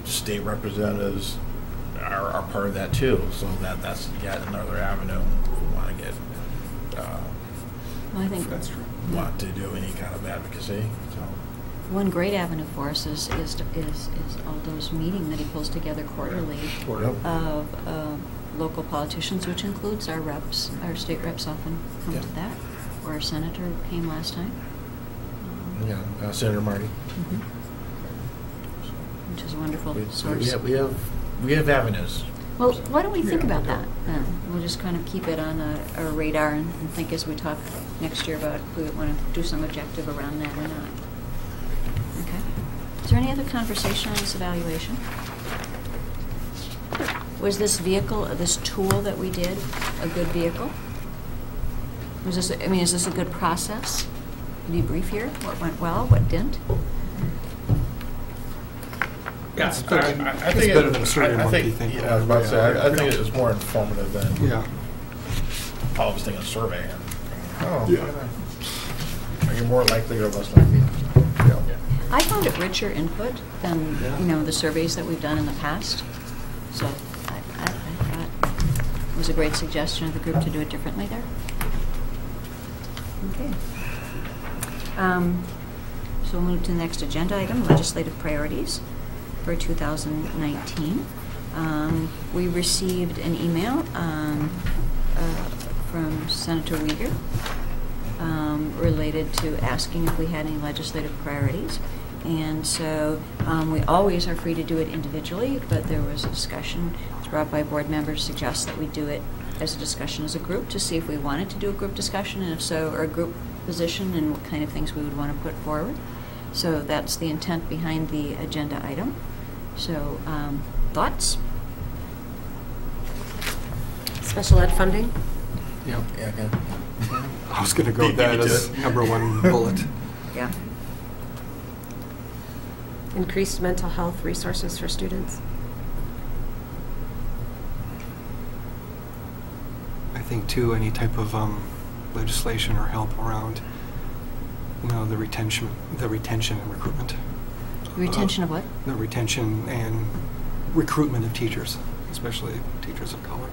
state representatives are part of that too. So that's yet another avenue if we want to get Well, I think if that's true. Want to do any kind of advocacy. So one great avenue for us is all those meetings that he pulls together quarterly of local politicians, which includes our reps. Our state reps often come to that. Or our senator came last time. Senator Marty. Which is a wonderful source. We have avenues. Well, why don't we think about that? We'll just kind of keep it on our radar and think as we talk next year about if we want to do some objective around that or not. Okay. Is there any other conversation on this evaluation? Was this vehicle, this tool that we did, a good vehicle? Was this? I mean, is this a good process? Can you brief here? What went well? What didn't? Yeah, I think it's better than a survey monkey thing. Yeah, I was about to say, I think it was more informative than publishing a survey. You're more likely or less likely. I found it richer input than the surveys that we've done in the past. So I thought it was a great suggestion of the group to do it differently there. Okay. So we'll move to the next agenda item, legislative priorities for 2019. We received an email from Senator Uyghur related to asking if we had any legislative priorities. And so we always are free to do it individually, but there was a discussion brought by board members to suggest that we do it as a discussion as a group to see if we wanted to do a group discussion, and if so, or a group position, and what kind of things we would want to put forward. So that's the intent behind the agenda item. So, thoughts? Special ed funding? Yeah. Okay. I was going to go with that as number one bullet. Yeah. Increased mental health resources for students. I think too, any type of legislation or help around, the retention and recruitment. Retention of what? The retention and recruitment of teachers, especially teachers of color.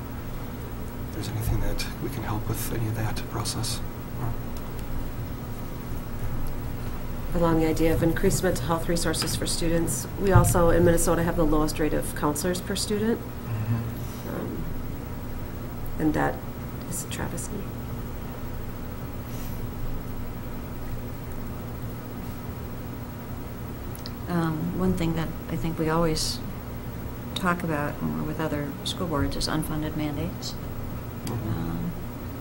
If there's anything that we can help with any of that process. Along the idea of increased mental health resources for students, we also in Minnesota have the lowest rate of counselors per student, and that is a travesty. One thing that I think we always talk about when we're with other school boards is unfunded mandates.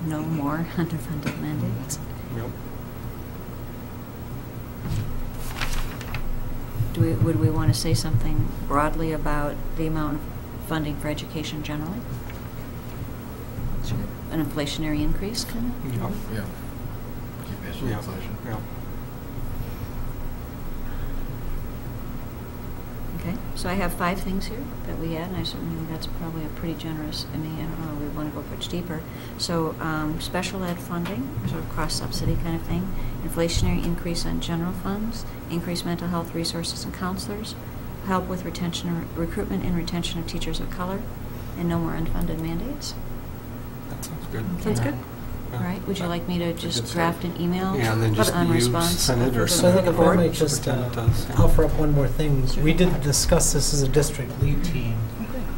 No more underfunded mandates. Yep. Would we want to say something broadly about the amount of funding for education generally? Sure. An inflationary increase, kind of? Yeah. Keep pace with inflation. Yeah. Okay, so I have 5 things here that we add, and I certainly think that's probably a pretty generous, I don't know, we want to go much deeper. So special ed funding, sort of cross-subsidy kind of thing, inflationary increase on general funds, increased mental health resources and counselors, help with recruitment and retention of teachers of color, and no more unfunded mandates. That sounds good. Sounds good. All right, would you like me to just draft an email and then just on response? Send it or So I think if I board? might just offer up one more thing. We did discuss this as a district lead team.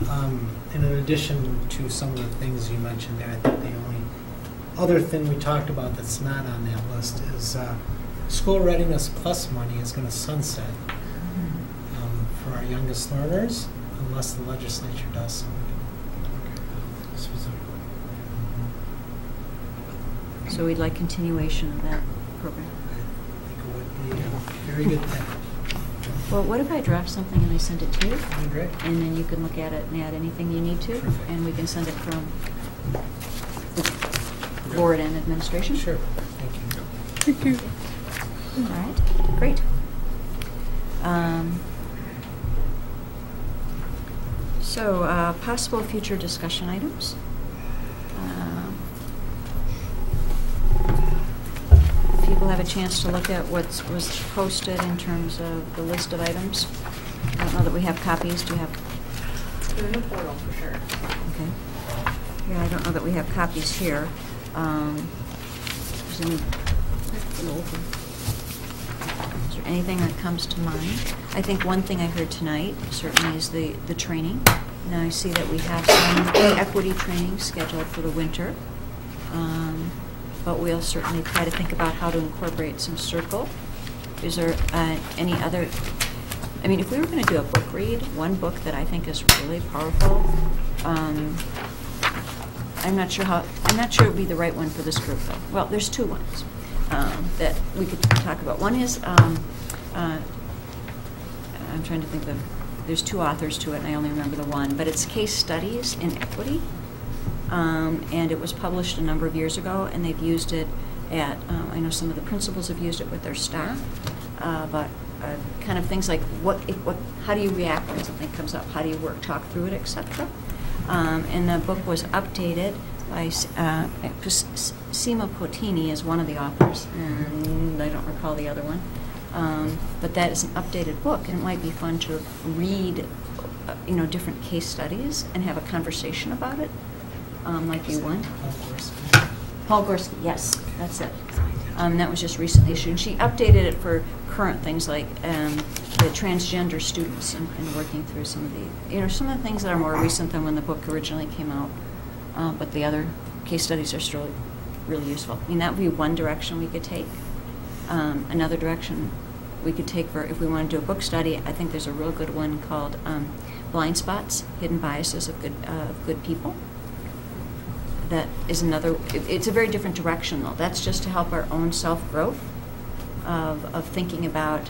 And in addition to some of the things you mentioned there, I think the only other thing we talked about that's not on that list is School Readiness Plus money is going to sunset for our youngest learners unless the legislature does something specifically. So we'd like continuation of that program. I think it would be a very good thing. Well, what if I draft something and I send it to you? Great. And then you can look at it and add anything you need to, and we can send it from the board and administration? Sure. Thank you. Thank you. All right, great. So, possible future discussion items. People have a chance to look at what was posted in terms of the list of items. I don't know that we have copies. Do you have? They're in the portal for sure. Okay. Yeah, I don't know that we have copies here. Is there anything that comes to mind? I think one thing I heard tonight certainly is the training. Now I see that we have some equity training scheduled for the winter, but we'll certainly try to think about how to incorporate some circle. Is there any other? I mean, if we were going to do a book read, one book that I think is really powerful. I'm not sure it would be the right one for this group, though. Well, there's two ones that we could talk about. One is I'm trying to think of. There's two authors to it, and I only remember the one. But it's Case Studies in Equity, and it was published a number of years ago, and they've used it at. I know some of the principals have used it with their staff, but kind of things like how do you react when something comes up? How do you talk through it, etc. And the book was updated by Sima Potini is one of the authors, and I don't recall the other one. But that is an updated book, and it might be fun to read, different case studies and have a conversation about it, like you want. Paul Gorski, yes, that's it. That was just recently issued. And she updated it for current things like the transgender students and working through some of some of the things that are more recent than when the book originally came out. But the other case studies are still really useful. I mean, that would be one direction we could take. Another direction we could take for if we want to do a book study, I think there's a real good one called Blind Spots, Hidden Biases of Good People. That is another, it's a very different direction though. That's just to help our own self-growth of thinking about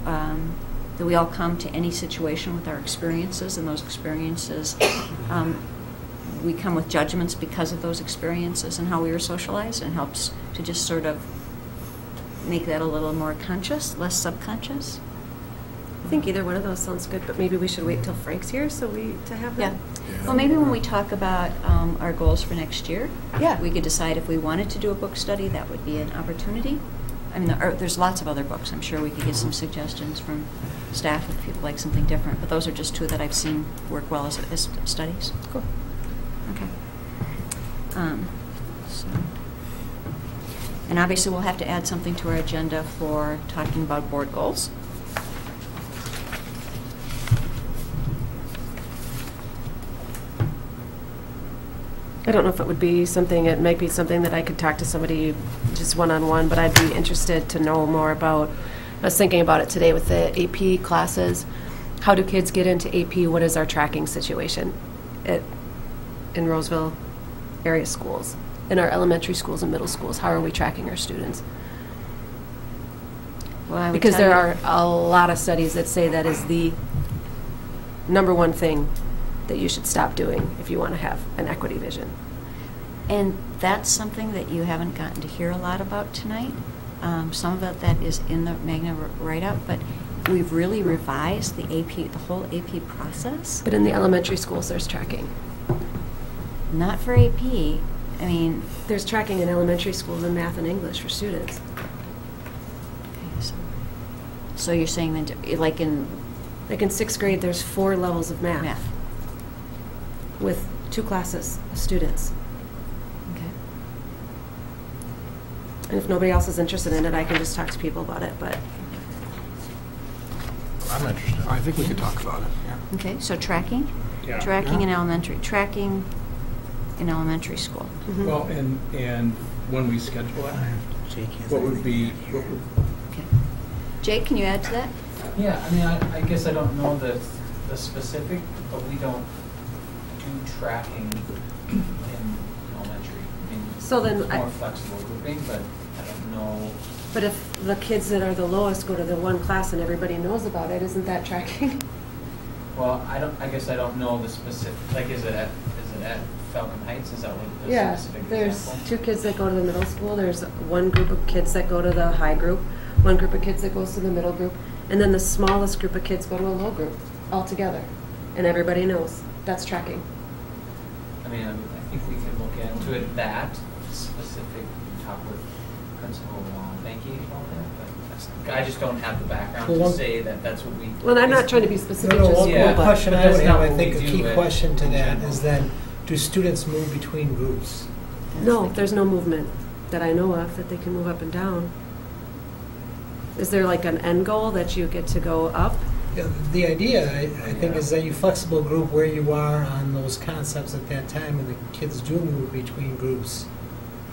that we all come to any situation with our experiences, and those experiences, we come with judgments because of those experiences and how we were socialized, and helps to just sort of make that a little more conscious, less subconscious. I think either one of those sounds good, but maybe we should wait till Frank's here to have that. Yeah. Well, maybe when we talk about our goals for next year, we could decide if we wanted to do a book study. That would be an opportunity. I mean, there's lots of other books. I'm sure we could get some suggestions from staff if people like something different. But those are just two that I've seen work well as studies. Cool. Okay. And obviously, we'll have to add something to our agenda for talking about board goals. I don't know if it would be something, it might be something that I could talk to somebody just one-on-one, but I'd be interested to know more about, I was thinking about it today with the AP classes. How do kids get into AP? What is our tracking situation in Roseville area schools? In our elementary schools and middle schools, how are we tracking our students? Well, because there are a lot of studies that say that is the number one thing that you should stop doing if you want to have an equity vision. And that's something that you haven't gotten to hear a lot about tonight. Some of it that is in the Magna write-up, but we've really revised the whole AP process. But in the elementary schools, there's tracking. Not for AP. I mean, there's tracking in elementary schools in math and English for students. Okay, so you're saying that, like in 6th grade, there's 4 levels of math. With 2 classes of students. Okay. And if nobody else is interested in it, I can just talk to people about it. But I'm interested. I think we could talk about it. Yeah. Okay. So tracking, Yeah. tracking in elementary school. Mm-hmm. Well, and when we schedule it, what would? Okay. Jake, can you add to that? Yeah, I mean, I guess I don't know the specific, but we don't do tracking in elementary. I mean, so then it's more flexible grouping, but I don't know. But if the kids that are the lowest go to the one class and everybody knows about it, isn't that tracking? Well, I guess I don't know the specific. Like, is it at Falcon Heights? Is that what the specific there's example? 2 kids that go to the middle school. There's one group of kids that go to the high group, one group of kids that goes to the middle group, and then the smallest group of kids go to a low group all together, and everybody knows. That's tracking. I mean, I think we could look into it, that specific, talk with Principal Benke about that, but I just don't have the background to say that that's what we... Well, I'm not trying to be specific. One question I would have, I think a do key question to that is then, do students move between groups? No, there's no movement. that I know of that they can move up and down. Is there like an end goal that you get to go up? Yeah, the idea, I think, is that you flexible group where you are on those concepts at that time, and the kids do move between groups.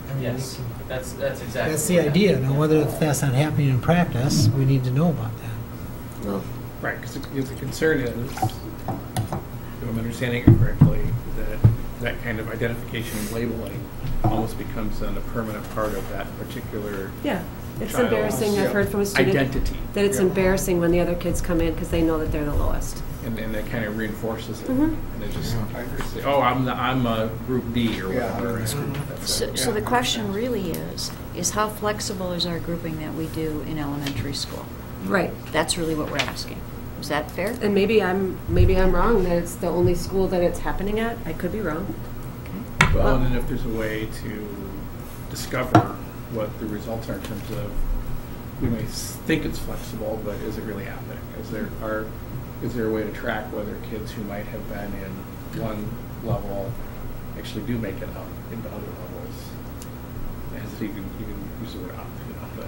I mean, Yes, that's exactly. that's the idea. Now, whether if that's not happening in practice, we need to know about that. Well, right, because the concern is, if I'm understanding it correctly, that kind of identification and labeling almost becomes then a permanent part of that particular. Yeah. It's child's embarrassing. I've heard from a student identity. that it's embarrassing when the other kids come in because they know that they're the lowest. And that kind of reinforces it. Mhm. And it just, say, oh, I'm a group D or whatever. That's it. So the question really is how flexible is our grouping that we do in elementary school? Right. That's really what we're asking. Is that fair? And maybe I'm wrong that it's the only school that it's happening at. I could be wrong. Well, and then if there's a way to discover what the results are in terms of, we may think it's flexible, but is it really happening? Is there a way to track whether kids who might have been in one level actually do make it up into other levels? As if you can use the word up, but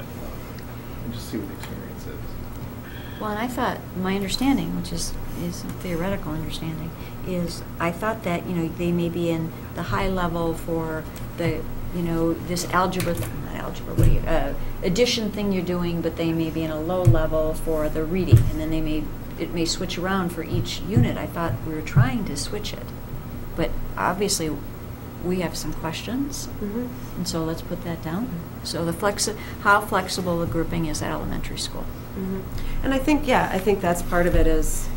and just see what the experience is. Well, and I thought, my understanding, which is a theoretical understanding, is I thought that, they may be in the high level for the, this addition thing you're doing, but they may be in a low level for the reading, and then it may switch around for each unit. I thought we were trying to switch it, but obviously we have some questions, and so let's put that down. So how flexible the grouping is at elementary school. And I think that's part of it is,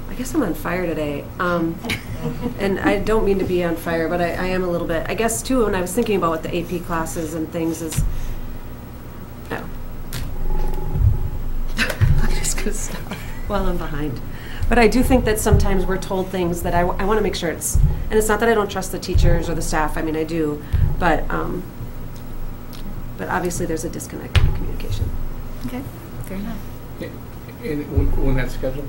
I guess I'm on fire today. And I don't mean to be on fire, but I am a little bit. I guess, too, when I was thinking about what the AP classes and things is, I'm just going to stop while I'm behind. But I do think that sometimes we're told things that I want to make sure it's, and it's not that I don't trust the teachers or the staff, I mean, I do, but obviously there's a disconnect in communication. Okay, fair enough. And when that's scheduled,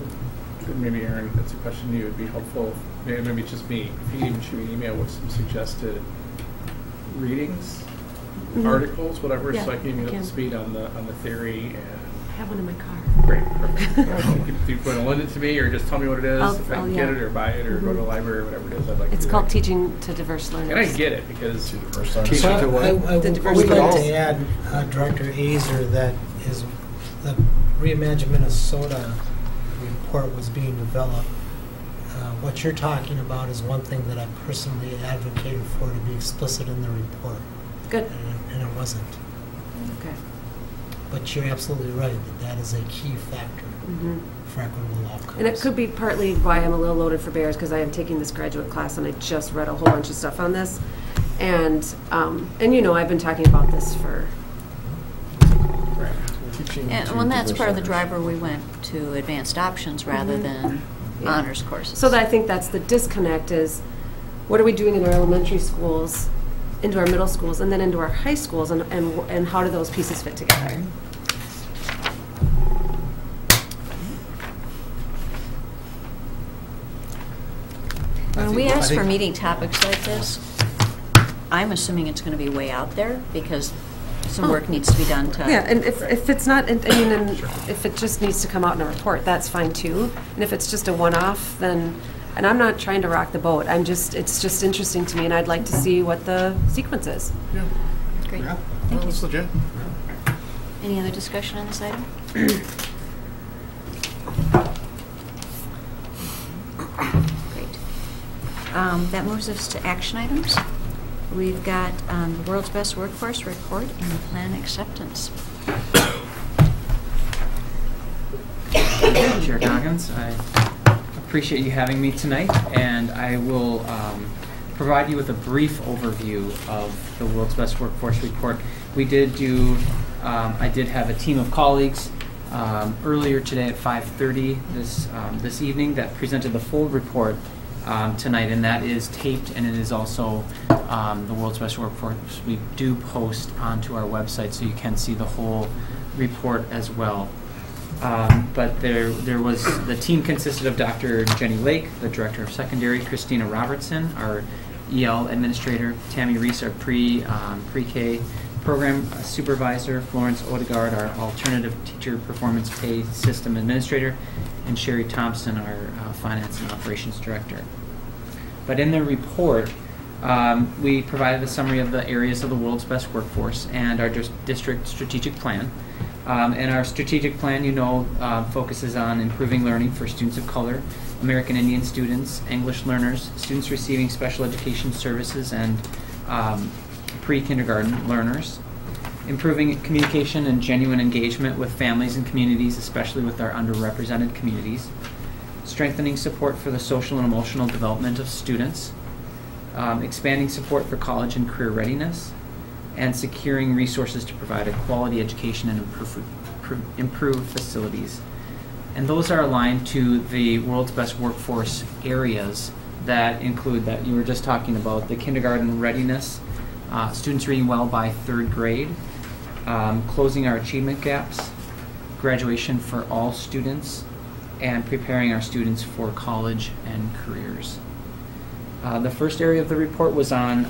maybe Aaron, that's a question you would be helpful. Maybe it's just me. If you even shoot me an email with some suggested readings, articles, whatever, so I can get up to speed on the theory. And I have one in my car. Great, perfect. Do you want to lend it to me, or just tell me what it is? If I can get it, or buy it, or go to the library, or whatever it is, I'd like. It's to called Teaching to Diverse Learners. And I get it because So I would like to add, Director Azer, that is the Reimagine Minnesota report was being developed. What you're talking about is one thing that I personally advocated for to be explicit in the report. Good. And it wasn't. Okay. But you're absolutely right that is a key factor for equitable outcomes. And it could be partly why I'm a little loaded for bears, because I am taking this graduate class and I just read a whole bunch of stuff on this. And I've been talking about this for... And that's part of the driver we went to advanced options rather than honors courses. So I think that's the disconnect is, what are we doing in our elementary schools, into our middle schools, and then into our high schools, and how do those pieces fit together? When we ask for meeting topics like this, I'm assuming it's going to be way out there because some work needs to be done to... Yeah, and if it's not, if it just needs to come out in a report, that's fine too. And if it's just a one-off, then, and I'm not trying to rock the boat, it's just interesting to me, and I'd like to see what the sequence is. Yeah. Great. Yeah. Thank you. That's legit. Any other discussion on this item? Great. That moves us to action items. We've got the World's Best Workforce Report and plan acceptance. Chair Goggins, I appreciate you having me tonight, and I will provide you with a brief overview of the World's Best Workforce Report. We did do, I did have a team of colleagues earlier today at 5:30 this evening that presented the full report tonight, and that is taped, and it is also the World's Best Workforce we do post onto our website, so you can see the whole report as well. But there was, the team consisted of Dr. Jenny Lake, the Director of Secondary, Christina Robertson, our EL Administrator, Tammy Reese, our pre-K program supervisor, Florence Odegaard, our alternative teacher performance pay system administrator, and Sherry Thompson, our finance and operations director. But in the report, we provided a summary of the areas of the world's best workforce and our district strategic plan. And our strategic plan, focuses on improving learning for students of color, American Indian students, English learners, students receiving special education services, and pre-kindergarten learners, improving communication and genuine engagement with families and communities, especially with our underrepresented communities, strengthening support for the social and emotional development of students, expanding support for college and career readiness, and securing resources to provide a quality education and improve facilities. And those are aligned to the world's best workforce areas that include that you were just talking about, the kindergarten readiness, students reading well by 3rd grade, closing our achievement gaps, graduation for all students, and preparing our students for college and careers. The first area of the report was on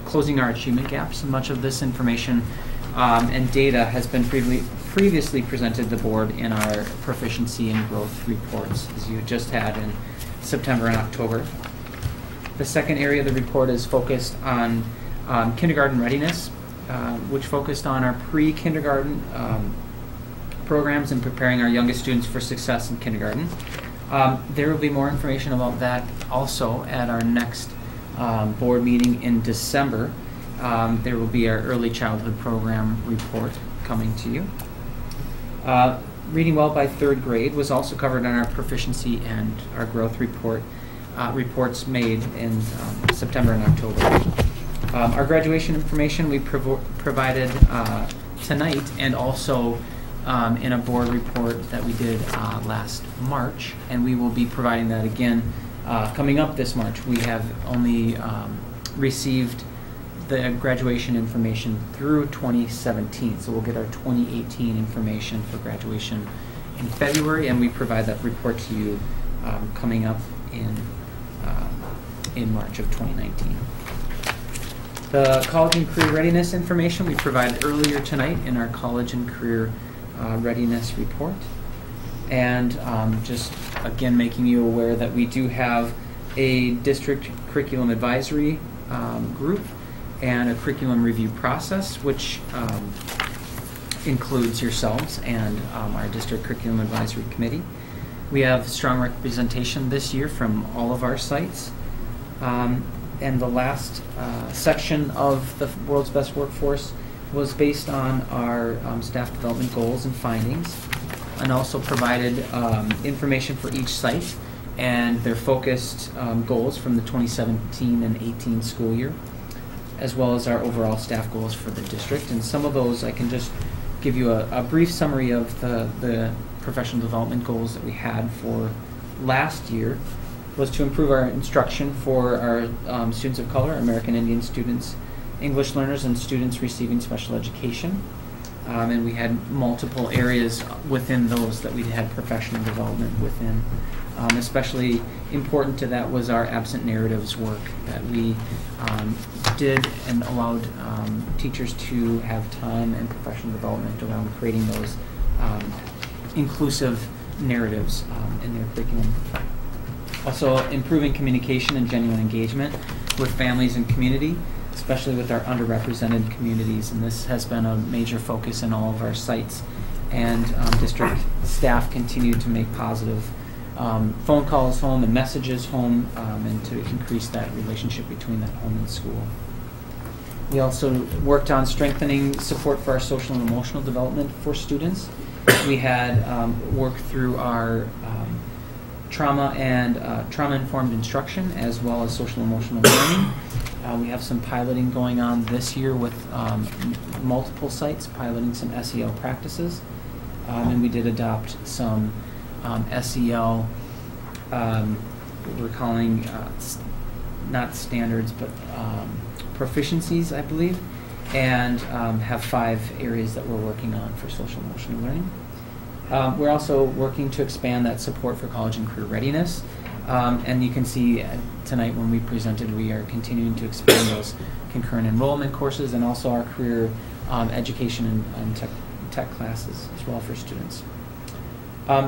closing our achievement gaps. Much of this information and data has been previously presented to the board in our proficiency and growth reports, as you just had in September and October. The second area of the report is focused on kindergarten readiness, which focused on our pre-kindergarten programs and preparing our youngest students for success in kindergarten. There will be more information about that also at our next board meeting in December. There will be our early childhood program report coming to you. Reading well by 3rd grade was also covered in our proficiency and our growth reports made in September and October. Our graduation information we provided tonight, and also in a board report that we did last March, and we will be providing that again coming up this March. We have only received the graduation information through 2017, so we'll get our 2018 information for graduation in February, and we provide that report to you coming up in March of 2019. The college and career readiness information we provided earlier tonight in our college and career readiness report. And just again making you aware that we do have a district curriculum advisory group and a curriculum review process, which includes yourselves and our district curriculum advisory committee. We have strong representation this year from all of our sites. And the last section of the world's best workforce was based on our staff development goals and findings, and also provided information for each site and their focused goals from the 2017 and 18 school year, as well as our overall staff goals for the district. And some of those, I can just give you a brief summary of the professional development goals that we had for last year. Was to improve our instruction for our students of color, American Indian students, English learners, and students receiving special education. And we had multiple areas within those that we had professional development within. Especially important to that was our absent narratives work that we did and allowed teachers to have time and professional development around creating those inclusive narratives in their curriculum. Also, improving communication and genuine engagement with families and community, especially with our underrepresented communities. And this has been a major focus in all of our sites. And district staff continue to make positive phone calls home and messages home, and to increase that relationship between that home and school. We also worked on strengthening support for our social and emotional development for students. We had worked through our trauma and trauma-informed instruction, as well as social emotional learning. We have some piloting going on this year with multiple sites, piloting some SEL practices. And we did adopt some SEL, we're calling not standards, but proficiencies, I believe, and have 5 areas that we're working on for social emotional learning. We're also working to expand that support for college and career readiness. And you can see tonight when we presented, we are continuing to expand those concurrent enrollment courses and also our career education and tech classes as well for students.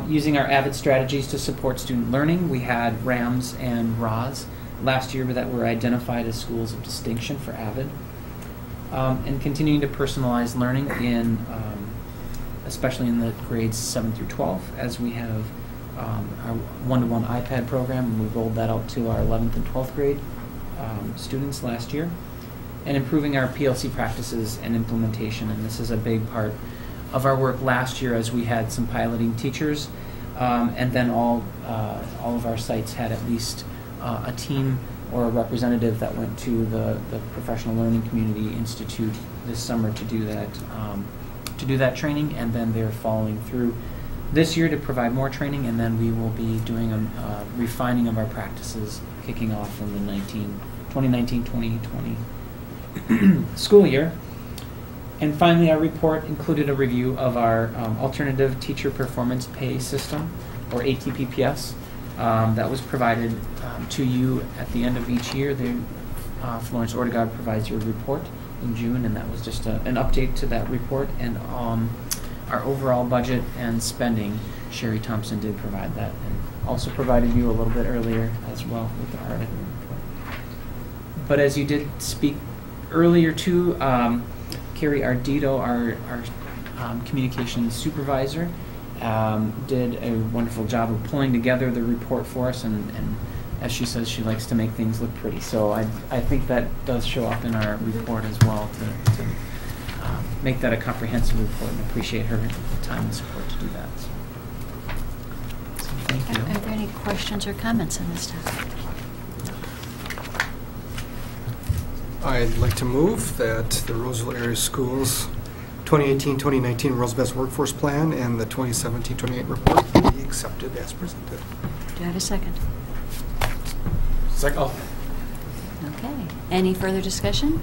Using our AVID strategies to support student learning, we had RAMS and RAS last year that were identified as schools of distinction for AVID. And continuing to personalize learning in, especially in the grades 7 through 12, as we have our one-to-one iPad program, and we rolled that out to our 11th and 12th grade students last year. And improving our PLC practices and implementation, and this is a big part of our work last year as we had some piloting teachers, and then all of our sites had at least a team or a representative that went to the Professional Learning Community Institute this summer to do that training, and then they're following through this year to provide more training, and then we will be doing a refining of our practices kicking off in the 2019-2020 school year. And finally, our report included a review of our Alternative Teacher Performance Pay System, or ATPPS, that was provided to you at the end of each year. Florence Ortegard provides your report in June, and that was just an update to that report. And our overall budget and spending, Sherry Thompson did provide that, and also provided you a little bit earlier as well with the article report. But as you did speak earlier too, Carrie Ardito, our communications supervisor, did a wonderful job of pulling together the report for us, and as she says, she likes to make things look pretty. So I think that does show up in our report as well to make that a comprehensive report, and appreciate her time and support to do that. So thank you. Are there any questions or comments on this topic? I'd like to move that the Roseville Area Schools 2018-2019 World's Best Workforce Plan and the 2017-28 report be accepted as presented. Do I have a second? Second. Okay. Any further discussion?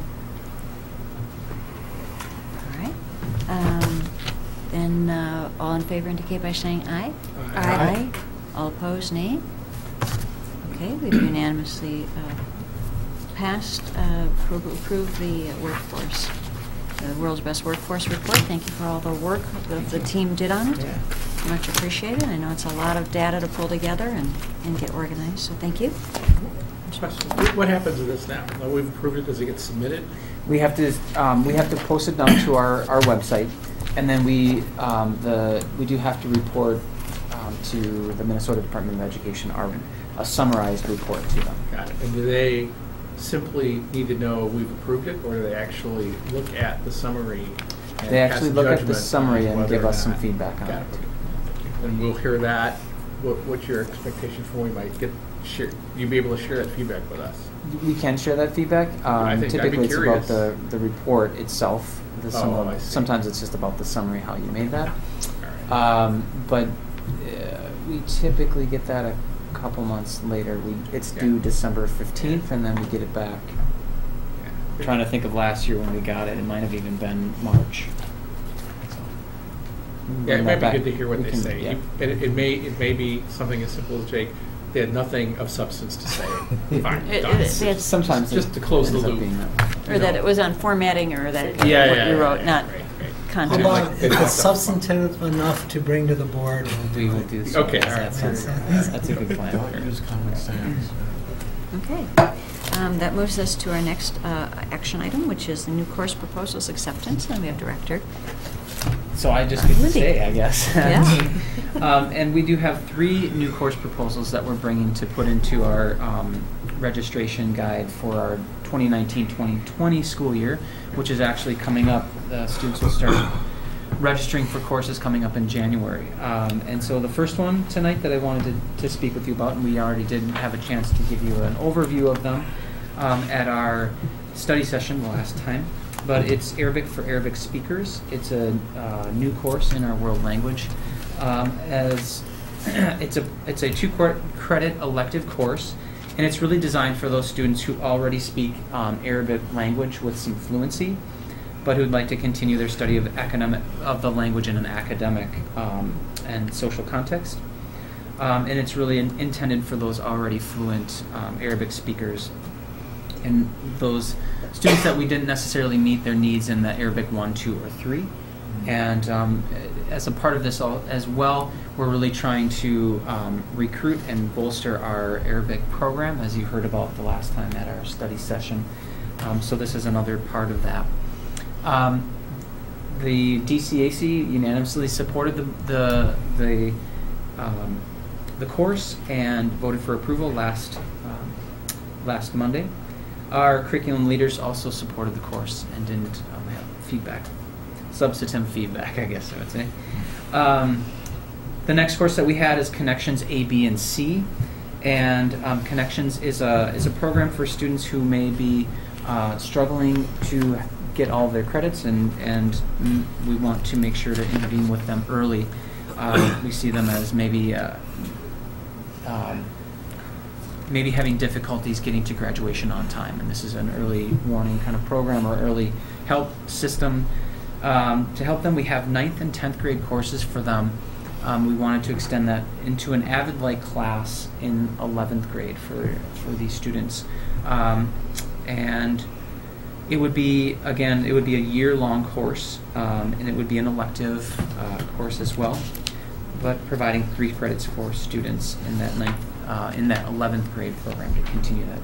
All right. Then all in favor indicate by saying aye. Aye. All opposed, nay. Okay, we've unanimously passed, approved the workforce, the World's Best Workforce Report. Thank you for all the work that the team did on it. Yeah. Much appreciated. I know it's a lot of data to pull together and get organized, so thank you. What happens with this now? Now we've approved it, does it get submitted? We have to post it down to our website, and then we do have to report to the Minnesota Department of Education a summarized report to them. Got it. And do they simply need to know we've approved it, or do they actually look at the summary? And They actually pass look at the judgment summary on and whether give or us some not? feedback on Got it. And we'll hear that. What's your expectation for when we might get you be able to share that feedback with us? We can share that feedback. I think I'd be Typically, it's about curious. the report itself. I see. Sometimes it's just about the summary, how you made that. All right. But we typically get that a couple months later. It's due December 15th, and then we get it back. Trying to think of last year when we got it. It might have even been March. So, Yeah, it bring might that be back. good to hear what We they can- say. yeah. It may be something as simple as, Jake, they had nothing of substance to say. Fine, done. Sometimes just to close the ends up loop. being that way. Or that it was on formatting, or that what Yeah, you wrote, right, not right. How content. about if it's substantive enough to bring to the board? We will do so. Okay, all right. That's a good plan. Don't use common sense. Okay. That moves us to our next action item, which is the new course proposals acceptance, and we have Director. So I just get to Lindy. say, I guess. Yeah. And we do have 3 new course proposals that we're bringing to put into our registration guide for our 2019-2020 school year, which is actually coming up. The students will start registering for courses coming up in January. And so the first one tonight that I wanted to speak with you about, and we already did have a chance to give you an overview of them at our study session last time, but it's Arabic for Arabic speakers. It's a new course in our world language. It's a 2-credit elective course, and it's really designed for those students who already speak Arabic language with some fluency, but who'd like to continue their study of the language in an academic and social context. And it's really intended for those already fluent Arabic speakers and those students that we didn't necessarily meet their needs in the Arabic 1, 2, or 3. And as a part of this as well, we're really trying to recruit and bolster our Arabic program, as you heard about the last time at our study session. So this is another part of that. The DCAC unanimously supported the course and voted for approval last Monday. Our curriculum leaders also supported the course and didn't have feedback. Substantive feedback, I guess I would say. The next course that we had is Connections A, B, and C. And Connections is a program for students who may be struggling to get all of their credits, and we want to make sure to intervene with them early. We see them as maybe having difficulties getting to graduation on time, and this is an early warning kind of program or early help system to help them. We have 9th and 10th grade courses for them. We wanted to extend that into an Avid-like class in 11th grade for these students, and it would be a year-long course, and it would be an elective course as well, but providing 3 credits for students in that 11th grade program to continue that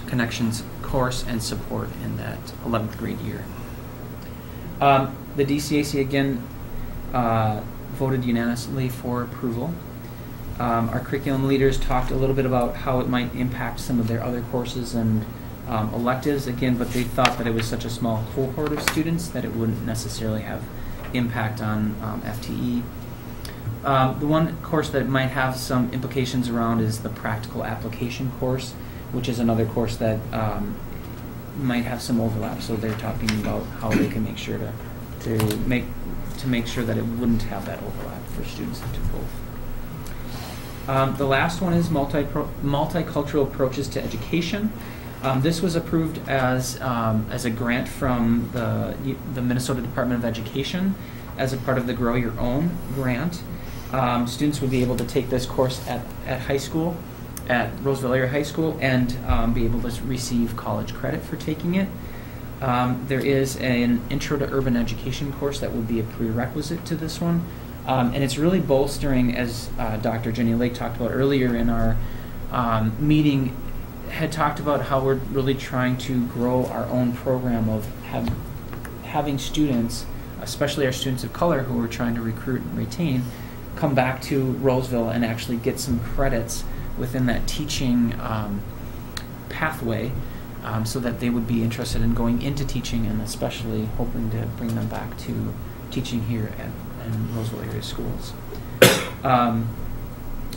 connections course and support in that 11th grade year. The DCAC again voted unanimously for approval. Our curriculum leaders talked a little bit about how it might impact some of their other courses and electives, again, but they thought that it was such a small cohort of students that it wouldn't necessarily have impact on FTE. The one course that might have some implications around is the practical application course, which is another course that might have some overlap. So they're talking about how they can make sure to make sure that it wouldn't have that overlap for students that do both. The last one is multicultural approaches to education. This was approved as a grant from the Minnesota Department of Education as a part of the Grow Your Own grant. Students would be able to take this course at high school, at Roseville Area High School, and be able to receive college credit for taking it. There is an Intro to Urban Education course that would be a prerequisite to this one. And it's really bolstering, as Dr. Jenny Lake talked about earlier in our meeting, had talked about how we're really trying to grow our own program of having students, especially our students of color who we're trying to recruit and retain, come back to Roseville and actually get some credits within that teaching pathway, so that they would be interested in going into teaching, and especially hoping to bring them back to teaching here in Roseville area schools.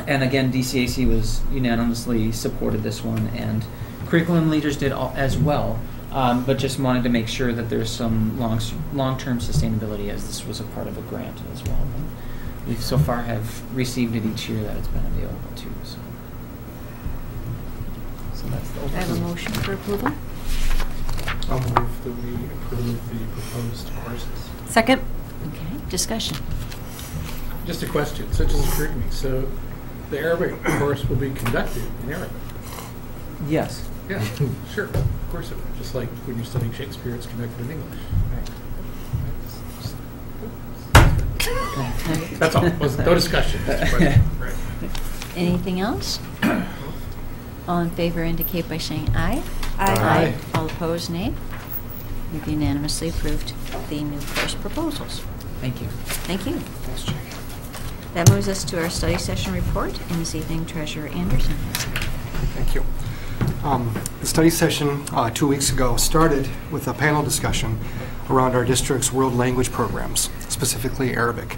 And again, DCAC was unanimously supported this one, and curriculum leaders did as well, but just wanted to make sure that there's some long-term sustainability, as this was a part of a grant as well. And we so far have received it each year that it's been available to. So that's the overview. I have a motion for approval. I'll move that we approve the proposed courses. Second. Okay, discussion. Just a question, such as occurred to me. So the Arabic course will be conducted in Arabic? Yes. Yeah, sure. Of course it will. Just like when you're studying Shakespeare, it's conducted in English. Right. That's all. No discussion. Right. Anything else? All in favor indicate by saying aye. Aye. All opposed, nay. We've unanimously approved the new course proposals. Thank you. Thank you. Thanks, Jack. That moves us to our study session report, and this evening Treasurer Anderson. Thank you. The study session 2 weeks ago started with a panel discussion around our district's world language programs, specifically Arabic.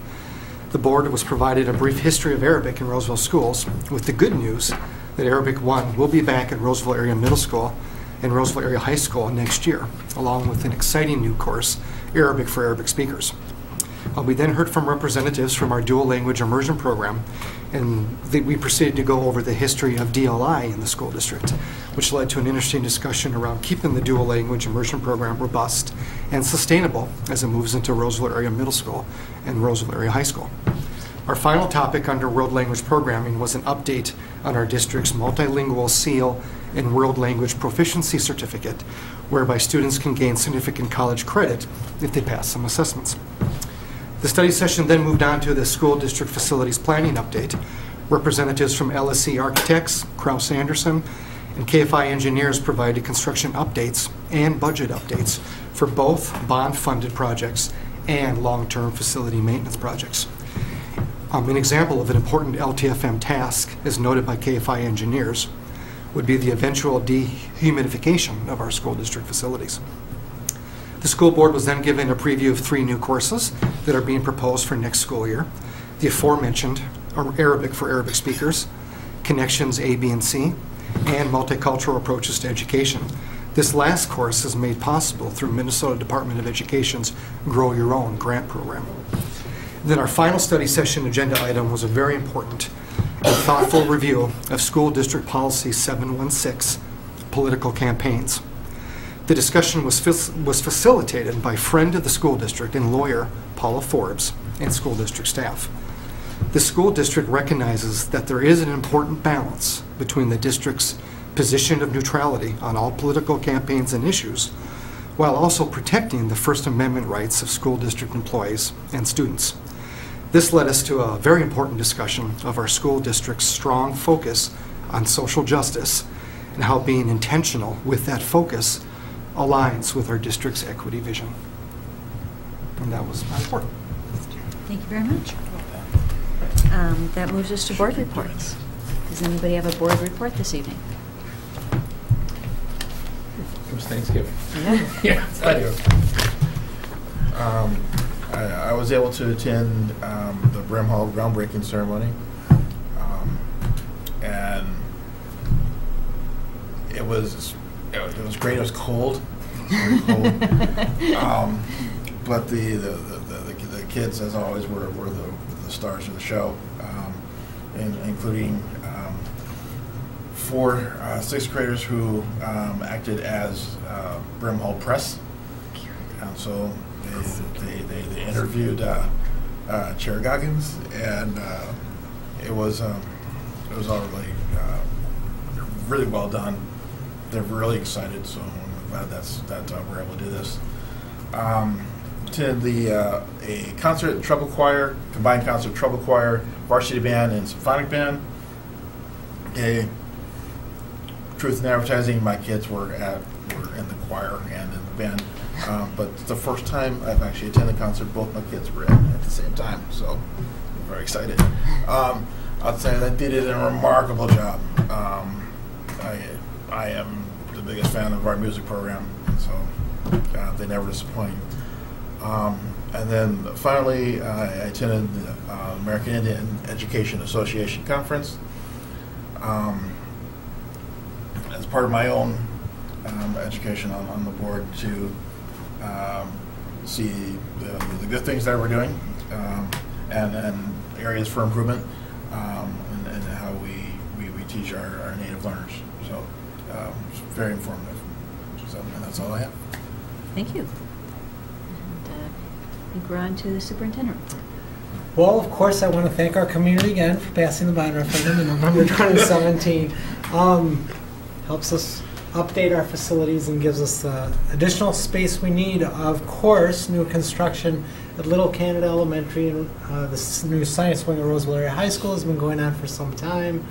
The board was provided a brief history of Arabic in Roseville schools, with the good news that Arabic 1 will be back at Roseville Area Middle School and Roseville Area High School next year, along with an exciting new course, Arabic for Arabic speakers. We then heard from representatives from our dual language immersion program, and we proceeded to go over the history of DLI in the school district, which led to an interesting discussion around keeping the dual language immersion program robust and sustainable as it moves into Roseville Area Middle School and Roseville Area High School. Our final topic under World Language Programming was an update on our district's multilingual SEAL and World Language Proficiency Certificate, whereby students can gain significant college credit if they pass some assessments. The study session then moved on to the school district facilities planning update. Representatives from LSC Architects, Krause Anderson, and KFI engineers provided construction updates and budget updates for both bond-funded projects and long-term facility maintenance projects. An example of an important LTFM task, as noted by KFI engineers, would be the eventual dehumidification of our school district facilities. The school board was then given a preview of 3 new courses that are being proposed for next school year. The aforementioned Arabic for Arabic speakers, Connections A, B, and C, and Multicultural Approaches to Education. This last course is made possible through Minnesota Department of Education's Grow Your Own grant program. Then our final study session agenda item was a very important and thoughtful review of School District Policy 716, political campaigns. The discussion was facilitated by friend of the school district and lawyer Paula Forbes and school district staff. The school district recognizes that there is an important balance between the district's position of neutrality on all political campaigns and issues, while also protecting the First Amendment rights of school district employees and students. This led us to a very important discussion of our school district's strong focus on social justice and how being intentional with that focus aligns with our district's equity vision. And that was my report. Thank you very much. That moves us to board reports. Does anybody have a board report this evening? It was Thanksgiving. Yeah. Yes, I do. I was able to attend the Brim Hall groundbreaking ceremony, and it was great. It was cold, very cold. But the kids, as always, were the stars of the show, including 4 6th graders who acted as Brim Hall press. And so they interviewed Chair Goggins, and it was all really well done. They're really excited, so I'm glad that we're able to do this. Attended a concert, treble choir, combined concert, treble choir, varsity band, and symphonic band. Truth in advertising, my kids were in the choir and in the band. But it's the first time I've actually attended a concert both my kids were in at the same time, so I'm very excited. I'd say that they did a remarkable job. I am the biggest fan of our music program, and so they never disappoint. And then finally, I attended the American Indian Education Association conference. As part of my own education on the board to see the good things that we're doing and areas for improvement, and how we teach our native learners. So it's very informative. So, and that's all I have. Thank you. And I think we're on to the superintendent report. Well, of course, I want to thank our community again for passing the bond referendum in November 2017. Helps us update our facilities and gives us the additional space we need. Of course, new construction at Little Canada Elementary and the new science wing at Roseville Area High School has been going on for some time.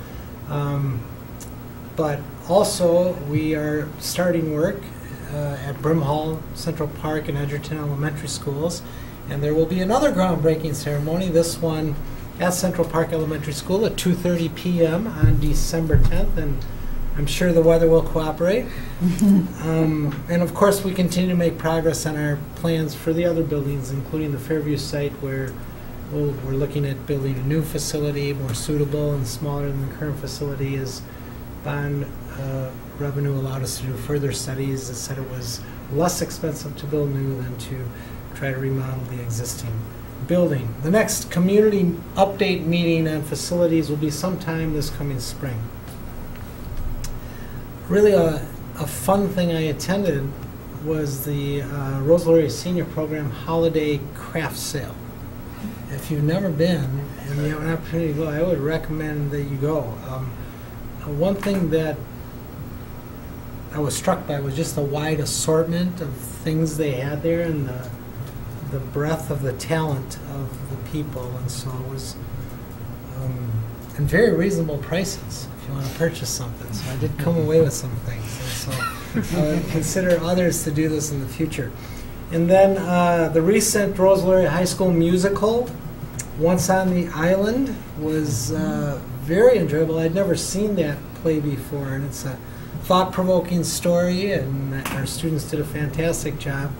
But also, we are starting work at Brim Hall, Central Park, and Edgerton Elementary Schools. And there will be another groundbreaking ceremony, this one at Central Park Elementary School at 2:30 p.m. on December 10th. And I'm sure the weather will cooperate. And of course, we continue to make progress on our plans for the other buildings, including the Fairview site, where we're looking at building a new facility, more suitable and smaller than the current facility. As bond revenue allowed us to do further studies, it said it was less expensive to build new than to try to remodel the existing building. The next community update meeting on facilities will be sometime this coming spring. Really a fun thing I attended was the Roseville Area Senior Program Holiday Craft Sale. If you've never been and you have an opportunity to go, I would recommend that you go. One thing that I was struck by was just the wide assortment of things they had there and the breadth of the talent of the people, and so it was and very reasonable prices if you want to purchase something. So I did come away with some things, and so I would consider others to do this in the future. And then the recent Roseville Area High School musical, Once on the Island, was very enjoyable. I'd never seen that play before, and it's a thought-provoking story, and our students did a fantastic job.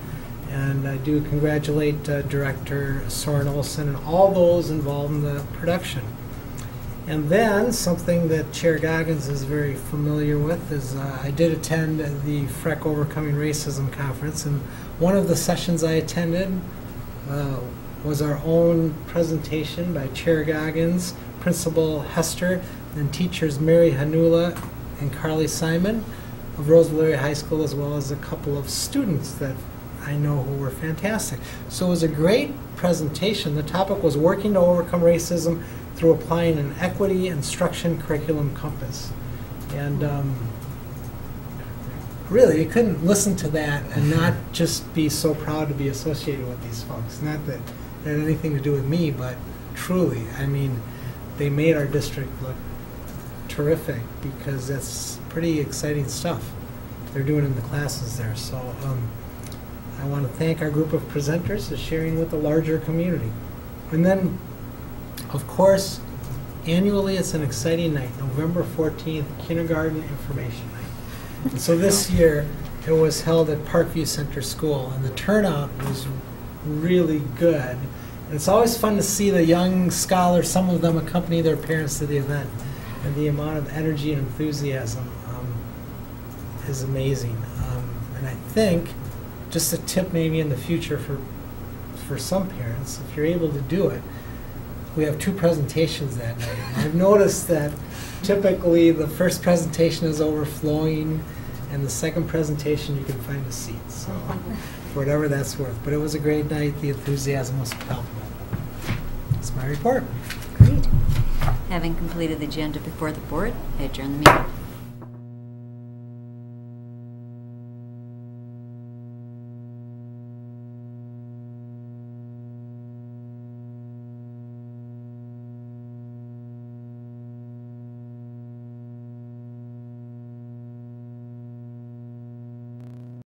And I do congratulate Director Soren Olsen and all those involved in the production. And then something that Chair Goggins is very familiar with is I did attend the FREC Overcoming Racism Conference, and one of the sessions I attended was our own presentation by Chair Goggins, Principal Hester, and teachers Mary Hanula and Carly Simon of Roseville Area High School, as well as a couple of students that I know who were fantastic. So it was a great presentation. The topic was working to overcome racism through applying an equity instruction curriculum compass. And really, you couldn't listen to that and not just be so proud to be associated with these folks. Not that it had anything to do with me, but truly, I mean, they made our district look terrific, because that's pretty exciting stuff they're doing in the classes there. So I want to thank our group of presenters for sharing with the larger community. And then, of course, annually it's an exciting night, November 14th, Kindergarten Information Night. And so this year it was held at Parkview Center School, and the turnout was really good. And it's always fun to see the young scholars, some of them accompany their parents to the event, and the amount of energy and enthusiasm is amazing. And I think, just a tip maybe in the future for some parents, if you're able to do it, we have 2 presentations that night. I've noticed that typically the first presentation is overflowing, and the second presentation you can find a seat. So for whatever that's worth. But it was a great night. The enthusiasm was palpable. That's my report. Great. Having completed the agenda before the board, I adjourn the meeting.